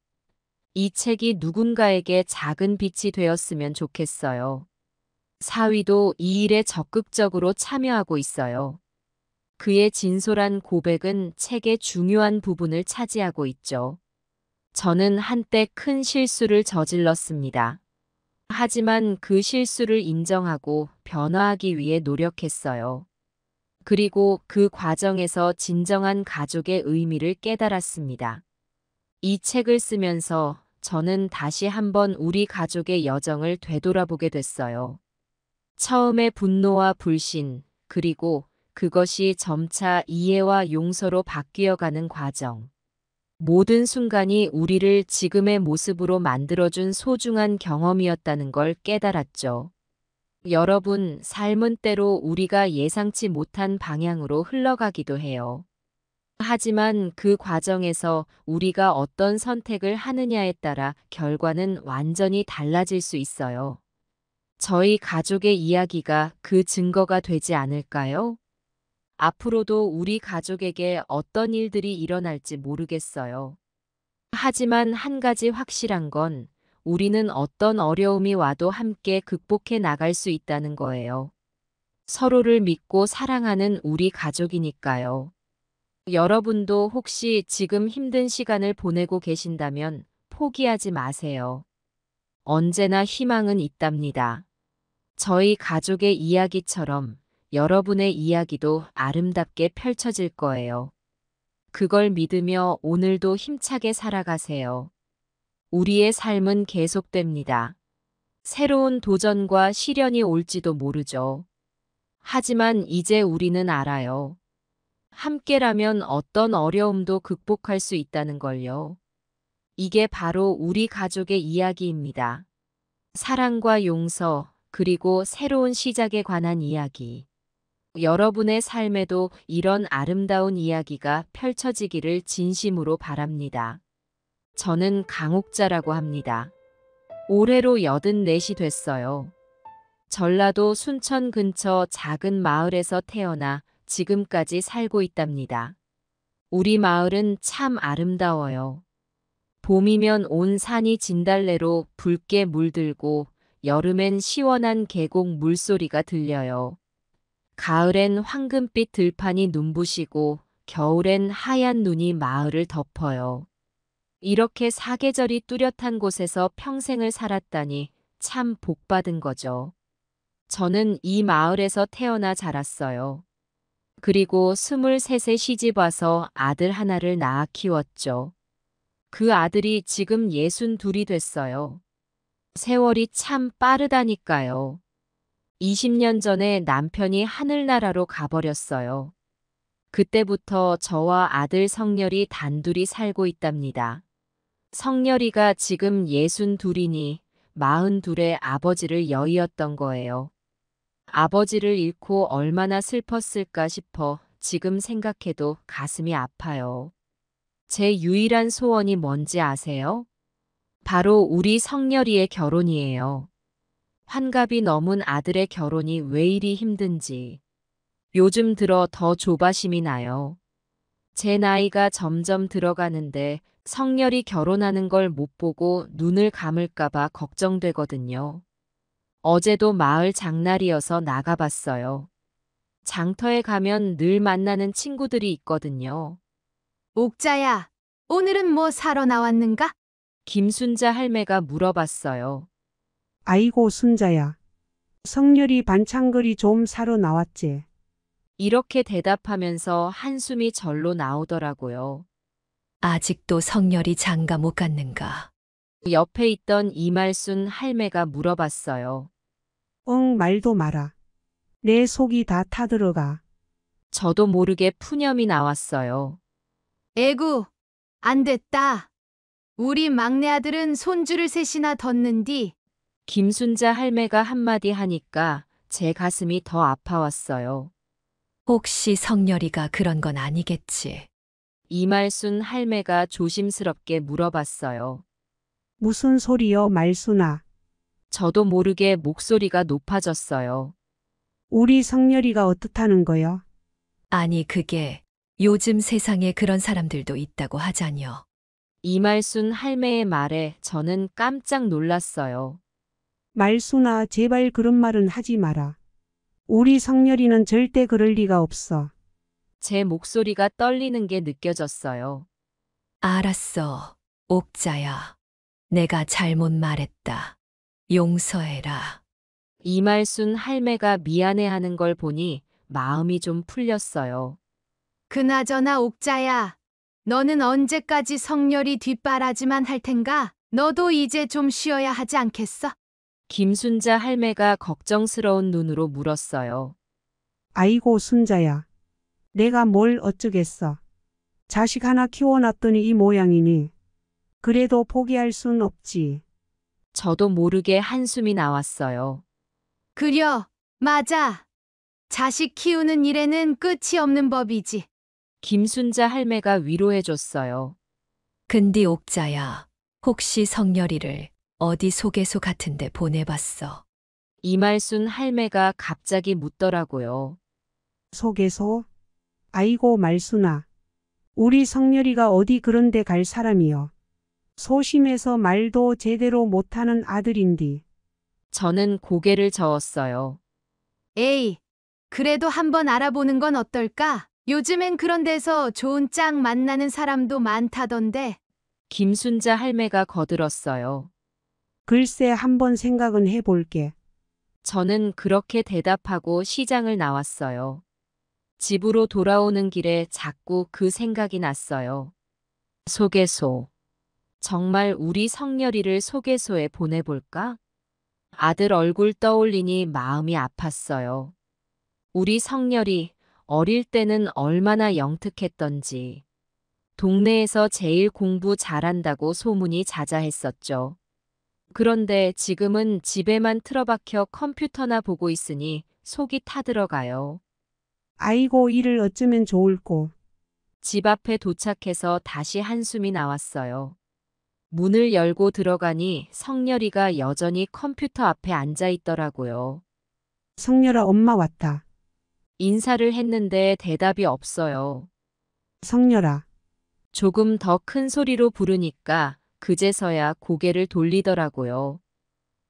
이 책이 누군가에게 작은 빛이 되었으면 좋겠어요. 사위도 이 일에 적극적으로 참여하고 있어요. 그의 진솔한 고백은 책의 중요한 부분을 차지하고 있죠. 저는 한때 큰 실수를 저질렀습니다. 하지만 그 실수를 인정하고 변화하기 위해 노력했어요. 그리고 그 과정에서 진정한 가족의 의미를 깨달았습니다. 이 책을 쓰면서 저는 다시 한번 우리 가족의 여정을 되돌아보게 됐어요. 처음에 분노와 불신, 그리고 그것이 점차 이해와 용서로 바뀌어가는 과정. 모든 순간이 우리를 지금의 모습으로 만들어준 소중한 경험이었다는 걸 깨달았죠. 여러분, 삶은 때로 우리가 예상치 못한 방향으로 흘러가기도 해요. 하지만 그 과정에서 우리가 어떤 선택을 하느냐에 따라 결과는 완전히 달라질 수 있어요. 저희 가족의 이야기가 그 증거가 되지 않을까요? 앞으로도 우리 가족에게 어떤 일들이 일어날지 모르겠어요. 하지만 한 가지 확실한 건 우리는 어떤 어려움이 와도 함께 극복해 나갈 수 있다는 거예요. 서로를 믿고 사랑하는 우리 가족이니까요. 여러분도 혹시 지금 힘든 시간을 보내고 계신다면 포기하지 마세요. 언제나 희망은 있답니다. 저희 가족의 이야기처럼 여러분의 이야기도 아름답게 펼쳐질 거예요. 그걸 믿으며 오늘도 힘차게 살아가세요. 우리의 삶은 계속됩니다. 새로운 도전과 시련이 올지도 모르죠. 하지만 이제 우리는 알아요. 함께라면 어떤 어려움도 극복할 수 있다는 걸요. 이게 바로 우리 가족의 이야기입니다. 사랑과 용서, 그리고 새로운 시작에 관한 이야기. 여러분의 삶에도 이런 아름다운 이야기가 펼쳐지기를 진심으로 바랍니다. 저는 강옥자라고 합니다. 올해로 84이 됐어요. 전라도 순천 근처 작은 마을에서 태어나 지금까지 살고 있답니다. 우리 마을은 참 아름다워요. 봄이면 온 산이 진달래로 붉게 물들고 여름엔 시원한 계곡 물소리가 들려요. 가을엔 황금빛 들판이 눈부시고 겨울엔 하얀 눈이 마을을 덮어요. 이렇게 사계절이 뚜렷한 곳에서 평생을 살았다니 참 복받은 거죠. 저는 이 마을에서 태어나 자랐어요. 그리고 23세 시집 와서 아들 하나를 낳아 키웠죠. 그 아들이 지금 62이 됐어요. 세월이 참 빠르다니까요. 20년 전에 남편이 하늘나라로 가버렸어요. 그때부터 저와 아들 성렬이 단둘이 살고 있답니다. 성렬이가 지금 62이니 42의 아버지를 여의었던 거예요. 아버지를 잃고 얼마나 슬펐을까 싶어 지금 생각해도 가슴이 아파요. 제 유일한 소원이 뭔지 아세요? 바로 우리 성렬이의 결혼이에요. 환갑이 넘은 아들의 결혼이 왜 이리 힘든지 요즘 들어 더 조바심이 나요. 제 나이가 점점 들어가는데 성렬이 결혼하는 걸 못 보고 눈을 감을까봐 걱정되거든요. 어제도 마을 장날이어서 나가봤어요. 장터에 가면 늘 만나는 친구들이 있거든요. 옥자야, 오늘은 뭐 사러 나왔는가? 김순자 할매가 물어봤어요. 아이고 순자야. 성렬이 반창거리 좀 사러 나왔지. 이렇게 대답하면서 한숨이 절로 나오더라고요. 아직도 성렬이 장가 못 갔는가? 옆에 있던 이말순 할매가 물어봤어요. 응, 말도 마라. 내 속이 다 타들어가. 저도 모르게 푸념이 나왔어요. 에구, 안 됐다. 우리 막내 아들은 손주를 셋이나 뒀는디. 김순자 할매가 한마디 하니까 제 가슴이 더 아파왔어요. 혹시 성렬이가 그런 건 아니겠지? 이말순 할매가 조심스럽게 물어봤어요. 무슨 소리여 말순아. 저도 모르게 목소리가 높아졌어요. 우리 성렬이가 어떻다는 거여? 아니 그게 요즘 세상에 그런 사람들도 있다고 하자녀. 이말순 할매의 말에 저는 깜짝 놀랐어요. 말순아, 제발 그런 말은 하지 마라. 우리 성렬이는 절대 그럴 리가 없어. 제 목소리가 떨리는 게 느껴졌어요. 알았어, 옥자야. 내가 잘못 말했다. 용서해라. 이말순 할매가 미안해하는 걸 보니 마음이 좀 풀렸어요. 그나저나 옥자야. 너는 언제까지 성렬이 뒷바라지만 할 텐가? 너도 이제 좀 쉬어야 하지 않겠어? 김순자 할매가 걱정스러운 눈으로 물었어요. 아이고 순자야. 내가 뭘 어쩌겠어. 자식 하나 키워놨더니 이 모양이니. 그래도 포기할 순 없지. 저도 모르게 한숨이 나왔어요. 그려, 맞아. 자식 키우는 일에는 끝이 없는 법이지. 김순자 할매가 위로해줬어요. 근데 옥자야, 혹시 성렬이를 어디 소개소 같은데 보내봤어? 이말순 할매가 갑자기 묻더라고요. 소개소? 아이고 말순아. 우리 성렬이가 어디 그런 데 갈 사람이여. 소심해서 말도 제대로 못하는 아들인디. 저는 고개를 저었어요. 에이, 그래도 한번 알아보는 건 어떨까? 요즘엔 그런 데서 좋은 짝 만나는 사람도 많다던데. 김순자 할매가 거들었어요. 글쎄 한번 생각은 해볼게. 저는 그렇게 대답하고 시장을 나왔어요. 집으로 돌아오는 길에 자꾸 그 생각이 났어요. 소개소. 정말 우리 성렬이를 소개소에 보내볼까? 아들 얼굴 떠올리니 마음이 아팠어요. 우리 성렬이 어릴 때는 얼마나 영특했던지. 동네에서 제일 공부 잘한다고 소문이 자자했었죠. 그런데 지금은 집에만 틀어박혀 컴퓨터나 보고 있으니 속이 타들어가요. 아이고 이를 어쩌면 좋을꼬. 집 앞에 도착해서 다시 한숨이 나왔어요. 문을 열고 들어가니 성렬이가 여전히 컴퓨터 앞에 앉아 있더라고요. 성렬아 엄마 왔다. 인사를 했는데 대답이 없어요. 성렬아. 조금 더 큰 소리로 부르니까 그제서야 고개를 돌리더라고요.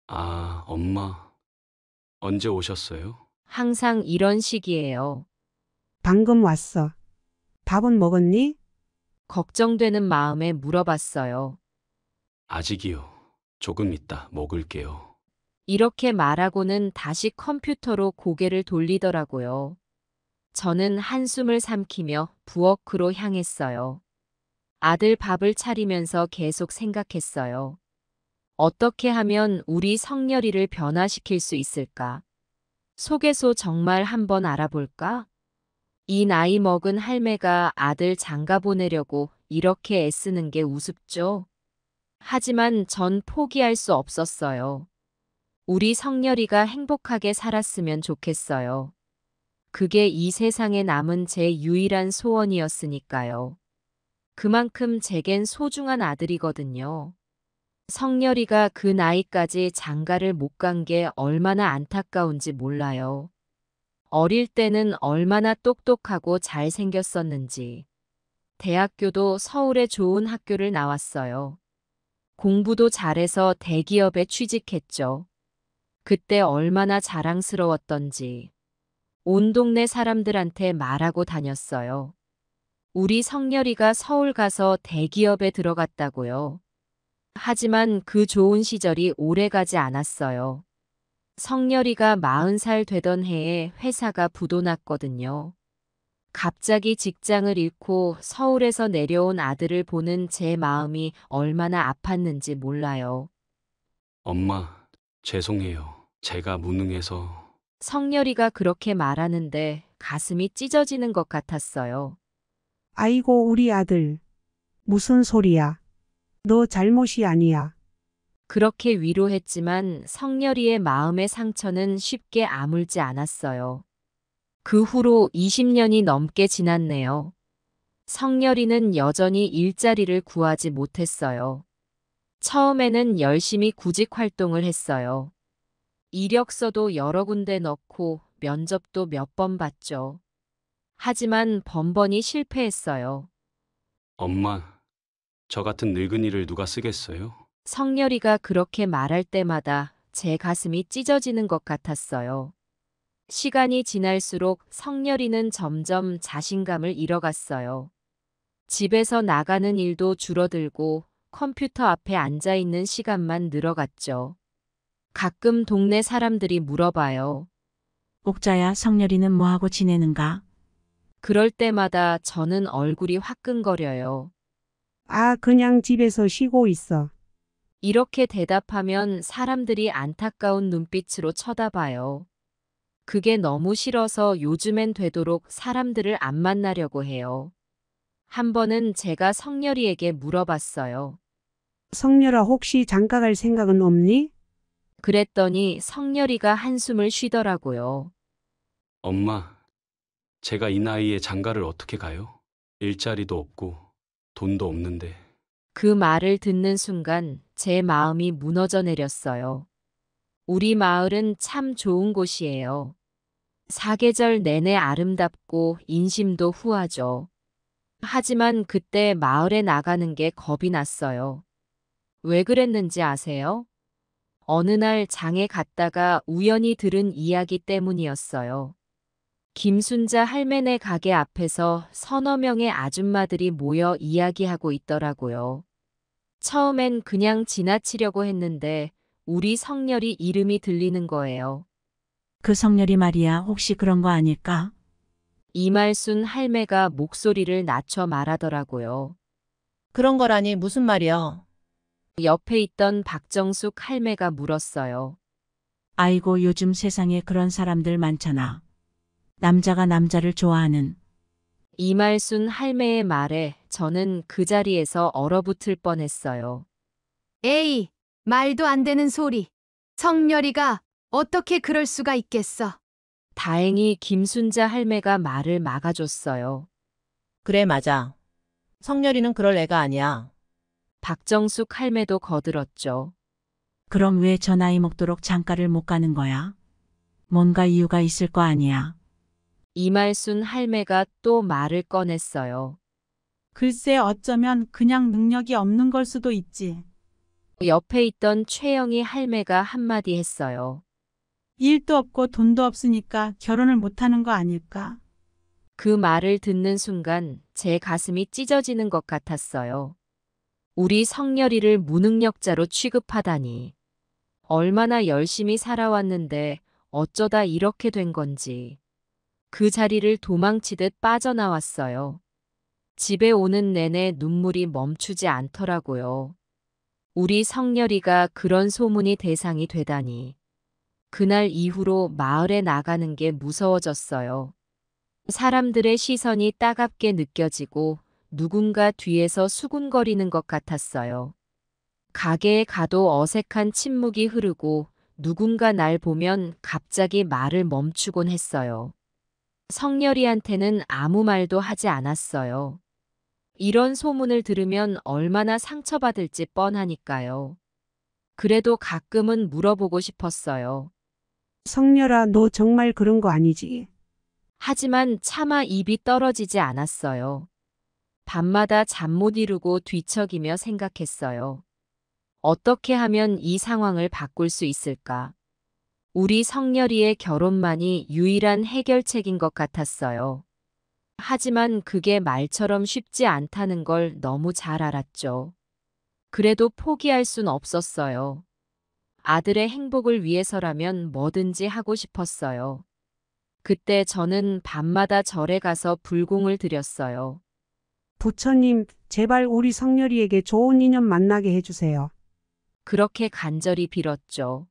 아, 엄마. 언제 오셨어요? 항상 이런 식이에요. 방금 왔어. 밥은 먹었니? 걱정되는 마음에 물어봤어요. 아직이요. 조금 있다 먹을게요. 이렇게 말하고는 다시 컴퓨터로 고개를 돌리더라고요. 저는 한숨을 삼키며 부엌으로 향했어요. 아들 밥을 차리면서 계속 생각했어요. 어떻게 하면 우리 성렬이를 변화시킬 수 있을까? 소개소 정말 한번 알아볼까? 이 나이 먹은 할매가 아들 장가 보내려고 이렇게 애쓰는 게 우습죠? 하지만 전 포기할 수 없었어요. 우리 성렬이가 행복하게 살았으면 좋겠어요. 그게 이 세상에 남은 제 유일한 소원이었으니까요. 그만큼 제겐 소중한 아들이거든요. 성렬이가 그 나이까지 장가를 못 간 게 얼마나 안타까운지 몰라요. 어릴 때는 얼마나 똑똑하고 잘생겼었는지. 대학교도 서울의 좋은 학교를 나왔어요. 공부도 잘해서 대기업에 취직했죠. 그때 얼마나 자랑스러웠던지. 온 동네 사람들한테 말하고 다녔어요. 우리 성렬이가 서울 가서 대기업에 들어갔다고요. 하지만 그 좋은 시절이 오래가지 않았어요. 성렬이가 40살 되던 해에 회사가 부도났거든요. 갑자기 직장을 잃고 서울에서 내려온 아들을 보는 제 마음이 얼마나 아팠는지 몰라요. 엄마, 죄송해요. 제가 무능해서. 성렬이가 그렇게 말하는데 가슴이 찢어지는 것 같았어요. 아이고, 우리 아들. 무슨 소리야. 너 잘못이 아니야. 그렇게 위로했지만 성렬이의 마음의 상처는 쉽게 아물지 않았어요. 그 후로 20년이 넘게 지났네요. 성렬이는 여전히 일자리를 구하지 못했어요. 처음에는 열심히 구직 활동을 했어요. 이력서도 여러 군데 넣고 면접도 몇 번 봤죠. 하지만 번번이 실패했어요. 엄마, 저 같은 늙은이를 누가 쓰겠어요? 성렬이가 그렇게 말할 때마다 제 가슴이 찢어지는 것 같았어요. 시간이 지날수록 성렬이는 점점 자신감을 잃어갔어요. 집에서 나가는 일도 줄어들고 컴퓨터 앞에 앉아 있는 시간만 늘어갔죠. 가끔 동네 사람들이 물어봐요. 옥자야, 성렬이는 뭐하고 지내는가? 그럴 때마다 저는 얼굴이 화끈거려요. 아, 그냥 집에서 쉬고 있어. 이렇게 대답하면 사람들이 안타까운 눈빛으로 쳐다봐요. 그게 너무 싫어서 요즘엔 되도록 사람들을 안 만나려고 해요. 한 번은 제가 성렬이에게 물어봤어요. 성렬아, 혹시 장가 갈 생각은 없니? 그랬더니 성렬이가 한숨을 쉬더라고요. 엄마, 제가 이 나이에 장가를 어떻게 가요? 일자리도 없고 돈도 없는데. 그 말을 듣는 순간 제 마음이 무너져 내렸어요. 우리 마을은 참 좋은 곳이에요. 사계절 내내 아름답고 인심도 후하죠. 하지만 그때 마을에 나가는 게 겁이 났어요. 왜 그랬는지 아세요? 어느 날 장에 갔다가 우연히 들은 이야기 때문이었어요. 김순자 할매네 가게 앞에서 서너 명의 아줌마들이 모여 이야기하고 있더라고요. 처음엔 그냥 지나치려고 했는데 우리 성렬이 이름이 들리는 거예요. 그 성렬이 말이야, 혹시 그런 거 아닐까? 이말순 할매가 목소리를 낮춰 말하더라고요. 그런 거라니 무슨 말이야? 옆에 있던 박정숙 할매가 물었어요. 아이고, 요즘 세상에 그런 사람들 많잖아. 남자가 남자를 좋아하는. 이말순 할매의 말에 저는 그 자리에서 얼어붙을 뻔했어요. 에이, 말도 안 되는 소리. 성렬이가 어떻게 그럴 수가 있겠어. 다행히 김순자 할매가 말을 막아줬어요. 그래, 맞아. 성렬이는 그럴 애가 아니야. 박정숙 할매도 거들었죠. 그럼 왜 저 나이 먹도록 장가를 못 가는 거야? 뭔가 이유가 있을 거 아니야. 이말순 할매가 또 말을 꺼냈어요. 글쎄, 어쩌면 그냥 능력이 없는 걸 수도 있지. 옆에 있던 최영희 할매가 한마디 했어요. 일도 없고 돈도 없으니까 결혼을 못하는 거 아닐까? 그 말을 듣는 순간 제 가슴이 찢어지는 것 같았어요. 우리 성렬이를 무능력자로 취급하다니. 얼마나 열심히 살아왔는데 어쩌다 이렇게 된 건지. 그 자리를 도망치듯 빠져나왔어요. 집에 오는 내내 눈물이 멈추지 않더라고요. 우리 성렬이가 그런 소문이 대상이 되다니. 그날 이후로 마을에 나가는 게 무서워졌어요. 사람들의 시선이 따갑게 느껴지고 누군가 뒤에서 수군거리는 것 같았어요. 가게에 가도 어색한 침묵이 흐르고 누군가 날 보면 갑자기 말을 멈추곤 했어요. 성렬이한테는 아무 말도 하지 않았어요. 이런 소문을 들으면 얼마나 상처받을지 뻔하니까요. 그래도 가끔은 물어보고 싶었어요. 성렬아, 너 정말 그런 거 아니지? 하지만 차마 입이 떨어지지 않았어요. 밤마다 잠 못 이루고 뒤척이며 생각했어요. 어떻게 하면 이 상황을 바꿀 수 있을까? 우리 성렬이의 결혼만이 유일한 해결책인 것 같았어요. 하지만 그게 말처럼 쉽지 않다는 걸 너무 잘 알았죠. 그래도 포기할 순 없었어요. 아들의 행복을 위해서라면 뭐든지 하고 싶었어요. 그때 저는 밤마다 절에 가서 불공을 드렸어요. 부처님, 제발 우리 성렬이에게 좋은 인연 만나게 해주세요. 그렇게 간절히 빌었죠.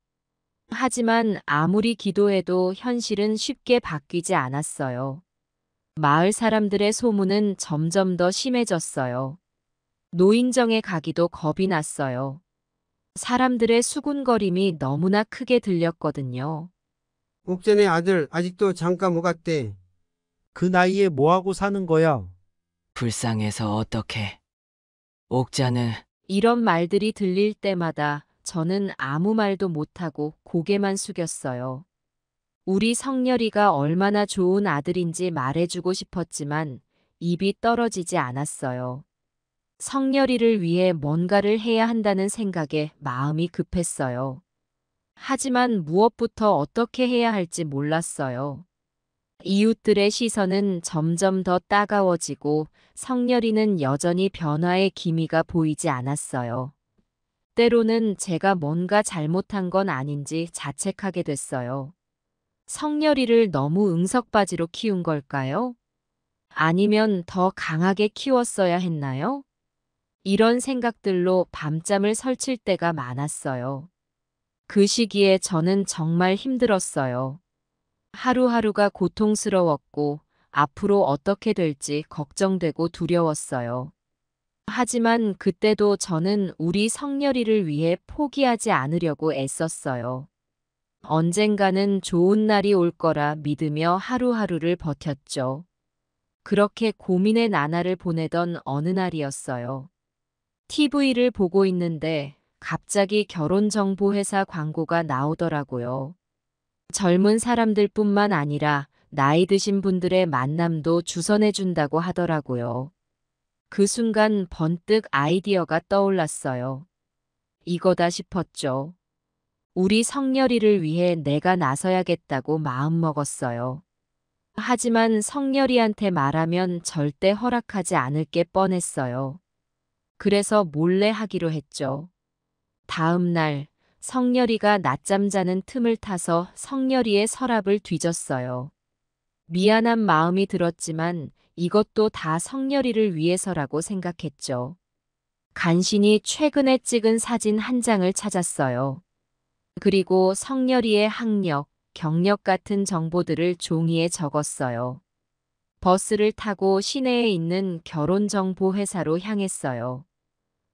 하지만 아무리 기도해도 현실은 쉽게 바뀌지 않았어요. 마을 사람들의 소문은 점점 더 심해졌어요. 노인정에 가기도 겁이 났어요. 사람들의 수군거림이 너무나 크게 들렸거든요. 옥전의 아들 아직도 장가 못 갔대. 그 나이에 뭐하고 사는 거야? 불쌍해서 어떡해. 옥자는 이런 말들이 들릴 때마다 저는 아무 말도 못하고 고개만 숙였어요. 우리 성렬이가 얼마나 좋은 아들인지 말해주고 싶었지만 입이 떨어지지 않았어요. 성렬이를 위해 뭔가를 해야 한다는 생각에 마음이 급했어요. 하지만 무엇부터 어떻게 해야 할지 몰랐어요. 이웃들의 시선은 점점 더 따가워지고 성렬이는 여전히 변화의 기미가 보이지 않았어요. 때로는 제가 뭔가 잘못한 건 아닌지 자책하게 됐어요. 성렬이를 너무 응석바지로 키운 걸까요? 아니면 더 강하게 키웠어야 했나요? 이런 생각들로 밤잠을 설칠 때가 많았어요. 그 시기에 저는 정말 힘들었어요. 하루하루가 고통스러웠고 앞으로 어떻게 될지 걱정되고 두려웠어요. 하지만 그때도 저는 우리 성렬이를 위해 포기하지 않으려고 애썼어요. 언젠가는 좋은 날이 올 거라 믿으며 하루하루를 버텼죠. 그렇게 고민의 나날을 보내던 어느 날이었어요. TV를 보고 있는데 갑자기 결혼정보회사 광고가 나오더라고요. 젊은 사람들뿐만 아니라 나이 드신 분들의 만남도 주선해준다고 하더라고요. 그 순간 번뜩 아이디어가 떠올랐어요. 이거다 싶었죠. 우리 성렬이를 위해 내가 나서야겠다고 마음먹었어요. 하지만 성렬이한테 말하면 절대 허락하지 않을 게 뻔했어요. 그래서 몰래 하기로 했죠. 다음 날 성렬이가 낮잠 자는 틈을 타서 성렬이의 서랍을 뒤졌어요. 미안한 마음이 들었지만 이것도 다 성렬이를 위해서라고 생각했죠. 간신히 최근에 찍은 사진 한 장을 찾았어요. 그리고 성렬이의 학력, 경력 같은 정보들을 종이에 적었어요. 버스를 타고 시내에 있는 결혼정보회사로 향했어요.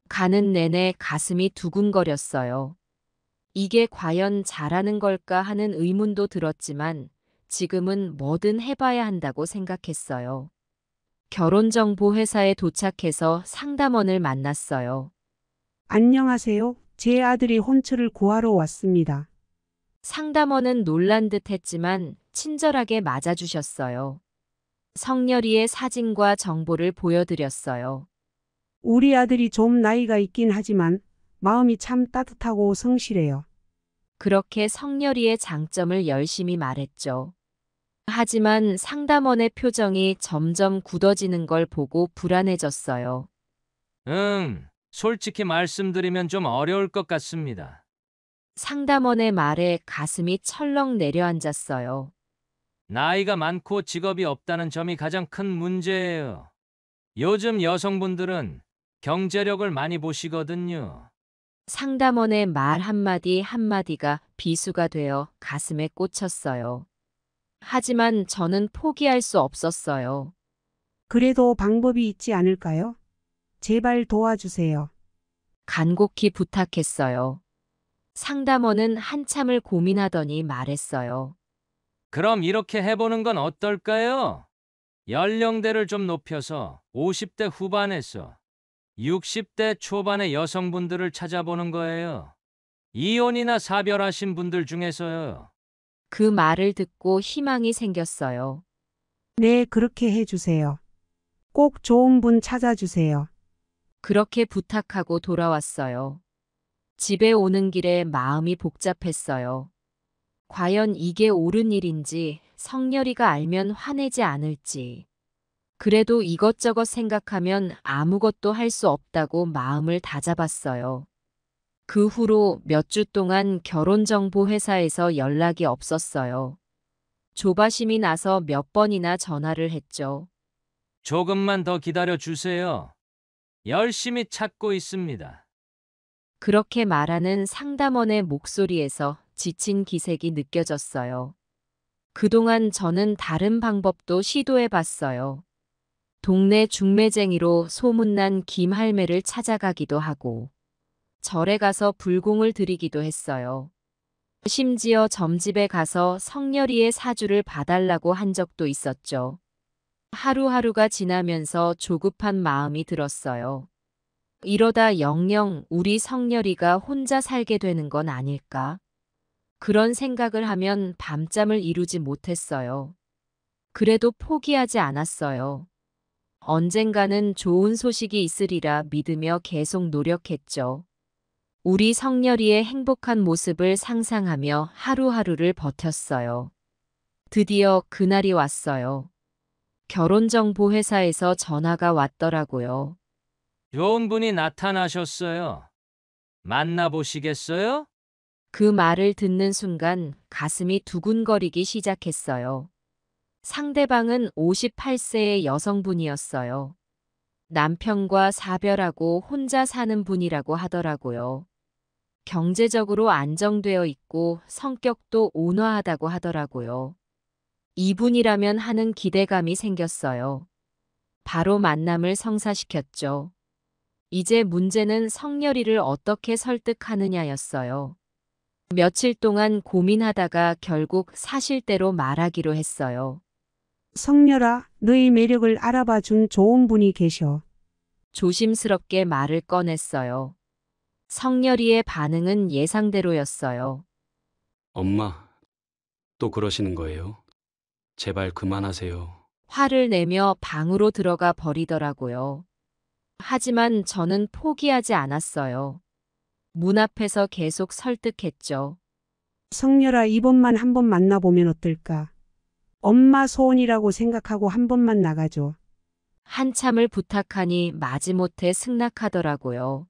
가는 내내 가슴이 두근거렸어요. 이게 과연 잘하는 걸까 하는 의문도 들었지만 지금은 뭐든 해봐야 한다고 생각했어요. 결혼정보회사에 도착해서 상담원을 만났어요. 안녕하세요. 제 아들이 혼처를 구하러 왔습니다. 상담원은 놀란 듯 했지만 친절하게 맞아주셨어요. 성렬이의 사진과 정보를 보여드렸어요. 우리 아들이 좀 나이가 있긴 하지만 마음이 참 따뜻하고 성실해요. 그렇게 성렬이의 장점을 열심히 말했죠. 하지만 상담원의 표정이 점점 굳어지는 걸 보고 불안해졌어요. 솔직히 말씀드리면 좀 어려울 것 같습니다. 상담원의 말에 가슴이 철렁 내려앉았어요. 나이가 많고 직업이 없다는 점이 가장 큰 문제예요. 요즘 여성분들은 경제력을 많이 보시거든요. 상담원의 말 한마디 한마디가 비수가 되어 가슴에 꽂혔어요. 하지만 저는 포기할 수 없었어요. 그래도 방법이 있지 않을까요? 제발 도와주세요. 간곡히 부탁했어요. 상담원은 한참을 고민하더니 말했어요. 그럼 이렇게 해보는 건 어떨까요? 연령대를 좀 높여서 50대 후반에서 60대 초반의 여성분들을 찾아보는 거예요. 이혼이나 사별하신 분들 중에서요. 그 말을 듣고 희망이 생겼어요. 네, 그렇게 해주세요. 꼭 좋은 분 찾아주세요. 그렇게 부탁하고 돌아왔어요. 집에 오는 길에 마음이 복잡했어요. 과연 이게 옳은 일인지 성렬이가 알면 화내지 않을지. 그래도 이것저것 생각하면 아무것도 할 수 없다고 마음을 다잡았어요. 그 후로 몇 주 동안 결혼정보회사에서 연락이 없었어요. 조바심이 나서 몇 번이나 전화를 했죠. 조금만 더 기다려 주세요. 열심히 찾고 있습니다. 그렇게 말하는 상담원의 목소리에서 지친 기색이 느껴졌어요. 그동안 저는 다른 방법도 시도해 봤어요. 동네 중매쟁이로 소문난 김할매를 찾아가기도 하고, 절에 가서 불공을 드리기도 했어요. 심지어 점집에 가서 성렬이의 사주를 봐달라고 한 적도 있었죠. 하루하루가 지나면서 조급한 마음이 들었어요. 이러다 영영 우리 성렬이가 혼자 살게 되는 건 아닐까? 그런 생각을 하면 밤잠을 이루지 못했어요. 그래도 포기하지 않았어요. 언젠가는 좋은 소식이 있으리라 믿으며 계속 노력했죠. 우리 성렬이의 행복한 모습을 상상하며 하루하루를 버텼어요. 드디어 그날이 왔어요. 결혼정보회사에서 전화가 왔더라고요. 좋은 분이 나타나셨어요. 만나보시겠어요? 그 말을 듣는 순간 가슴이 두근거리기 시작했어요. 상대방은 58세의 여성분이었어요. 남편과 사별하고 혼자 사는 분이라고 하더라고요. 경제적으로 안정되어 있고 성격도 온화하다고 하더라고요. 이분이라면 하는 기대감이 생겼어요. 바로 만남을 성사시켰죠. 이제 문제는 성렬이를 어떻게 설득하느냐였어요. 며칠 동안 고민하다가 결국 사실대로 말하기로 했어요. 성렬아, 너의 매력을 알아봐 준 좋은 분이 계셔. 조심스럽게 말을 꺼냈어요. 성렬이의 반응은 예상대로였어요. 엄마, 또 그러시는 거예요? 제발 그만하세요. 화를 내며 방으로 들어가 버리더라고요. 하지만 저는 포기하지 않았어요. 문 앞에서 계속 설득했죠. 성렬아, 이번만 한번 만나보면 어떨까? 엄마 소원이라고 생각하고 한 번만 나가줘. 한참을 부탁하니 마지못해 승낙하더라고요.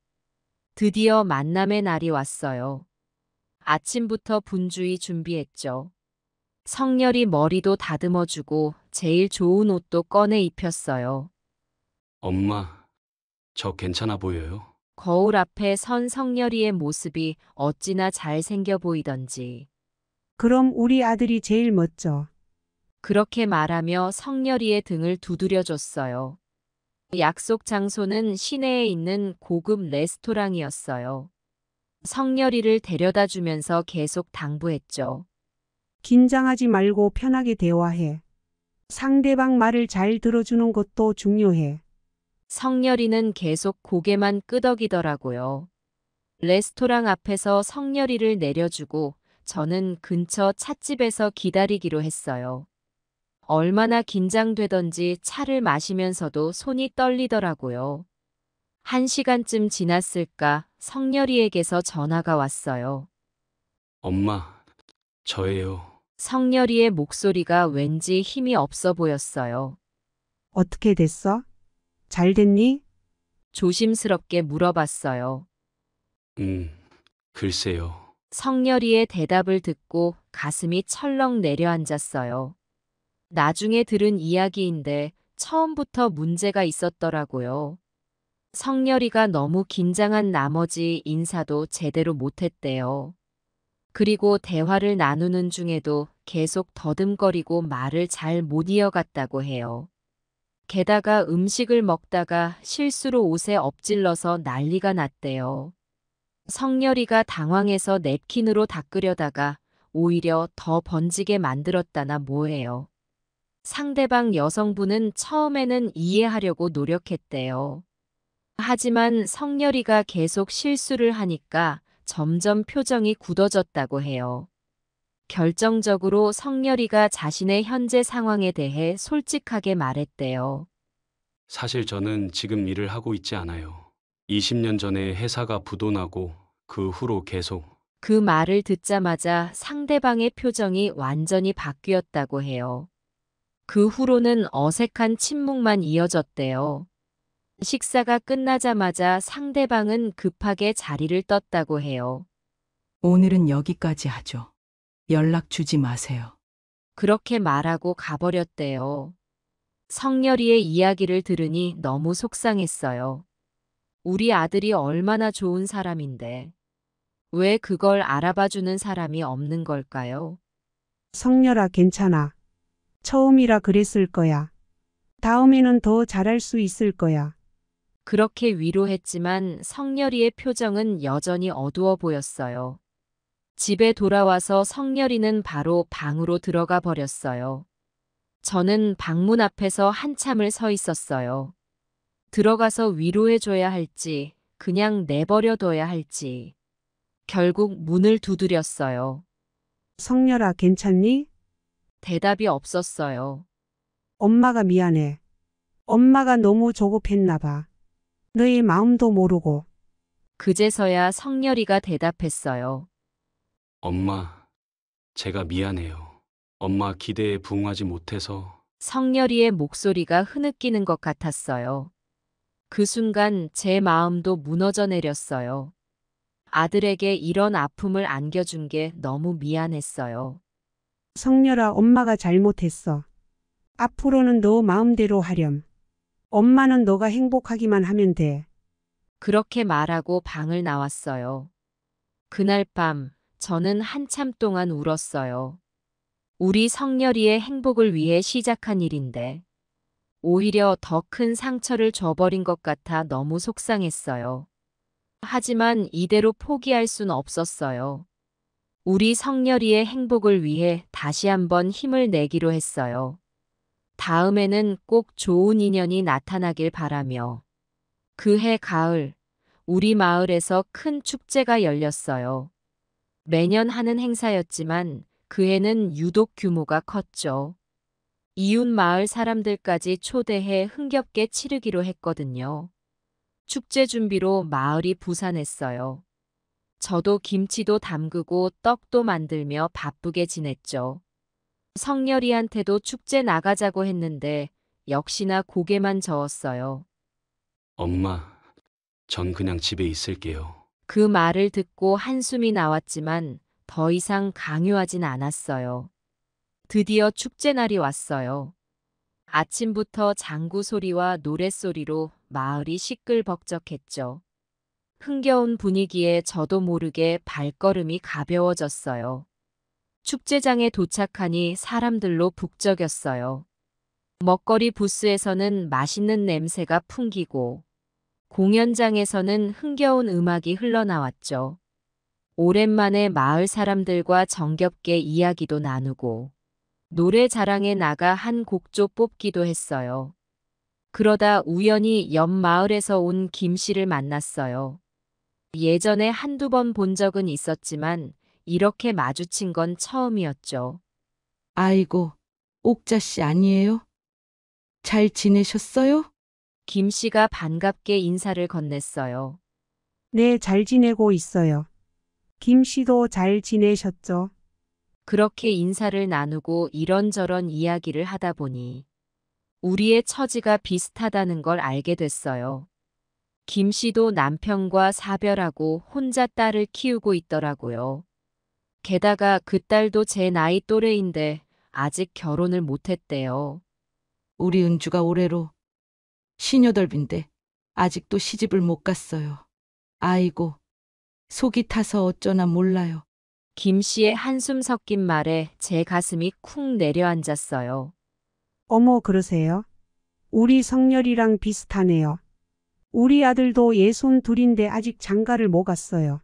드디어 만남의 날이 왔어요. 아침부터 분주히 준비했죠. 성렬이 머리도 다듬어주고 제일 좋은 옷도 꺼내 입혔어요. 엄마, 저 괜찮아 보여요? 거울 앞에 선 성렬이의 모습이 어찌나 잘생겨 보이던지. 그럼 우리 아들이 제일 멋져. 그렇게 말하며 성렬이의 등을 두드려줬어요. 약속 장소는 시내에 있는 고급 레스토랑이었어요. 성렬이를 데려다 주면서 계속 당부했죠. 긴장하지 말고 편하게 대화해. 상대방 말을 잘 들어주는 것도 중요해. 성렬이는 계속 고개만 끄덕이더라고요. 레스토랑 앞에서 성렬이를 내려주고 저는 근처 찻집에서 기다리기로 했어요. 얼마나 긴장되던지 차를 마시면서도 손이 떨리더라고요. 1시간쯤 지났을까 성렬이에게서 전화가 왔어요. 엄마, 저예요. 성렬이의 목소리가 왠지 힘이 없어 보였어요. 어떻게 됐어? 잘 됐니? 조심스럽게 물어봤어요. 글쎄요. 성렬이의 대답을 듣고 가슴이 철렁 내려앉았어요. 나중에 들은 이야기인데 처음부터 문제가 있었더라고요. 성렬이가 너무 긴장한 나머지 인사도 제대로 못했대요. 그리고 대화를 나누는 중에도 계속 더듬거리고 말을 잘 못 이어갔다고 해요. 게다가 음식을 먹다가 실수로 옷에 엎질러서 난리가 났대요. 성렬이가 당황해서 냅킨으로 닦으려다가 오히려 더 번지게 만들었다나 뭐예요. 상대방 여성분은 처음에는 이해하려고 노력했대요. 하지만 성렬이가 계속 실수를 하니까 점점 표정이 굳어졌다고 해요. 결정적으로 성렬이가 자신의 현재 상황에 대해 솔직하게 말했대요. 사실 저는 지금 일을 하고 있지 않아요. 20년 전에 회사가 부도나고 그 후로 계속. 그 말을 듣자마자 상대방의 표정이 완전히 바뀌었다고 해요. 그 후로는 어색한 침묵만 이어졌대요. 식사가 끝나자마자 상대방은 급하게 자리를 떴다고 해요. 오늘은 여기까지 하죠. 연락 주지 마세요. 그렇게 말하고 가버렸대요. 성렬이의 이야기를 들으니 너무 속상했어요. 우리 아들이 얼마나 좋은 사람인데 왜 그걸 알아봐주는 사람이 없는 걸까요? 성렬아, 괜찮아. 처음이라 그랬을 거야. 다음에는 더 잘할 수 있을 거야. 그렇게 위로했지만 성렬이의 표정은 여전히 어두워 보였어요. 집에 돌아와서 성렬이는 바로 방으로 들어가 버렸어요. 저는 방문 앞에서 한참을 서 있었어요. 들어가서 위로해줘야 할지, 그냥 내버려둬야 할지. 결국 문을 두드렸어요. 성렬아, 괜찮니? 대답이 없었어요. 엄마가 미안해. 엄마가 너무 조급했나 봐. 너의 마음도 모르고. 그제서야 성렬이가 대답했어요. 엄마, 제가 미안해요. 엄마 기대에 부응하지 못해서. 성렬이의 목소리가 흐느끼는 것 같았어요. 그 순간 제 마음도 무너져 내렸어요. 아들에게 이런 아픔을 안겨준 게 너무 미안했어요. 성렬아, 엄마가 잘못했어. 앞으로는 너 마음대로 하렴. 엄마는 너가 행복하기만 하면 돼. 그렇게 말하고 방을 나왔어요. 그날 밤 저는 한참 동안 울었어요. 우리 성렬이의 행복을 위해 시작한 일인데 오히려 더 큰 상처를 줘버린 것 같아 너무 속상했어요. 하지만 이대로 포기할 순 없었어요. 우리 성렬이의 행복을 위해 다시 한번 힘을 내기로 했어요. 다음에는 꼭 좋은 인연이 나타나길 바라며. 그해 가을, 우리 마을에서 큰 축제가 열렸어요. 매년 하는 행사였지만 그 해는 유독 규모가 컸죠. 이웃 마을 사람들까지 초대해 흥겹게 치르기로 했거든요. 축제 준비로 마을이 부산했어요. 저도 김치도 담그고 떡도 만들며 바쁘게 지냈죠. 성렬이한테도 축제 나가자고 했는데 역시나 고개만 저었어요. 엄마, 전 그냥 집에 있을게요. 그 말을 듣고 한숨이 나왔지만 더 이상 강요하진 않았어요. 드디어 축제날이 왔어요. 아침부터 장구 소리와 노랫소리로 마을이 시끌벅적했죠. 흥겨운 분위기에 저도 모르게 발걸음이 가벼워졌어요. 축제장에 도착하니 사람들로 북적였어요. 먹거리 부스에서는 맛있는 냄새가 풍기고 공연장에서는 흥겨운 음악이 흘러나왔죠. 오랜만에 마을 사람들과 정겹게 이야기도 나누고 노래 자랑에 나가 한 곡조 뽑기도 했어요. 그러다 우연히 옆 마을에서 온 김 씨를 만났어요. 예전에 한두 번 본 적은 있었지만 이렇게 마주친 건 처음이었죠. 아이고, 옥자 씨 아니에요? 잘 지내셨어요? 김 씨가 반갑게 인사를 건넸어요. 네, 잘 지내고 있어요. 김 씨도 잘 지내셨죠? 그렇게 인사를 나누고 이런저런 이야기를 하다 보니 우리의 처지가 비슷하다는 걸 알게 됐어요. 김 씨도 남편과 사별하고 혼자 딸을 키우고 있더라고요. 게다가 그 딸도 제 나이 또래인데 아직 결혼을 못했대요. 우리 은주가 올해로 58인데 아직도 시집을 못 갔어요. 아이고, 속이 타서 어쩌나 몰라요. 김 씨의 한숨 섞인 말에 제 가슴이 쿵 내려앉았어요. 어머, 그러세요? 우리 성렬이랑 비슷하네요. 우리 아들도 62인데 아직 장가를 못 갔어요.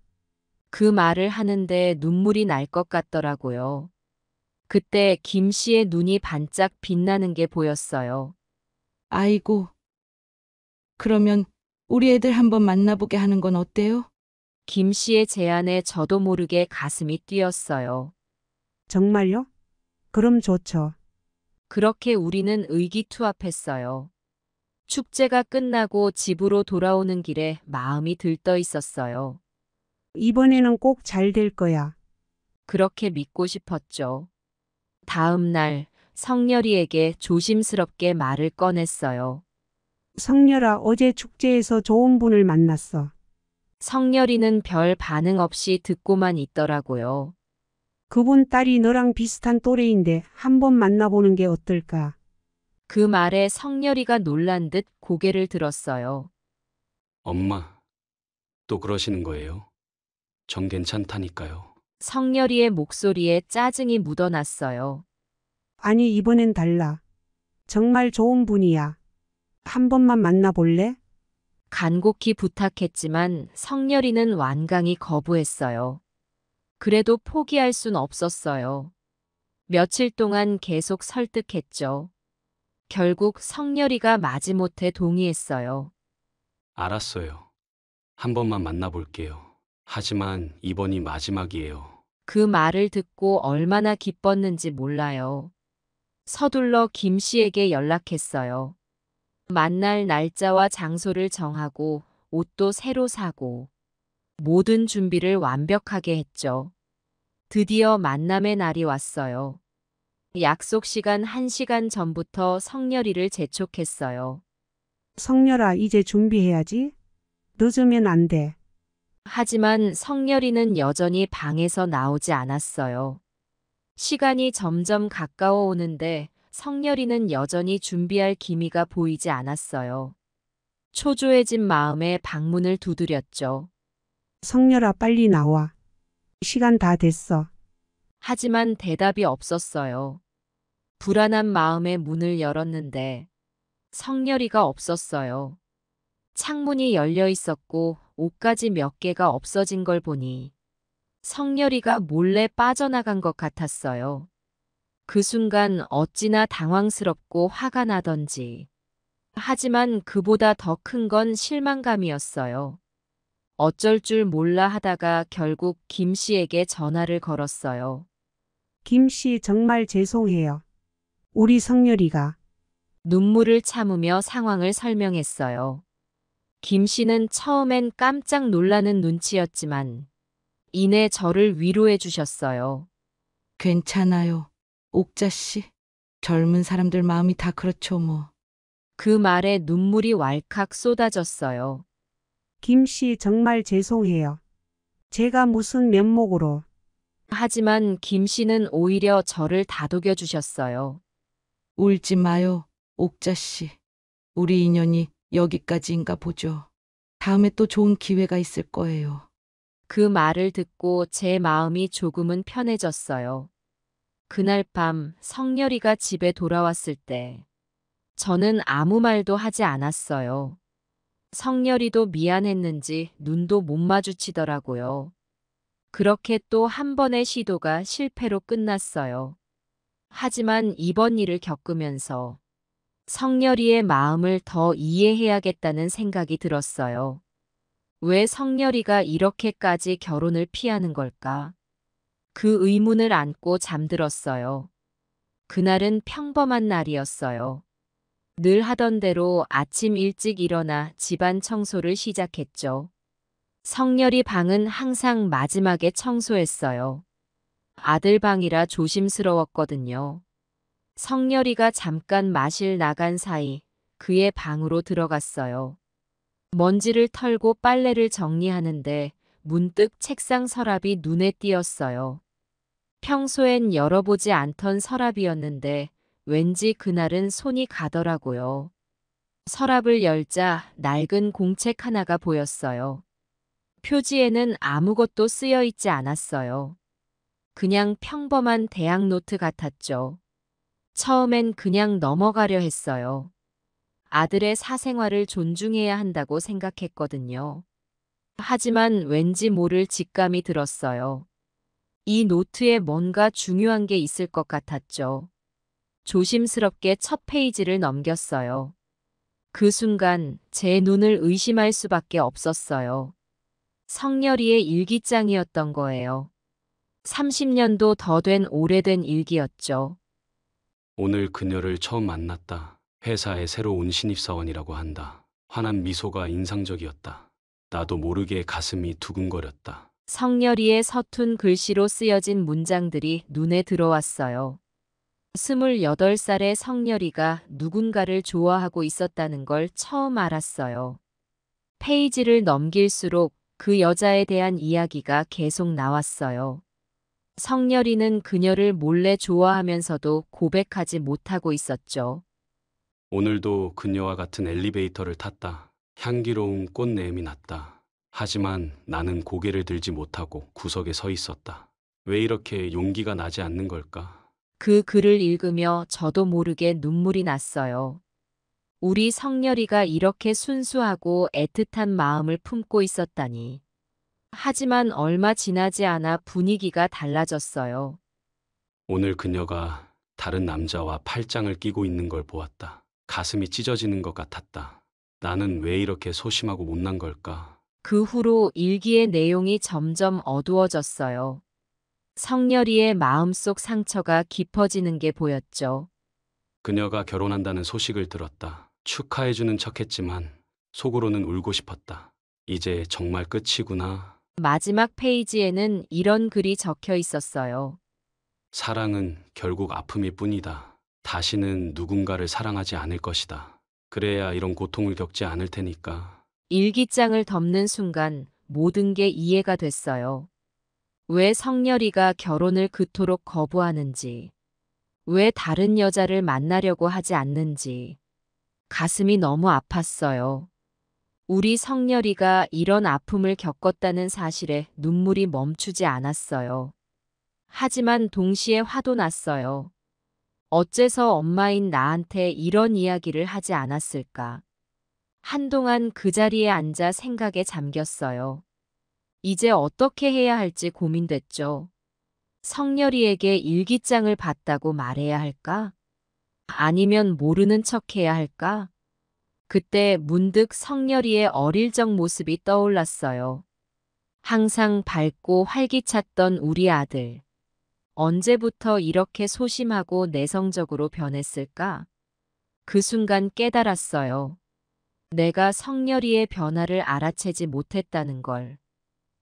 그 말을 하는데 눈물이 날 것 같더라고요. 그때 김 씨의 눈이 반짝 빛나는 게 보였어요. 아이고, 그러면 우리 애들 한번 만나보게 하는 건 어때요? 김 씨의 제안에 저도 모르게 가슴이 뛰었어요. 정말요? 그럼 좋죠. 그렇게 우리는 의기투합했어요. 축제가 끝나고 집으로 돌아오는 길에 마음이 들떠 있었어요. 이번에는 꼭 잘 될 거야. 그렇게 믿고 싶었죠. 다음 날 성렬이에게 조심스럽게 말을 꺼냈어요. 성렬아, 어제 축제에서 좋은 분을 만났어. 성렬이는 별 반응 없이 듣고만 있더라고요. 그분 딸이 너랑 비슷한 또래인데 한번 만나보는 게 어떨까? 그 말에 성렬이가 놀란 듯 고개를 들었어요. 엄마, 또 그러시는 거예요? 전 괜찮다니까요. 성렬이의 목소리에 짜증이 묻어났어요. 아니, 이번엔 달라. 정말 좋은 분이야. 한 번만 만나볼래? 간곡히 부탁했지만 성렬이는 완강히 거부했어요. 그래도 포기할 순 없었어요. 며칠 동안 계속 설득했죠. 결국 성렬이가 마지못해 동의했어요. 알았어요. 한 번만 만나볼게요. 하지만 이번이 마지막이에요. 그 말을 듣고 얼마나 기뻤는지 몰라요. 서둘러 김 씨에게 연락했어요. 만날 날짜와 장소를 정하고 옷도 새로 사고 모든 준비를 완벽하게 했죠. 드디어 만남의 날이 왔어요. 약속 시간 1시간 전부터 성렬이를 재촉했어요. 성렬아, 이제 준비해야지. 늦으면 안 돼. 하지만 성렬이는 여전히 방에서 나오지 않았어요. 시간이 점점 가까워 오는데 성렬이는 여전히 준비할 기미가 보이지 않았어요. 초조해진 마음에 방문을 두드렸죠. 성렬아, 빨리 나와. 시간 다 됐어. 하지만 대답이 없었어요. 불안한 마음에 문을 열었는데 성렬이가 없었어요. 창문이 열려 있었고 옷가지 몇 개가 없어진 걸 보니 성렬이가 몰래 빠져나간 것 같았어요. 그 순간 어찌나 당황스럽고 화가 나던지. 하지만 그보다 더 큰 건 실망감이었어요. 어쩔 줄 몰라 하다가 결국 김 씨에게 전화를 걸었어요. 김 씨, 정말 죄송해요. 우리 성렬이가. 눈물을 참으며 상황을 설명했어요. 김 씨는 처음엔 깜짝 놀라는 눈치였지만 이내 저를 위로해 주셨어요. 괜찮아요. 옥자 씨. 젊은 사람들 마음이 다 그렇죠 뭐. 그 말에 눈물이 왈칵 쏟아졌어요. 김 씨, 정말 죄송해요. 제가 무슨 면목으로. 하지만 김 씨는 오히려 저를 다독여 주셨어요. 울지 마요, 옥자 씨. 우리 인연이 여기까지인가 보죠. 다음에 또 좋은 기회가 있을 거예요. 그 말을 듣고 제 마음이 조금은 편해졌어요. 그날 밤 성렬이가 집에 돌아왔을 때 저는 아무 말도 하지 않았어요. 성렬이도 미안했는지 눈도 못 마주치더라고요. 그렇게 또 한 번의 시도가 실패로 끝났어요. 하지만 이번 일을 겪으면서 성렬이의 마음을 더 이해해야겠다는 생각이 들었어요. 왜 성렬이가 이렇게까지 결혼을 피하는 걸까? 그 의문을 안고 잠들었어요. 그날은 평범한 날이었어요. 늘 하던 대로 아침 일찍 일어나 집안 청소를 시작했죠. 성렬이 방은 항상 마지막에 청소했어요. 아들 방이라 조심스러웠거든요. 성렬이가 잠깐 마실 나간 사이 그의 방으로 들어갔어요. 먼지를 털고 빨래를 정리하는데 문득 책상 서랍이 눈에 띄었어요. 평소엔 열어보지 않던 서랍이었는데 왠지 그날은 손이 가더라고요. 서랍을 열자 낡은 공책 하나가 보였어요. 표지에는 아무것도 쓰여 있지 않았어요. 그냥 평범한 대학 노트 같았죠. 처음엔 그냥 넘어가려 했어요. 아들의 사생활을 존중해야 한다고 생각했거든요. 하지만 왠지 모를 직감이 들었어요. 이 노트에 뭔가 중요한 게 있을 것 같았죠. 조심스럽게 첫 페이지를 넘겼어요. 그 순간 제 눈을 의심할 수밖에 없었어요. 성렬이의 일기장이었던 거예요. 30년도 더 된 오래된 일기였죠. 오늘 그녀를 처음 만났다. 회사에 새로 온 신입사원이라고 한다. 환한 미소가 인상적이었다. 나도 모르게 가슴이 두근거렸다. 성렬이의 서툰 글씨로 쓰여진 문장들이 눈에 들어왔어요. 28살의 성렬이가 누군가를 좋아하고 있었다는 걸 처음 알았어요. 페이지를 넘길수록 그 여자에 대한 이야기가 계속 나왔어요. 성렬이는 그녀를 몰래 좋아하면서도 고백하지 못하고 있었죠. 오늘도 그녀와 같은 엘리베이터를 탔다. 향기로운 꽃내음이 났다. 하지만 나는 고개를 들지 못하고 구석에 서 있었다. 왜 이렇게 용기가 나지 않는 걸까? 그 글을 읽으며 저도 모르게 눈물이 났어요. 우리 성렬이가 이렇게 순수하고 애틋한 마음을 품고 있었다니. 하지만 얼마 지나지 않아 분위기가 달라졌어요. 오늘 그녀가 다른 남자와 팔짱을 끼고 있는 걸 보았다. 가슴이 찢어지는 것 같았다. 나는 왜 이렇게 소심하고 못난 걸까? 그 후로 일기의 내용이 점점 어두워졌어요. 성렬이의 마음속 상처가 깊어지는 게 보였죠. 그녀가 결혼한다는 소식을 들었다. 축하해주는 척했지만 속으로는 울고 싶었다. 이제 정말 끝이구나. 마지막 페이지에는 이런 글이 적혀 있었어요. 사랑은 결국 아픔일 뿐이다. 다시는 누군가를 사랑하지 않을 것이다. 그래야 이런 고통을 겪지 않을 테니까. 일기장을 덮는 순간 모든 게 이해가 됐어요. 왜 성렬이가 결혼을 그토록 거부하는지, 왜 다른 여자를 만나려고 하지 않는지. 가슴이 너무 아팠어요. 우리 성렬이가 이런 아픔을 겪었다는 사실에 눈물이 멈추지 않았어요. 하지만 동시에 화도 났어요. 어째서 엄마인 나한테 이런 이야기를 하지 않았을까? 한동안 그 자리에 앉아 생각에 잠겼어요. 이제 어떻게 해야 할지 고민됐죠. 성렬이에게 일기장을 봤다고 말해야 할까? 아니면 모르는 척해야 할까? 그때 문득 성렬이의 어릴 적 모습이 떠올랐어요. 항상 밝고 활기찼던 우리 아들. 언제부터 이렇게 소심하고 내성적으로 변했을까? 그 순간 깨달았어요. 내가 성렬이의 변화를 알아채지 못했다는 걸.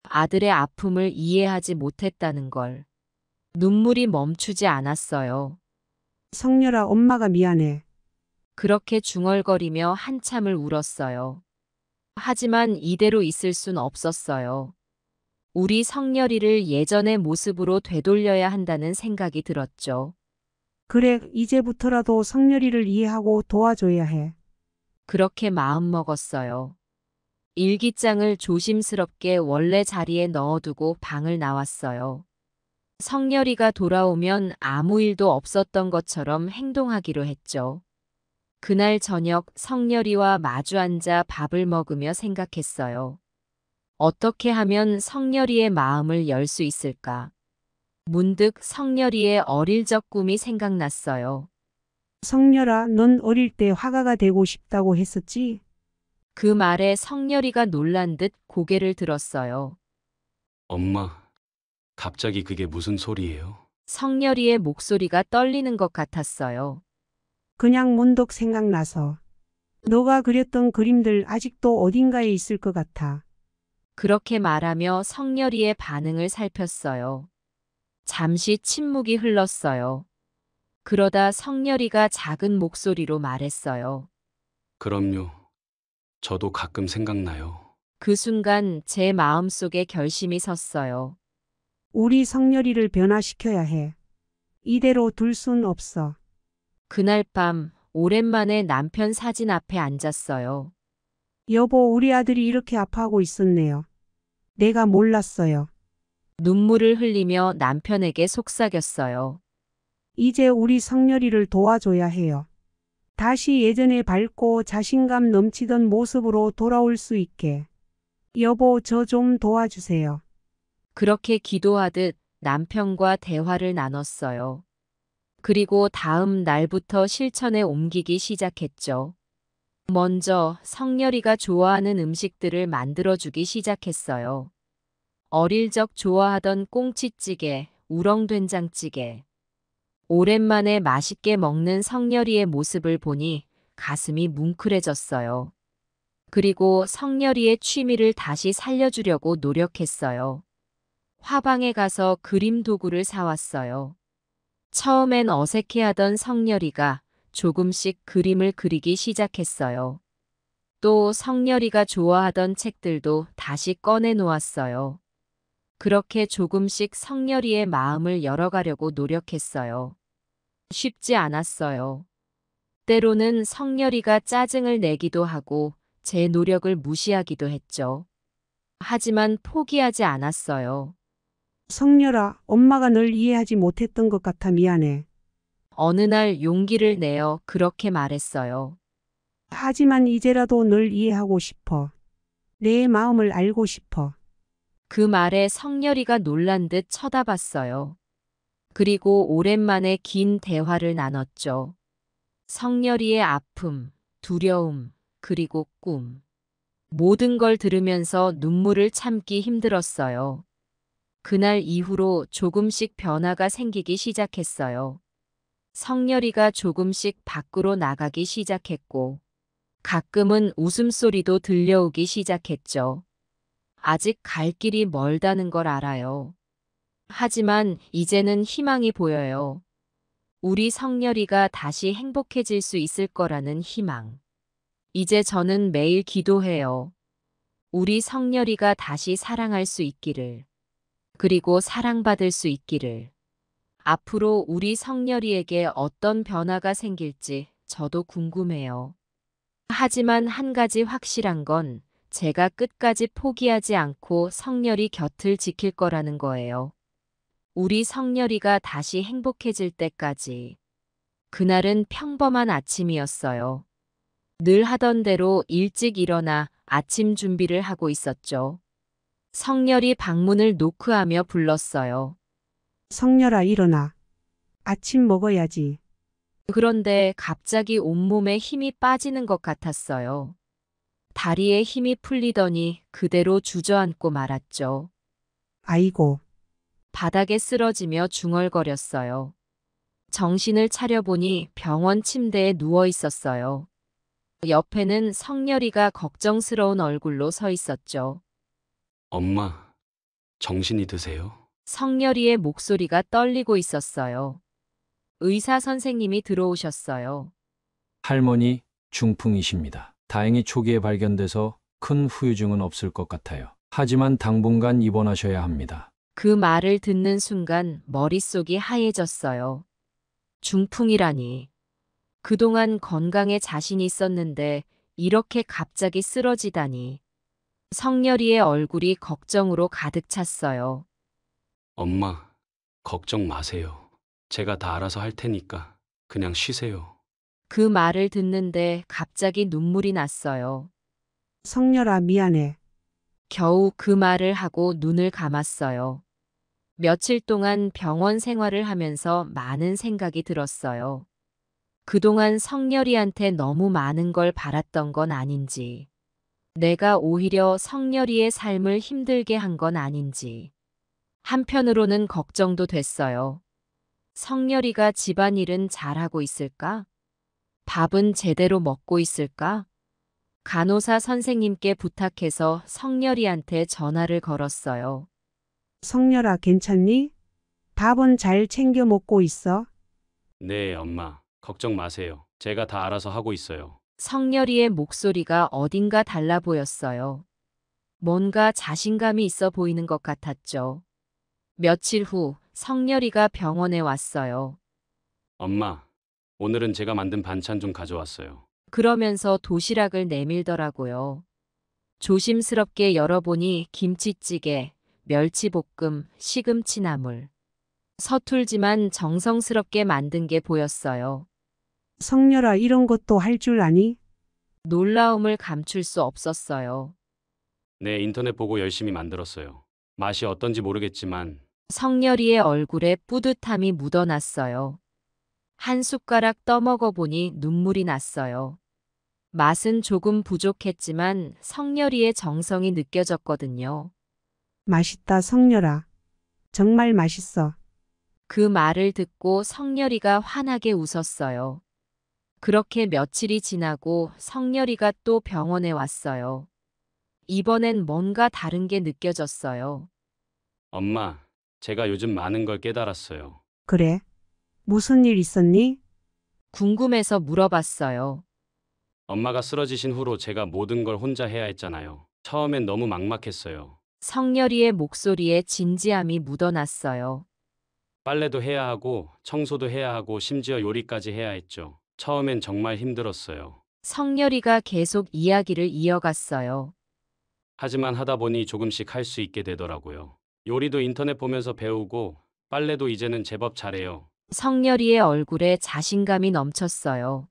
아들의 아픔을 이해하지 못했다는 걸. 눈물이 멈추지 않았어요. 성렬아, 엄마가 미안해. 그렇게 중얼거리며 한참을 울었어요. 하지만 이대로 있을 순 없었어요. 우리 성렬이를 예전의 모습으로 되돌려야 한다는 생각이 들었죠. 그래, 이제부터라도 성렬이를 이해하고 도와줘야 해. 그렇게 마음먹었어요. 일기장을 조심스럽게 원래 자리에 넣어두고 방을 나왔어요. 성렬이가 돌아오면 아무 일도 없었던 것처럼 행동하기로 했죠. 그날 저녁 성렬이와 마주 앉아 밥을 먹으며 생각했어요. 어떻게 하면 성렬이의 마음을 열 수 있을까? 문득 성렬이의 어릴 적 꿈이 생각났어요. 성렬아, 넌 어릴 때 화가가 되고 싶다고 했었지? 그 말에 성렬이가 놀란 듯 고개를 들었어요. 엄마, 갑자기 그게 무슨 소리예요? 성렬이의 목소리가 떨리는 것 같았어요. 그냥 문득 생각나서. 너가 그렸던 그림들 아직도 어딘가에 있을 것 같아. 그렇게 말하며 성렬이의 반응을 살폈어요. 잠시 침묵이 흘렀어요. 그러다 성렬이가 작은 목소리로 말했어요. 그럼요. 저도 가끔 생각나요. 그 순간 제 마음속에 결심이 섰어요. 우리 성렬이를 변화시켜야 해. 이대로 둘 순 없어. 그날 밤 오랜만에 남편 사진 앞에 앉았어요. 여보, 우리 아들이 이렇게 아파하고 있었네요. 내가 몰랐어요. 눈물을 흘리며 남편에게 속삭였어요. 이제 우리 성렬이를 도와줘야 해요. 다시 예전에 밝고 자신감 넘치던 모습으로 돌아올 수 있게. 여보, 저 좀 도와주세요. 그렇게 기도하듯 남편과 대화를 나눴어요. 그리고 다음 날부터 실천에 옮기기 시작했죠. 먼저 성렬이가 좋아하는 음식들을 만들어주기 시작했어요. 어릴 적 좋아하던 꽁치찌개, 우렁된장찌개. 오랜만에 맛있게 먹는 성렬이의 모습을 보니 가슴이 뭉클해졌어요. 그리고 성렬이의 취미를 다시 살려주려고 노력했어요. 화방에 가서 그림 도구를 사왔어요. 처음엔 어색해하던 성렬이가 조금씩 그림을 그리기 시작했어요. 또 성렬이가 좋아하던 책들도 다시 꺼내 놓았어요. 그렇게 조금씩 성렬이의 마음을 열어가려고 노력했어요. 쉽지 않았어요. 때로는 성렬이가 짜증을 내기도 하고 제 노력을 무시하기도 했죠. 하지만 포기하지 않았어요. 성렬아, 엄마가 널 이해하지 못했던 것 같아 미안해. 어느 날 용기를 내어 그렇게 말했어요. 하지만 이제라도 널 이해하고 싶어. 내 마음을 알고 싶어. 그 말에 성렬이가 놀란 듯 쳐다봤어요. 그리고 오랜만에 긴 대화를 나눴죠. 성렬이의 아픔, 두려움, 그리고 꿈. 모든 걸 들으면서 눈물을 참기 힘들었어요. 그날 이후로 조금씩 변화가 생기기 시작했어요. 성렬이가 조금씩 밖으로 나가기 시작했고, 가끔은 웃음소리도 들려오기 시작했죠. 아직 갈 길이 멀다는 걸 알아요. 하지만 이제는 희망이 보여요. 우리 성렬이가 다시 행복해질 수 있을 거라는 희망. 이제 저는 매일 기도해요. 우리 성렬이가 다시 사랑할 수 있기를. 그리고 사랑받을 수 있기를. 앞으로 우리 성렬이에게 어떤 변화가 생길지 저도 궁금해요. 하지만 한 가지 확실한 건 제가 끝까지 포기하지 않고 성렬이 곁을 지킬 거라는 거예요. 우리 성렬이가 다시 행복해질 때까지. 그날은 평범한 아침이었어요. 늘 하던 대로 일찍 일어나 아침 준비를 하고 있었죠. 성렬이 방문을 노크하며 불렀어요. 성렬아, 일어나. 아침 먹어야지. 그런데 갑자기 온몸에 힘이 빠지는 것 같았어요. 다리에 힘이 풀리더니 그대로 주저앉고 말았죠. 아이고. 바닥에 쓰러지며 중얼거렸어요. 정신을 차려보니 병원 침대에 누워 있었어요. 옆에는 성렬이가 걱정스러운 얼굴로 서 있었죠. 엄마, 정신이 드세요? 성렬이의 목소리가 떨리고 있었어요. 의사 선생님이 들어오셨어요. 할머니, 중풍이십니다. 다행히 초기에 발견돼서 큰 후유증은 없을 것 같아요. 하지만 당분간 입원하셔야 합니다. 그 말을 듣는 순간 머릿속이 하얘졌어요. 중풍이라니. 그동안 건강에 자신이 있었는데 이렇게 갑자기 쓰러지다니. 성렬이의 얼굴이 걱정으로 가득 찼어요. 엄마, 걱정 마세요. 제가 다 알아서 할 테니까 그냥 쉬세요. 그 말을 듣는데 갑자기 눈물이 났어요. 성렬아, 미안해. 겨우 그 말을 하고 눈을 감았어요. 며칠 동안 병원 생활을 하면서 많은 생각이 들었어요. 그동안 성렬이한테 너무 많은 걸 바랐던 건 아닌지, 내가 오히려 성렬이의 삶을 힘들게 한 건 아닌지, 한편으로는 걱정도 됐어요. 성렬이가 집안일은 잘하고 있을까? 밥은 제대로 먹고 있을까? 간호사 선생님께 부탁해서 성렬이한테 전화를 걸었어요. 성렬아, 괜찮니? 밥은 잘 챙겨 먹고 있어? 네, 엄마. 걱정 마세요. 제가 다 알아서 하고 있어요. 성렬이의 목소리가 어딘가 달라 보였어요. 뭔가 자신감이 있어 보이는 것 같았죠. 며칠 후 성렬이가 병원에 왔어요. 엄마, 오늘은 제가 만든 반찬 좀 가져왔어요. 그러면서 도시락을 내밀더라고요. 조심스럽게 열어보니 김치찌개, 멸치볶음, 시금치나물. 서툴지만 정성스럽게 만든 게 보였어요. 성렬아, 이런 것도 할 줄 아니? 놀라움을 감출 수 없었어요. 네, 인터넷 보고 열심히 만들었어요. 맛이 어떤지 모르겠지만 성렬이의 얼굴에 뿌듯함이 묻어났어요. 한 숟가락 떠먹어 보니 눈물이 났어요. 맛은 조금 부족했지만 성렬이의 정성이 느껴졌거든요. 맛있다, 성렬아. 정말 맛있어. 그 말을 듣고 성렬이가 환하게 웃었어요. 그렇게 며칠이 지나고 성렬이가 또 병원에 왔어요. 이번엔 뭔가 다른 게 느껴졌어요. 엄마, 제가 요즘 많은 걸 깨달았어요. 그래? 무슨 일 있었니? 궁금해서 물어봤어요. 엄마가 쓰러지신 후로 제가 모든 걸 혼자 해야 했잖아요. 처음엔 너무 막막했어요. 성렬이의 목소리에 진지함이 묻어났어요. 빨래도 해야 하고 청소도 해야 하고 심지어 요리까지 해야 했죠. 처음엔 정말 힘들었어요. 성렬이가 계속 이야기를 이어갔어요. 하지만 하다 보니 조금씩 할 수 있게 되더라고요. 요리도 인터넷 보면서 배우고 빨래도 이제는 제법 잘해요. 성렬이의 얼굴에 자신감이 넘쳤어요.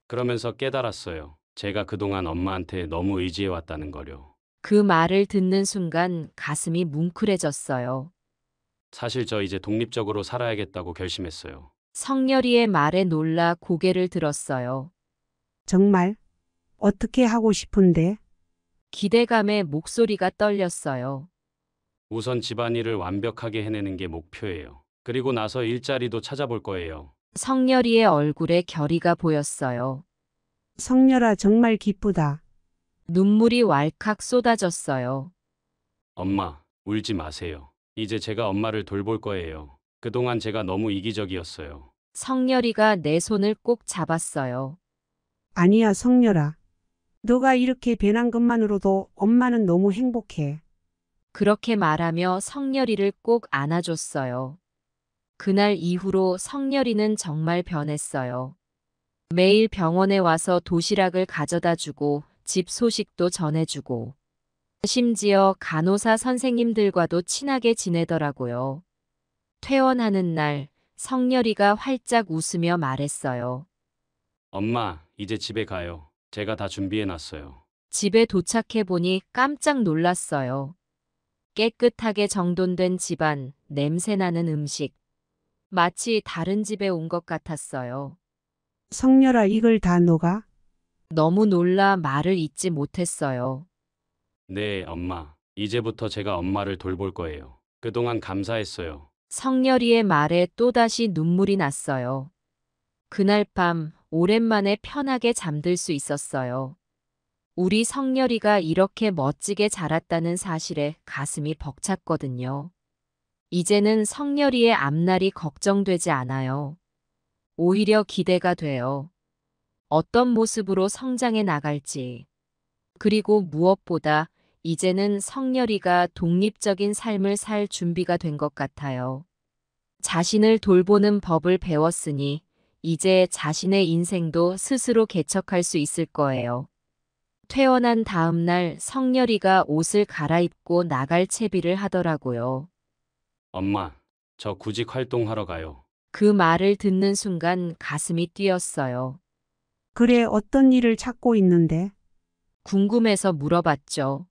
그러면서 깨달았어요. 제가 그동안 엄마한테 너무 의지해왔다는 거요. 그 말을 듣는 순간 가슴이 뭉클해졌어요. 사실 저 이제 독립적으로 살아야겠다고 결심했어요. 성렬이의 말에 놀라 고개를 들었어요. 정말? 어떻게 하고 싶은데? 기대감에 목소리가 떨렸어요. 우선 집안일을 완벽하게 해내는 게 목표예요. 그리고 나서 일자리도 찾아볼 거예요. 성렬이의 얼굴에 결의가 보였어요. 성렬아, 정말 기쁘다. 눈물이 왈칵 쏟아졌어요. 엄마, 울지 마세요. 이제 제가 엄마를 돌볼 거예요. 그동안 제가 너무 이기적이었어요. 성렬이가 내 손을 꼭 잡았어요. 아니야, 성렬아. 너가 이렇게 변한 것만으로도 엄마는 너무 행복해. 그렇게 말하며 성렬이를 꼭 안아줬어요. 그날 이후로 성렬이는 정말 변했어요. 매일 병원에 와서 도시락을 가져다 주고 집 소식도 전해주고 심지어 간호사 선생님들과도 친하게 지내더라고요. 퇴원하는 날 성렬이가 활짝 웃으며 말했어요. 엄마, 이제 집에 가요. 제가 다 준비해놨어요. 집에 도착해보니 깜짝 놀랐어요. 깨끗하게 정돈된 집안, 냄새나는 음식. 마치 다른 집에 온 것 같았어요. 성렬아, 이걸 다 너가? 너무 놀라 말을 잇지 못했어요. 네, 엄마. 이제부터 제가 엄마를 돌볼 거예요. 그동안 감사했어요. 성렬이의 말에 또다시 눈물이 났어요. 그날 밤 오랜만에 편하게 잠들 수 있었어요. 우리 성렬이가 이렇게 멋지게 자랐다는 사실에 가슴이 벅찼거든요. 이제는 성렬이의 앞날이 걱정되지 않아요. 오히려 기대가 돼요. 어떤 모습으로 성장해 나갈지. 그리고 무엇보다 이제는 성렬이가 독립적인 삶을 살 준비가 된 것 같아요. 자신을 돌보는 법을 배웠으니 이제 자신의 인생도 스스로 개척할 수 있을 거예요. 퇴원한 다음 날 성렬이가 옷을 갈아입고 나갈 채비를 하더라고요. 엄마, 저 구직 활동하러 가요. 그 말을 듣는 순간 가슴이 뛰었어요. 그래, 어떤 일을 찾고 있는데? 궁금해서 물어봤죠.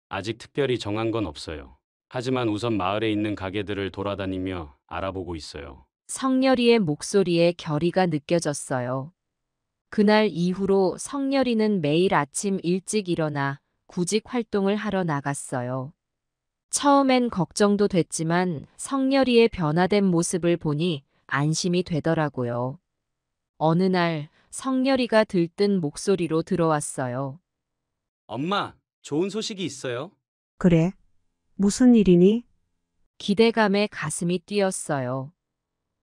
아직 특별히 정한 건 없어요. 하지만 우선 마을에 있는 가게들을 돌아다니며 알아보고 있어요. 성렬이의 목소리에 결의가 느껴졌어요. 그날 이후로 성렬이는 매일 아침 일찍 일어나 구직 활동을 하러 나갔어요. 처음엔 걱정도 됐지만 성렬이의 변화된 모습을 보니 안심이 되더라고요. 어느 날 성렬이가 들뜬 목소리로 들어왔어요. 엄마, 좋은 소식이 있어요. 그래? 무슨 일이니? 기대감에 가슴이 뛰었어요.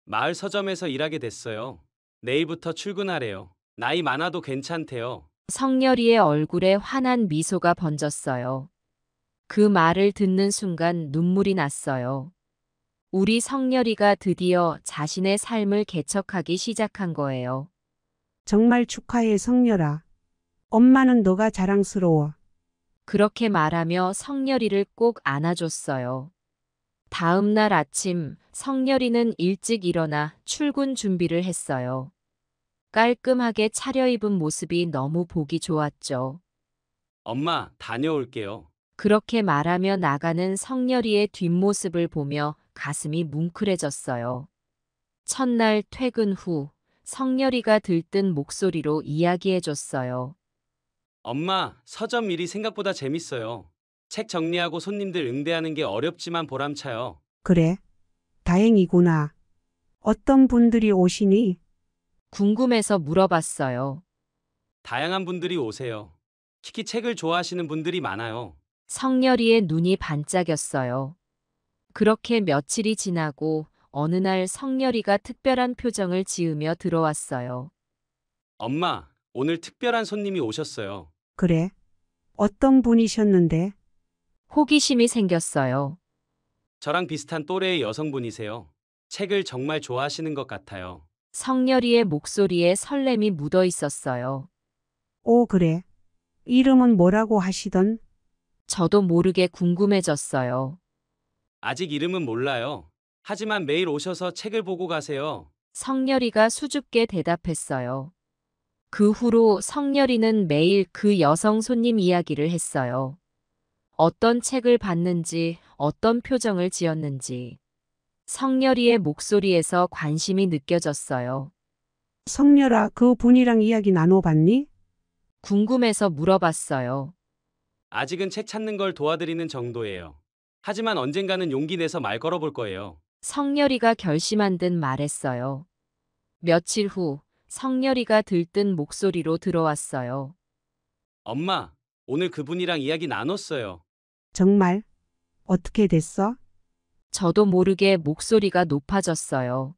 마을 서점에서 일하게 됐어요. 내일부터 출근하래요. 나이 많아도 괜찮대요. 성렬이의 얼굴에 환한 미소가 번졌어요. 그 말을 듣는 순간 눈물이 났어요. 우리 성렬이가 드디어 자신의 삶을 개척하기 시작한 거예요. 정말 축하해, 성렬아. 엄마는 너가 자랑스러워. 그렇게 말하며 성렬이를 꼭 안아줬어요. 다음 날 아침 성렬이는 일찍 일어나 출근 준비를 했어요. 깔끔하게 차려입은 모습이 너무 보기 좋았죠. 엄마, 다녀올게요. 그렇게 말하며 나가는 성렬이의 뒷모습을 보며 가슴이 뭉클해졌어요. 첫날 퇴근 후 성렬이가 들뜬 목소리로 이야기해줬어요. 엄마, 서점 일이 생각보다 재밌어요. 책 정리하고 손님들 응대하는 게 어렵지만 보람차요. 그래? 다행이구나. 어떤 분들이 오시니? 궁금해서 물어봤어요. 다양한 분들이 오세요. 특히 책을 좋아하시는 분들이 많아요. 성렬이의 눈이 반짝였어요. 그렇게 며칠이 지나고 어느 날 성렬이가 특별한 표정을 지으며 들어왔어요. 엄마, 오늘 특별한 손님이 오셨어요. 그래? 어떤 분이셨는데? 호기심이 생겼어요. 저랑 비슷한 또래의 여성분이세요. 책을 정말 좋아하시는 것 같아요. 성렬이의 목소리에 설렘이 묻어 있었어요. 오, 그래. 이름은 뭐라고 하시던? 저도 모르게 궁금해졌어요. 아직 이름은 몰라요. 하지만 매일 오셔서 책을 보고 가세요. 성렬이가 수줍게 대답했어요. 그 후로 성렬이는 매일 그 여성 손님 이야기를 했어요. 어떤 책을 봤는지, 어떤 표정을 지었는지. 성렬이의 목소리에서 관심이 느껴졌어요. 성렬아, 그 분이랑 이야기 나눠봤니? 궁금해서 물어봤어요. 아직은 책 찾는 걸 도와드리는 정도예요. 하지만 언젠가는 용기 내서 말 걸어볼 거예요. 성렬이가 결심한 듯 말했어요. 며칠 후 성렬이가 들뜬 목소리로 들어왔어요. 엄마, 오늘 그분이랑 이야기 나눴어요. 정말? 어떻게 됐어? 저도 모르게 목소리가 높아졌어요.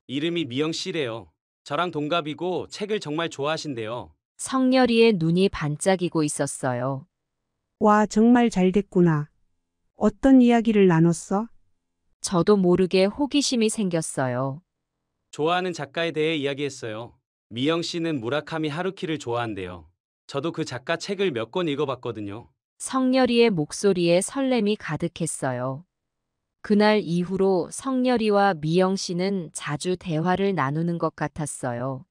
이름이 미영 씨래요. 저랑 동갑이고 책을 정말 좋아하신대요. 성렬이의 눈이 반짝이고 있었어요. 와, 정말 잘 됐구나. 어떤 이야기를 나눴어? 저도 모르게 호기심이 생겼어요. 좋아하는 작가에 대해 이야기했어요. 미영 씨는 무라카미 하루키를 좋아한대요. 저도 그 작가 책을 몇 권 읽어봤거든요. 성렬이의 목소리에 설렘이 가득했어요. 그날 이후로 성렬이와 미영 씨는 자주 대화를 나누는 것 같았어요.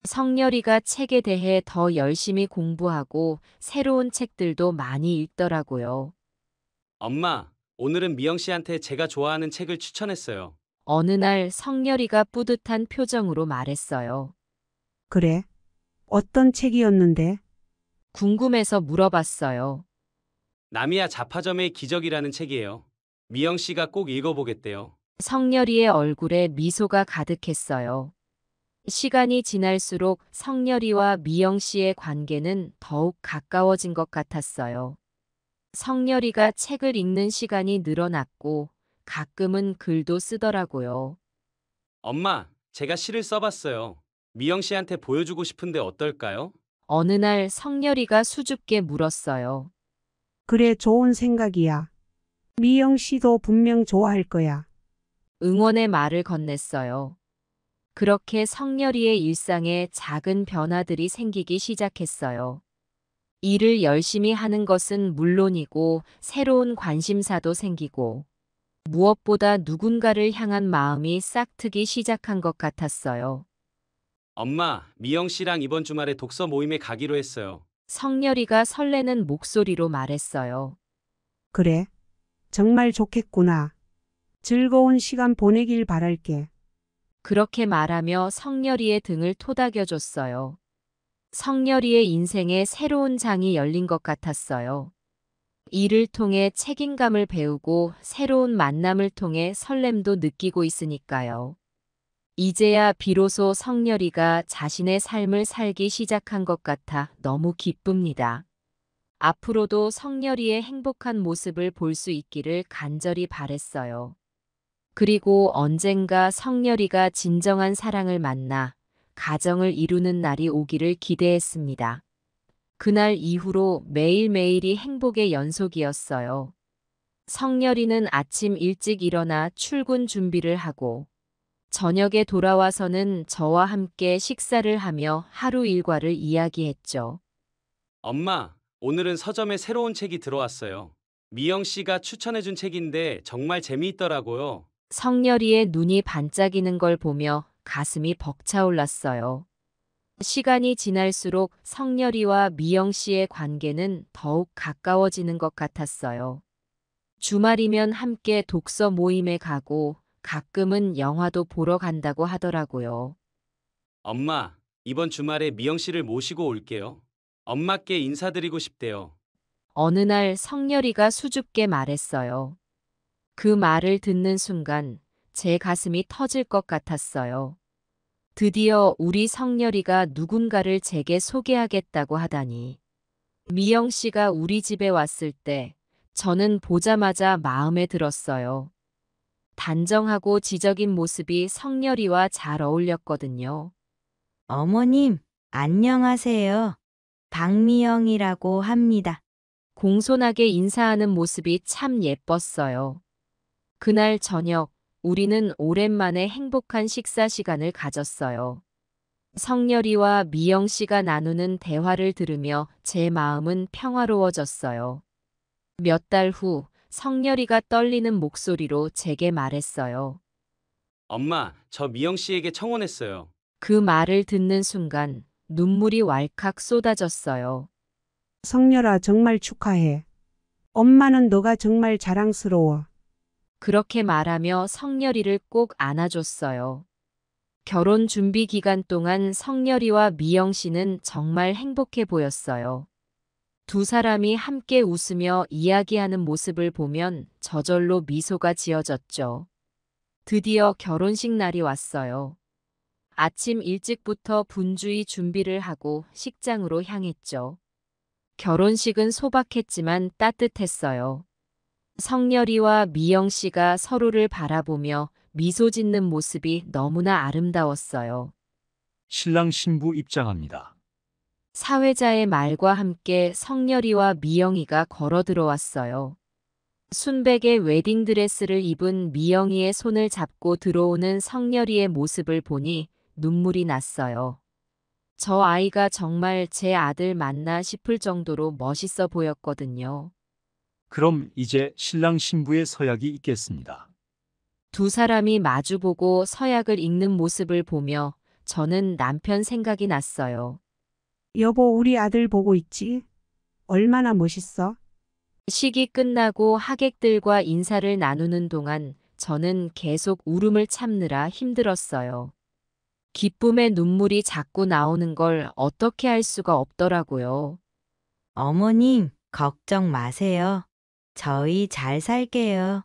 성렬이가 책에 대해 더 열심히 공부하고 새로운 책들도 많이 읽더라고요. 엄마, 오늘은 미영 씨한테 제가 좋아하는 책을 추천했어요. 어느 날 성렬이가 뿌듯한 표정으로 말했어요. 그래? 어떤 책이었는데? 궁금해서 물어봤어요. 나미야 자파점의 기적이라는 책이에요. 미영 씨가 꼭 읽어보겠대요. 성렬이의 얼굴에 미소가 가득했어요. 시간이 지날수록 성렬이와 미영 씨의 관계는 더욱 가까워진 것 같았어요. 성렬이가 책을 읽는 시간이 늘어났고 가끔은 글도 쓰더라고요. 엄마, 제가 시를 써봤어요. 미영 씨한테 보여주고 싶은데 어떨까요? 어느 날 성렬이가 수줍게 물었어요. 그래, 좋은 생각이야. 미영 씨도 분명 좋아할 거야. 응원의 말을 건넸어요. 그렇게 성렬이의 일상에 작은 변화들이 생기기 시작했어요. 일을 열심히 하는 것은 물론이고 새로운 관심사도 생기고 무엇보다 누군가를 향한 마음이 싹트기 시작한 것 같았어요. 엄마, 미영 씨랑 이번 주말에 독서 모임에 가기로 했어요. 성렬이가 설레는 목소리로 말했어요. 그래? 정말 좋겠구나. 즐거운 시간 보내길 바랄게. 그렇게 말하며 성렬이의 등을 토닥여줬어요. 성렬이의 인생에 새로운 장이 열린 것 같았어요. 일을 통해 책임감을 배우고 새로운 만남을 통해 설렘도 느끼고 있으니까요. 이제야 비로소 성렬이가 자신의 삶을 살기 시작한 것 같아 너무 기쁩니다. 앞으로도 성렬이의 행복한 모습을 볼 수 있기를 간절히 바랬어요. 그리고 언젠가 성렬이가 진정한 사랑을 만나 가정을 이루는 날이 오기를 기대했습니다. 그날 이후로 매일매일이 행복의 연속이었어요. 성렬이는 아침 일찍 일어나 출근 준비를 하고 저녁에 돌아와서는 저와 함께 식사를 하며 하루 일과를 이야기했죠. 엄마, 오늘은 서점에 새로운 책이 들어왔어요. 미영 씨가 추천해준 책인데 정말 재미있더라고요. 성렬이의 눈이 반짝이는 걸 보며 가슴이 벅차올랐어요. 시간이 지날수록 성렬이와 미영 씨의 관계는 더욱 가까워지는 것 같았어요. 주말이면 함께 독서 모임에 가고 가끔은 영화도 보러 간다고 하더라고요. 엄마, 이번 주말에 미영 씨를 모시고 올게요. 엄마께 인사드리고 싶대요. 어느 날 성렬이가 수줍게 말했어요. 그 말을 듣는 순간 제 가슴이 터질 것 같았어요. 드디어 우리 성렬이가 누군가를 제게 소개하겠다고 하다니. 미영 씨가 우리 집에 왔을 때 저는 보자마자 마음에 들었어요. 단정하고 지적인 모습이 성렬이와 잘 어울렸거든요. 어머님, 안녕하세요. 박미영이라고 합니다. 공손하게 인사하는 모습이 참 예뻤어요. 그날 저녁, 우리는 오랜만에 행복한 식사 시간을 가졌어요. 성렬이와 미영 씨가 나누는 대화를 들으며 제 마음은 평화로워졌어요. 몇 달 후, 성렬이가 떨리는 목소리로 제게 말했어요. 엄마, 저 미영 씨에게 청혼했어요. 그 말을 듣는 순간 눈물이 왈칵 쏟아졌어요. 성렬아, 정말 축하해. 엄마는 너가 정말 자랑스러워. 그렇게 말하며 성렬이를 꼭 안아줬어요. 결혼 준비 기간 동안 성렬이와 미영 씨는 정말 행복해 보였어요. 두 사람이 함께 웃으며 이야기하는 모습을 보면 저절로 미소가 지어졌죠. 드디어 결혼식 날이 왔어요. 아침 일찍부터 분주히 준비를 하고 식장으로 향했죠. 결혼식은 소박했지만 따뜻했어요. 성렬이와 미영 씨가 서로를 바라보며 미소 짓는 모습이 너무나 아름다웠어요. 신랑 신부 입장합니다. 사회자의 말과 함께 성렬이와 미영이가 걸어 들어왔어요. 순백의 웨딩드레스를 입은 미영이의 손을 잡고 들어오는 성렬이의 모습을 보니 눈물이 났어요. 저 아이가 정말 제 아들 맞나 싶을 정도로 멋있어 보였거든요. 그럼 이제 신랑 신부의 서약이 있겠습니다. 두 사람이 마주보고 서약을 읽는 모습을 보며 저는 남편 생각이 났어요. 여보, 우리 아들 보고 있지? 얼마나 멋있어? 식이 끝나고 하객들과 인사를 나누는 동안 저는 계속 울음을 참느라 힘들었어요. 기쁨의 눈물이 자꾸 나오는 걸 어떻게 할 수가 없더라고요. 어머님, 걱정 마세요. 저희 잘 살게요.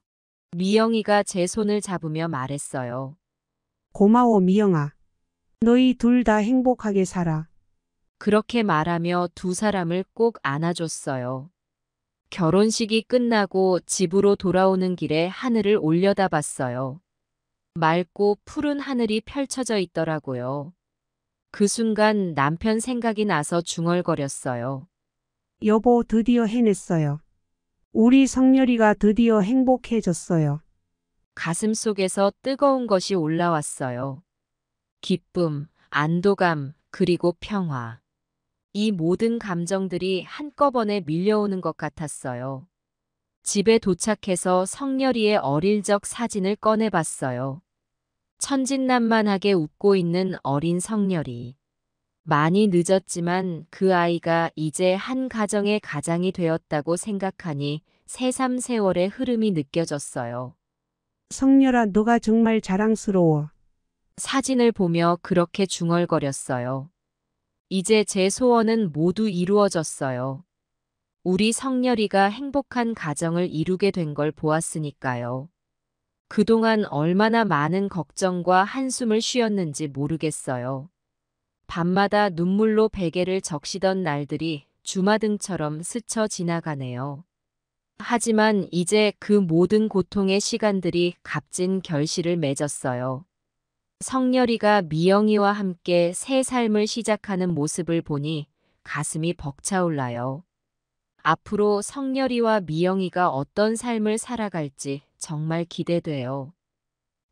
미영이가 제 손을 잡으며 말했어요. 고마워, 미영아. 너희 둘 다 행복하게 살아. 그렇게 말하며 두 사람을 꼭 안아줬어요. 결혼식이 끝나고 집으로 돌아오는 길에 하늘을 올려다봤어요. 맑고 푸른 하늘이 펼쳐져 있더라고요. 그 순간 남편 생각이 나서 중얼거렸어요. 여보, 드디어 해냈어요. 우리 성렬이가 드디어 행복해졌어요. 가슴 속에서 뜨거운 것이 올라왔어요. 기쁨, 안도감, 그리고 평화. 이 모든 감정들이 한꺼번에 밀려오는 것 같았어요. 집에 도착해서 성렬이의 어릴 적 사진을 꺼내봤어요. 천진난만하게 웃고 있는 어린 성렬이. 많이 늦었지만 그 아이가 이제 한 가정의 가장이 되었다고 생각하니 새삼 세월의 흐름이 느껴졌어요. 성렬아, 너가 정말 자랑스러워. 사진을 보며 그렇게 중얼거렸어요. 이제 제 소원은 모두 이루어졌어요. 우리 성렬이가 행복한 가정을 이루게 된 걸 보았으니까요. 그동안 얼마나 많은 걱정과 한숨을 쉬었는지 모르겠어요. 밤마다 눈물로 베개를 적시던 날들이 주마등처럼 스쳐 지나가네요. 하지만 이제 그 모든 고통의 시간들이 값진 결실을 맺었어요. 성렬이가 미영이와 함께 새 삶을 시작하는 모습을 보니 가슴이 벅차올라요. 앞으로 성렬이와 미영이가 어떤 삶을 살아갈지 정말 기대돼요.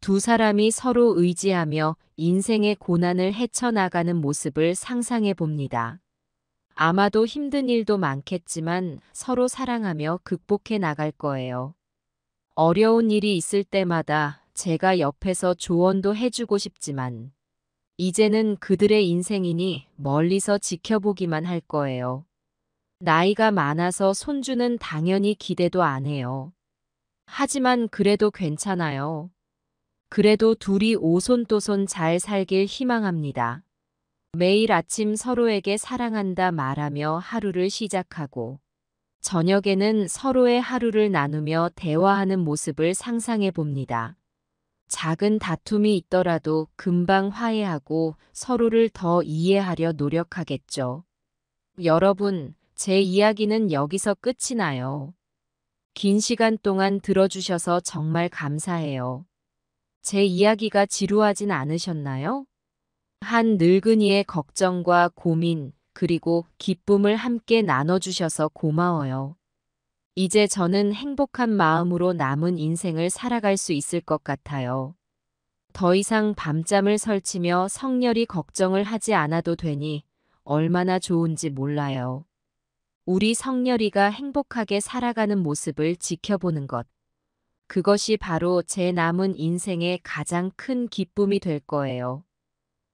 두 사람이 서로 의지하며 인생의 고난을 헤쳐나가는 모습을 상상해 봅니다. 아마도 힘든 일도 많겠지만 서로 사랑하며 극복해 나갈 거예요. 어려운 일이 있을 때마다 제가 옆에서 조언도 해주고 싶지만 이제는 그들의 인생이니 멀리서 지켜보기만 할 거예요. 나이가 많아서 손주는 당연히 기대도 안 해요. 하지만 그래도 괜찮아요. 그래도 둘이 오손도손 잘 살길 희망합니다. 매일 아침 서로에게 사랑한다 말하며 하루를 시작하고 저녁에는 서로의 하루를 나누며 대화하는 모습을 상상해 봅니다. 작은 다툼이 있더라도 금방 화해하고 서로를 더 이해하려 노력하겠죠. 여러분, 제 이야기는 여기서 끝이 나요. 긴 시간 동안 들어주셔서 정말 감사해요. 제 이야기가 지루하진 않으셨나요? 한 늙은이의 걱정과 고민, 그리고 기쁨을 함께 나눠주셔서 고마워요. 이제 저는 행복한 마음으로 남은 인생을 살아갈 수 있을 것 같아요. 더 이상 밤잠을 설치며 성렬이 걱정을 하지 않아도 되니 얼마나 좋은지 몰라요. 우리 성렬이가 행복하게 살아가는 모습을 지켜보는 것. 그것이 바로 제 남은 인생의 가장 큰 기쁨이 될 거예요.